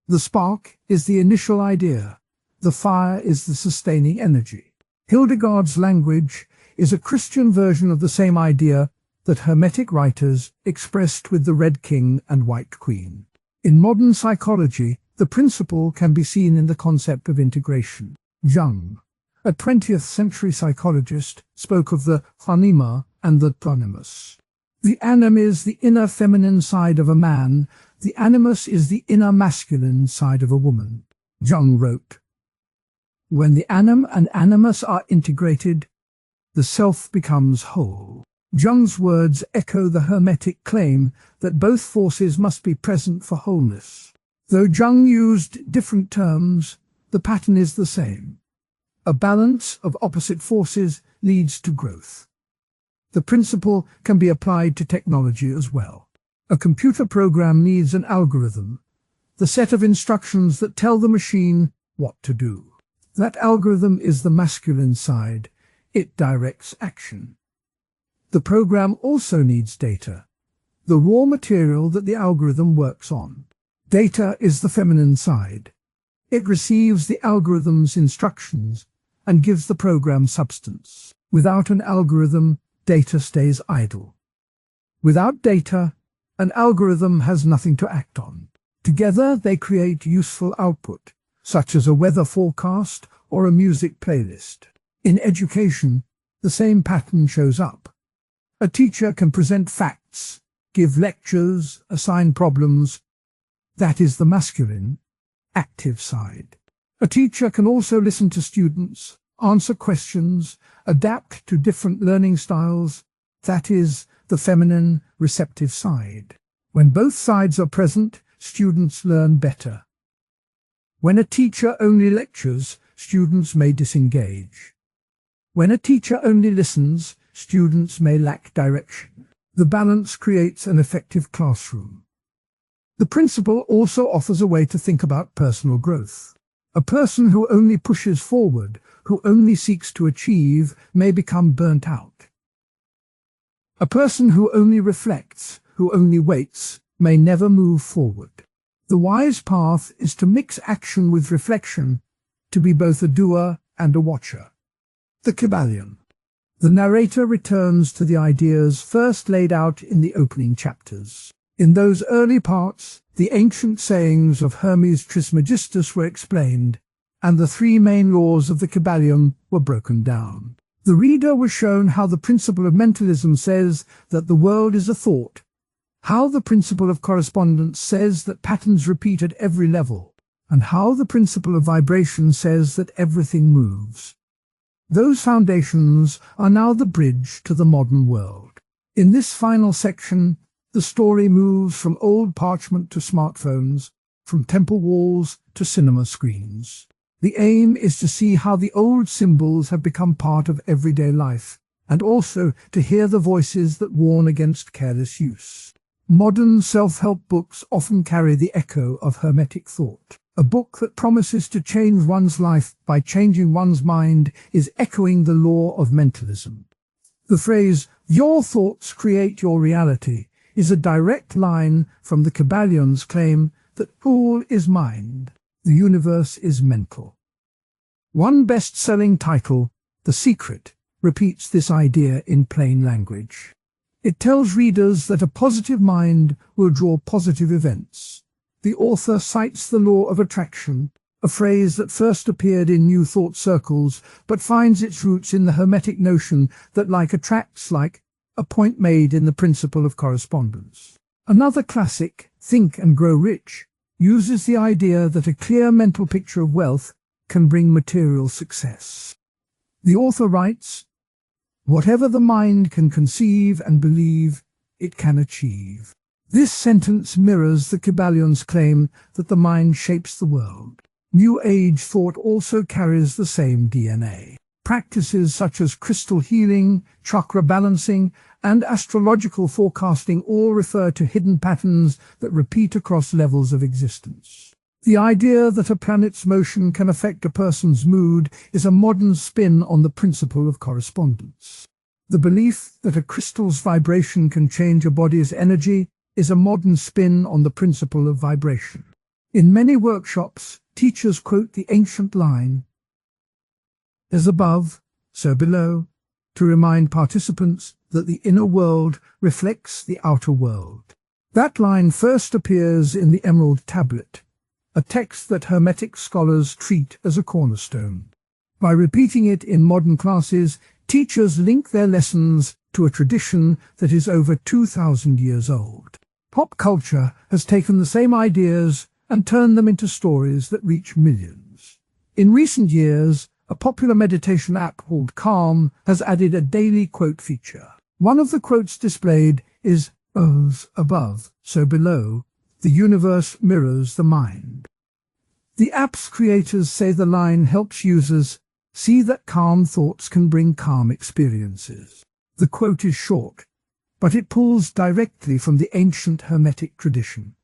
The spark is the initial idea, the fire is the sustaining energy." Hildegard's language is a Christian version of the same idea that Hermetic writers expressed with the Red King and White Queen. In modern psychology, the principle can be seen in the concept of integration. Jung, a 20th century psychologist, spoke of the anima and the animus. The anima is the inner feminine side of a man, the animus is the inner masculine side of a woman. Jung wrote, "When the anima and animus are integrated, the self becomes whole." Jung's words echo the Hermetic claim that both forces must be present for wholeness. Though Jung used different terms, the pattern is the same. A balance of opposite forces leads to growth. The principle can be applied to technology as well. A computer program needs an algorithm, the set of instructions that tell the machine what to do. That algorithm is the masculine side. It directs action. The program also needs data, the raw material that the algorithm works on. Data is the feminine side. It receives the algorithm's instructions and gives the program substance. Without an algorithm, data stays idle. Without data, an algorithm has nothing to act on. Together they create useful output, such as a weather forecast or a music playlist. In education, the same pattern shows up. A teacher can present facts, give lectures, assign problems. That is the masculine, active side. A teacher can also listen to students, answer questions, adapt to different learning styles. That is the feminine, receptive side. When both sides are present, students learn better. When a teacher only lectures, students may disengage. When a teacher only listens, students may lack direction. The balance creates an effective classroom. The principle also offers a way to think about personal growth. A person who only pushes forward, who only seeks to achieve, may become burnt out. A person who only reflects, who only waits, may never move forward. The wise path is to mix action with reflection, to be both a doer and a watcher. The Kybalion. The narrator returns to the ideas first laid out in the opening chapters. In those early parts, the ancient sayings of Hermes Trismegistus were explained, and the three main laws of the Kybalion were broken down. The reader was shown how the principle of mentalism says that the world is a thought, how the principle of correspondence says that patterns repeat at every level, and how the principle of vibration says that everything moves. Those foundations are now the bridge to the modern world. In this final section, the story moves from old parchment to smartphones, from temple walls to cinema screens. The aim is to see how the old symbols have become part of everyday life, and also to hear the voices that warn against careless use. Modern self-help books often carry the echo of Hermetic thought. A book that promises to change one's life by changing one's mind is echoing the law of mentalism. The phrase, "Your thoughts create your reality," is a direct line from the Kybalion's claim that all is mind, the universe is mental. One best-selling title, The Secret, repeats this idea in plain language. It tells readers that a positive mind will draw positive events. The author cites the law of attraction, a phrase that first appeared in New Thought circles but finds its roots in the Hermetic notion that like attracts like, a point made in the principle of correspondence. Another classic, Think and Grow Rich, uses the idea that a clear mental picture of wealth can bring material success. The author writes, "Whatever the mind can conceive and believe, it can achieve." This sentence mirrors the Kybalion's claim that the mind shapes the world. New Age thought also carries the same DNA. Practices such as crystal healing, chakra balancing, and astrological forecasting all refer to hidden patterns that repeat across levels of existence. The idea that a planet's motion can affect a person's mood is a modern spin on the principle of correspondence. The belief that a crystal's vibration can change a body's energy is a modern spin on the principle of vibration. In many workshops, teachers quote the ancient line, "As above, so below," to remind participants that the inner world reflects the outer world. That line first appears in the Emerald Tablet, a text that Hermetic scholars treat as a cornerstone. By repeating it in modern classes, teachers link their lessons to a tradition that is over 2,000 years old. Pop culture has taken the same ideas and turned them into stories that reach millions. In recent years, a popular meditation app called Calm has added a daily quote feature. One of the quotes displayed is, "As above, so below, the universe mirrors the mind." The app's creators say the line helps users see that calm thoughts can bring calm experiences. The quote is short, but it pulls directly from the ancient Hermetic tradition.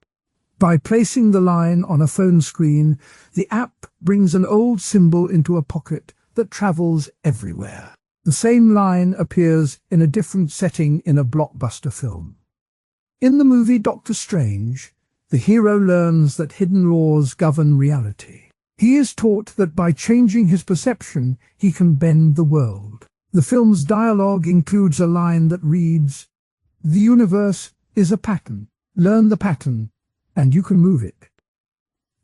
By placing the line on a phone screen, the app brings an old symbol into a pocket that travels everywhere. The same line appears in a different setting in a blockbuster film. In the movie Doctor Strange, the hero learns that hidden laws govern reality. He is taught that by changing his perception, he can bend the world. The film's dialogue includes a line that reads, "The universe is a pattern. Learn the pattern, and you can move it."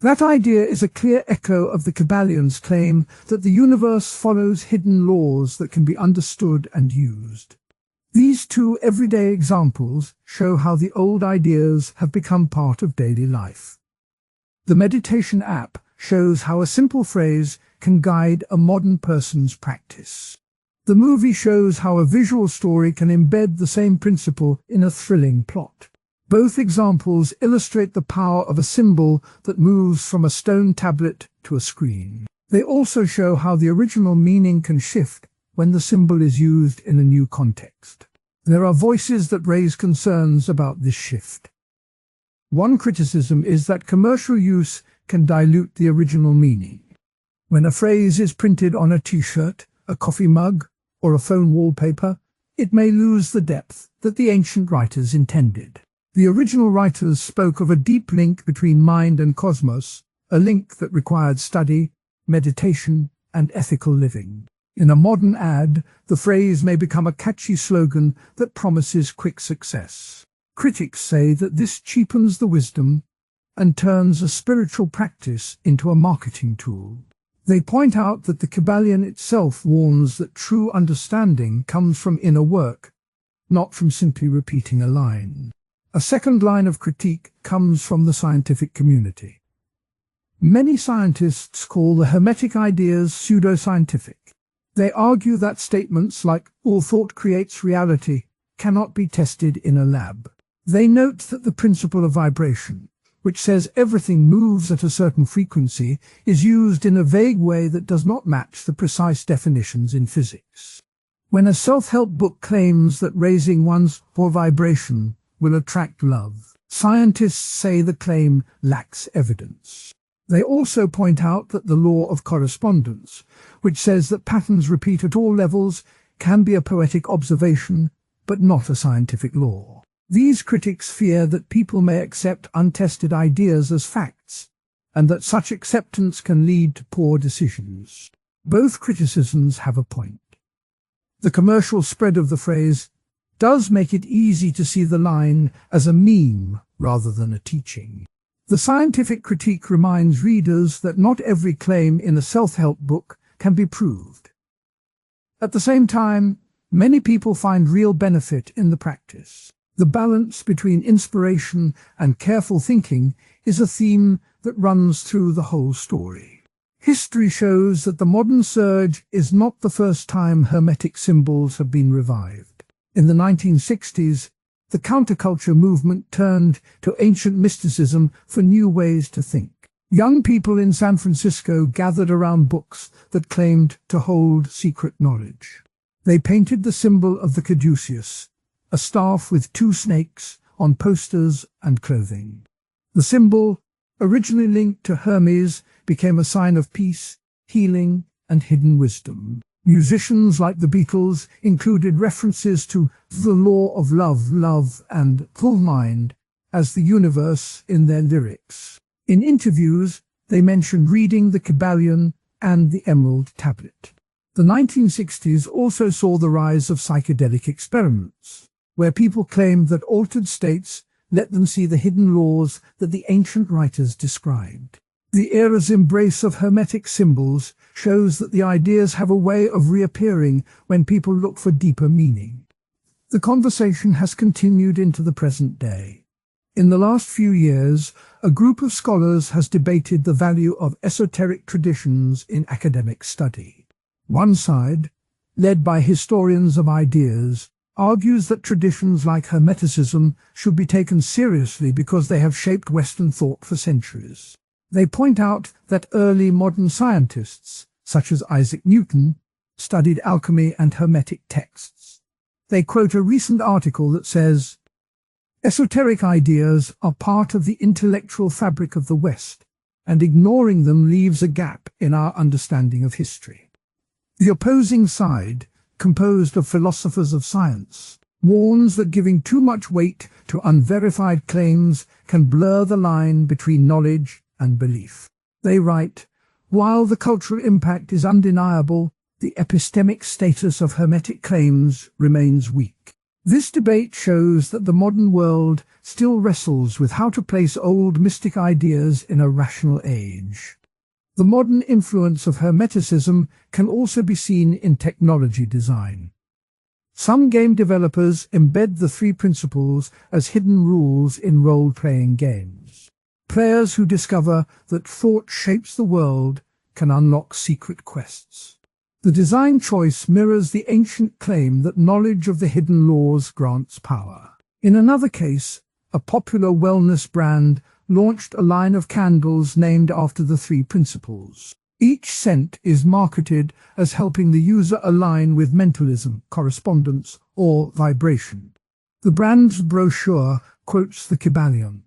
That idea is a clear echo of the Kybalion's claim that the universe follows hidden laws that can be understood and used. These two everyday examples show how the old ideas have become part of daily life. The meditation app shows how a simple phrase can guide a modern person's practice. The movie shows how a visual story can embed the same principle in a thrilling plot. Both examples illustrate the power of a symbol that moves from a stone tablet to a screen. They also show how the original meaning can shift when the symbol is used in a new context. There are voices that raise concerns about this shift. One criticism is that commercial use can dilute the original meaning. When a phrase is printed on a t-shirt, a coffee mug, or a phone wallpaper, it may lose the depth that the ancient writers intended. The original writers spoke of a deep link between mind and cosmos, a link that required study, meditation, and ethical living. In a modern ad, the phrase may become a catchy slogan that promises quick success. Critics say that this cheapens the wisdom and turns a spiritual practice into a marketing tool. They point out that the Kybalion itself warns that true understanding comes from inner work, not from simply repeating a line. A second line of critique comes from the scientific community. Many scientists call the Hermetic ideas pseudoscientific. They argue that statements like "all thought creates reality" cannot be tested in a lab. They note that the principle of vibration, which says everything moves at a certain frequency, is used in a vague way that does not match the precise definitions in physics. When a self-help book claims that raising one's vibration will attract love, scientists say the claim lacks evidence. They also point out that the law of correspondence, which says that patterns repeat at all levels, can be a poetic observation, but not a scientific law. These critics fear that people may accept untested ideas as facts, and that such acceptance can lead to poor decisions. Both criticisms have a point. The commercial spread of the phrase does make it easy to see the line as a meme rather than a teaching. The scientific critique reminds readers that not every claim in a self-help book can be proved. At the same time, many people find real benefit in the practice. The balance between inspiration and careful thinking is a theme that runs through the whole story. History shows that the modern surge is not the first time Hermetic symbols have been revived. In the 1960s, the counterculture movement turned to ancient mysticism for new ways to think. Young people in San Francisco gathered around books that claimed to hold secret knowledge. They painted the symbol of the caduceus, a staff with two snakes, on posters and clothing. The symbol, originally linked to Hermes, became a sign of peace, healing, and hidden wisdom. Musicians like the Beatles included references to the law of love, and full mind as the universe in their lyrics. In interviews, they mentioned reading the Kybalion and the Emerald Tablet. The 1960s also saw the rise of psychedelic experiments, where people claimed that altered states let them see the hidden laws that the ancient writers described. The era's embrace of Hermetic symbols shows that the ideas have a way of reappearing when people look for deeper meaning. The conversation has continued into the present day. In the last few years, a group of scholars has debated the value of esoteric traditions in academic study. One side, led by historians of ideas, argues that traditions like Hermeticism should be taken seriously because they have shaped Western thought for centuries. They point out that early modern scientists, such as Isaac Newton, studied alchemy and Hermetic texts. They quote a recent article that says, "Esoteric ideas are part of the intellectual fabric of the West, and ignoring them leaves a gap in our understanding of history." The opposing side, composed of philosophers of science, warns that giving too much weight to unverified claims can blur the line between knowledge and belief. They write, "While the cultural impact is undeniable, the epistemic status of Hermetic claims remains weak." This debate shows that the modern world still wrestles with how to place old mystic ideas in a rational age. The modern influence of Hermeticism can also be seen in technology design. Some game developers embed the three principles as hidden rules in role-playing games. Players who discover that thought shapes the world can unlock secret quests. The design choice mirrors the ancient claim that knowledge of the hidden laws grants power. In another case, a popular wellness brand launched a line of candles named after the three principles. Each scent is marketed as helping the user align with mentalism, correspondence, or vibration. The brand's brochure quotes the Kybalion.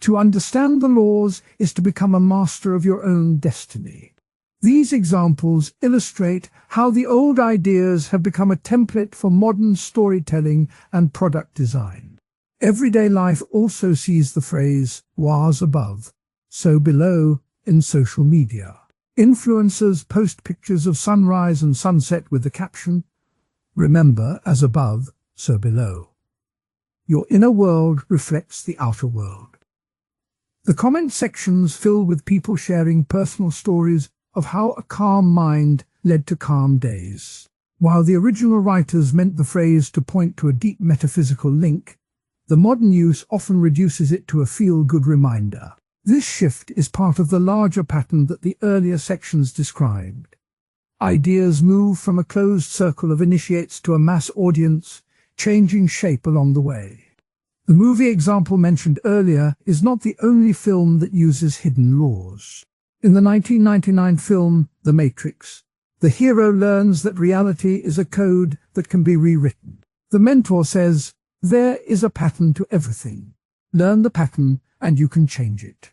"To understand the laws is to become a master of your own destiny." These examples illustrate how the old ideas have become a template for modern storytelling and product design. Everyday life also sees the phrase, "was above, so below," in social media. Influencers post pictures of sunrise and sunset with the caption, "Remember, as above, so below." Your inner world reflects the outer world. The comment sections fill with people sharing personal stories of how a calm mind led to calm days. While the original writers meant the phrase to point to a deep metaphysical link, the modern use often reduces it to a feel-good reminder. This shift is part of the larger pattern that the earlier sections described. Ideas move from a closed circle of initiates to a mass audience, changing shape along the way. The movie example mentioned earlier is not the only film that uses hidden laws. In the 1999 film The Matrix, the hero learns that reality is a code that can be rewritten. The mentor says, "There is a pattern to everything. Learn the pattern and you can change it."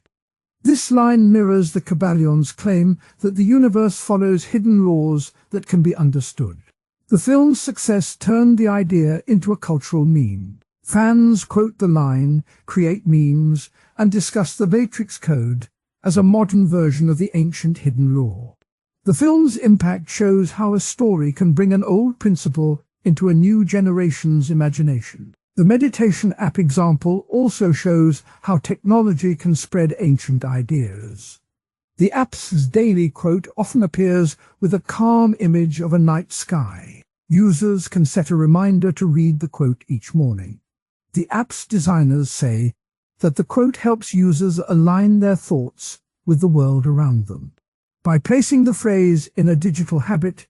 This line mirrors the Kybalion's claim that the universe follows hidden laws that can be understood. The film's success turned the idea into a cultural meme. Fans quote the line, create memes, and discuss the Matrix Code as a modern version of the ancient hidden law. The film's impact shows how a story can bring an old principle into a new generation's imagination. The meditation app example also shows how technology can spread ancient ideas. The app's daily quote often appears with a calm image of a night sky. Users can set a reminder to read the quote each morning. The app's designers say that the quote helps users align their thoughts with the world around them. By placing the phrase in a digital habit,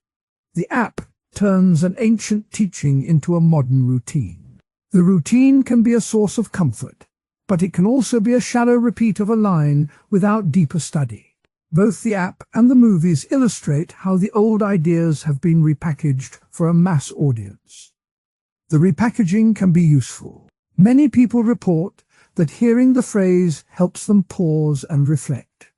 the app turns an ancient teaching into a modern routine. The routine can be a source of comfort, but it can also be a shallow repeat of a line without deeper study. Both the app and the movies illustrate how the old ideas have been repackaged for a mass audience. The repackaging can be useful. Many people report that hearing the phrase helps them pause and reflect.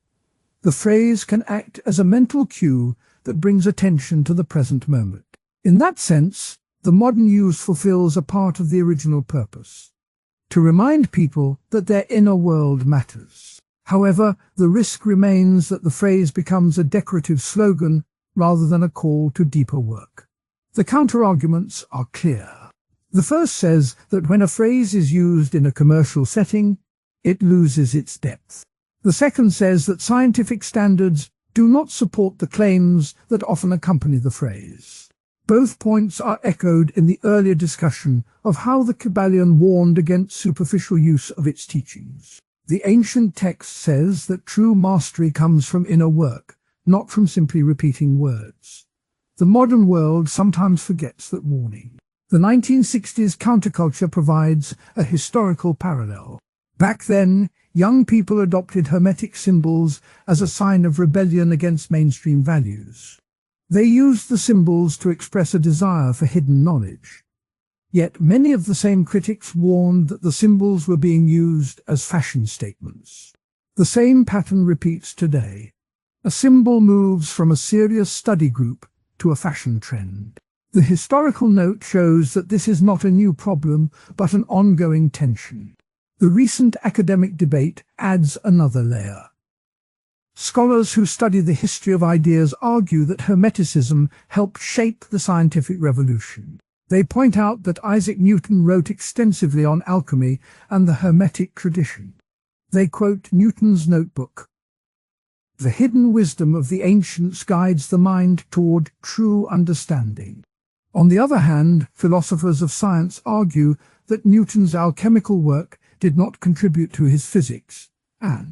The phrase can act as a mental cue that brings attention to the present moment. In that sense, the modern use fulfills a part of the original purpose, to remind people that their inner world matters. However, the risk remains that the phrase becomes a decorative slogan rather than a call to deeper work. The counter-arguments are clear. The first says that when a phrase is used in a commercial setting, it loses its depth. The second says that scientific standards do not support the claims that often accompany the phrase. Both points are echoed in the earlier discussion of how the Kybalion warned against superficial use of its teachings. The ancient text says that true mastery comes from inner work, not from simply repeating words. The modern world sometimes forgets that warning. The 1960s counterculture provides a historical parallel. Back then, young people adopted Hermetic symbols as a sign of rebellion against mainstream values. They used the symbols to express a desire for hidden knowledge. Yet many of the same critics warned that the symbols were being used as fashion statements. The same pattern repeats today. A symbol moves from a serious study group to a fashion trend. The historical note shows that this is not a new problem, but an ongoing tension. The recent academic debate adds another layer. Scholars who study the history of ideas argue that Hermeticism helped shape the scientific revolution. They point out that Isaac Newton wrote extensively on alchemy and the Hermetic tradition. They quote Newton's notebook. "The hidden wisdom of the ancients guides the mind toward true understanding." On the other hand, philosophers of science argue that Newton's alchemical work did not contribute to his physics, and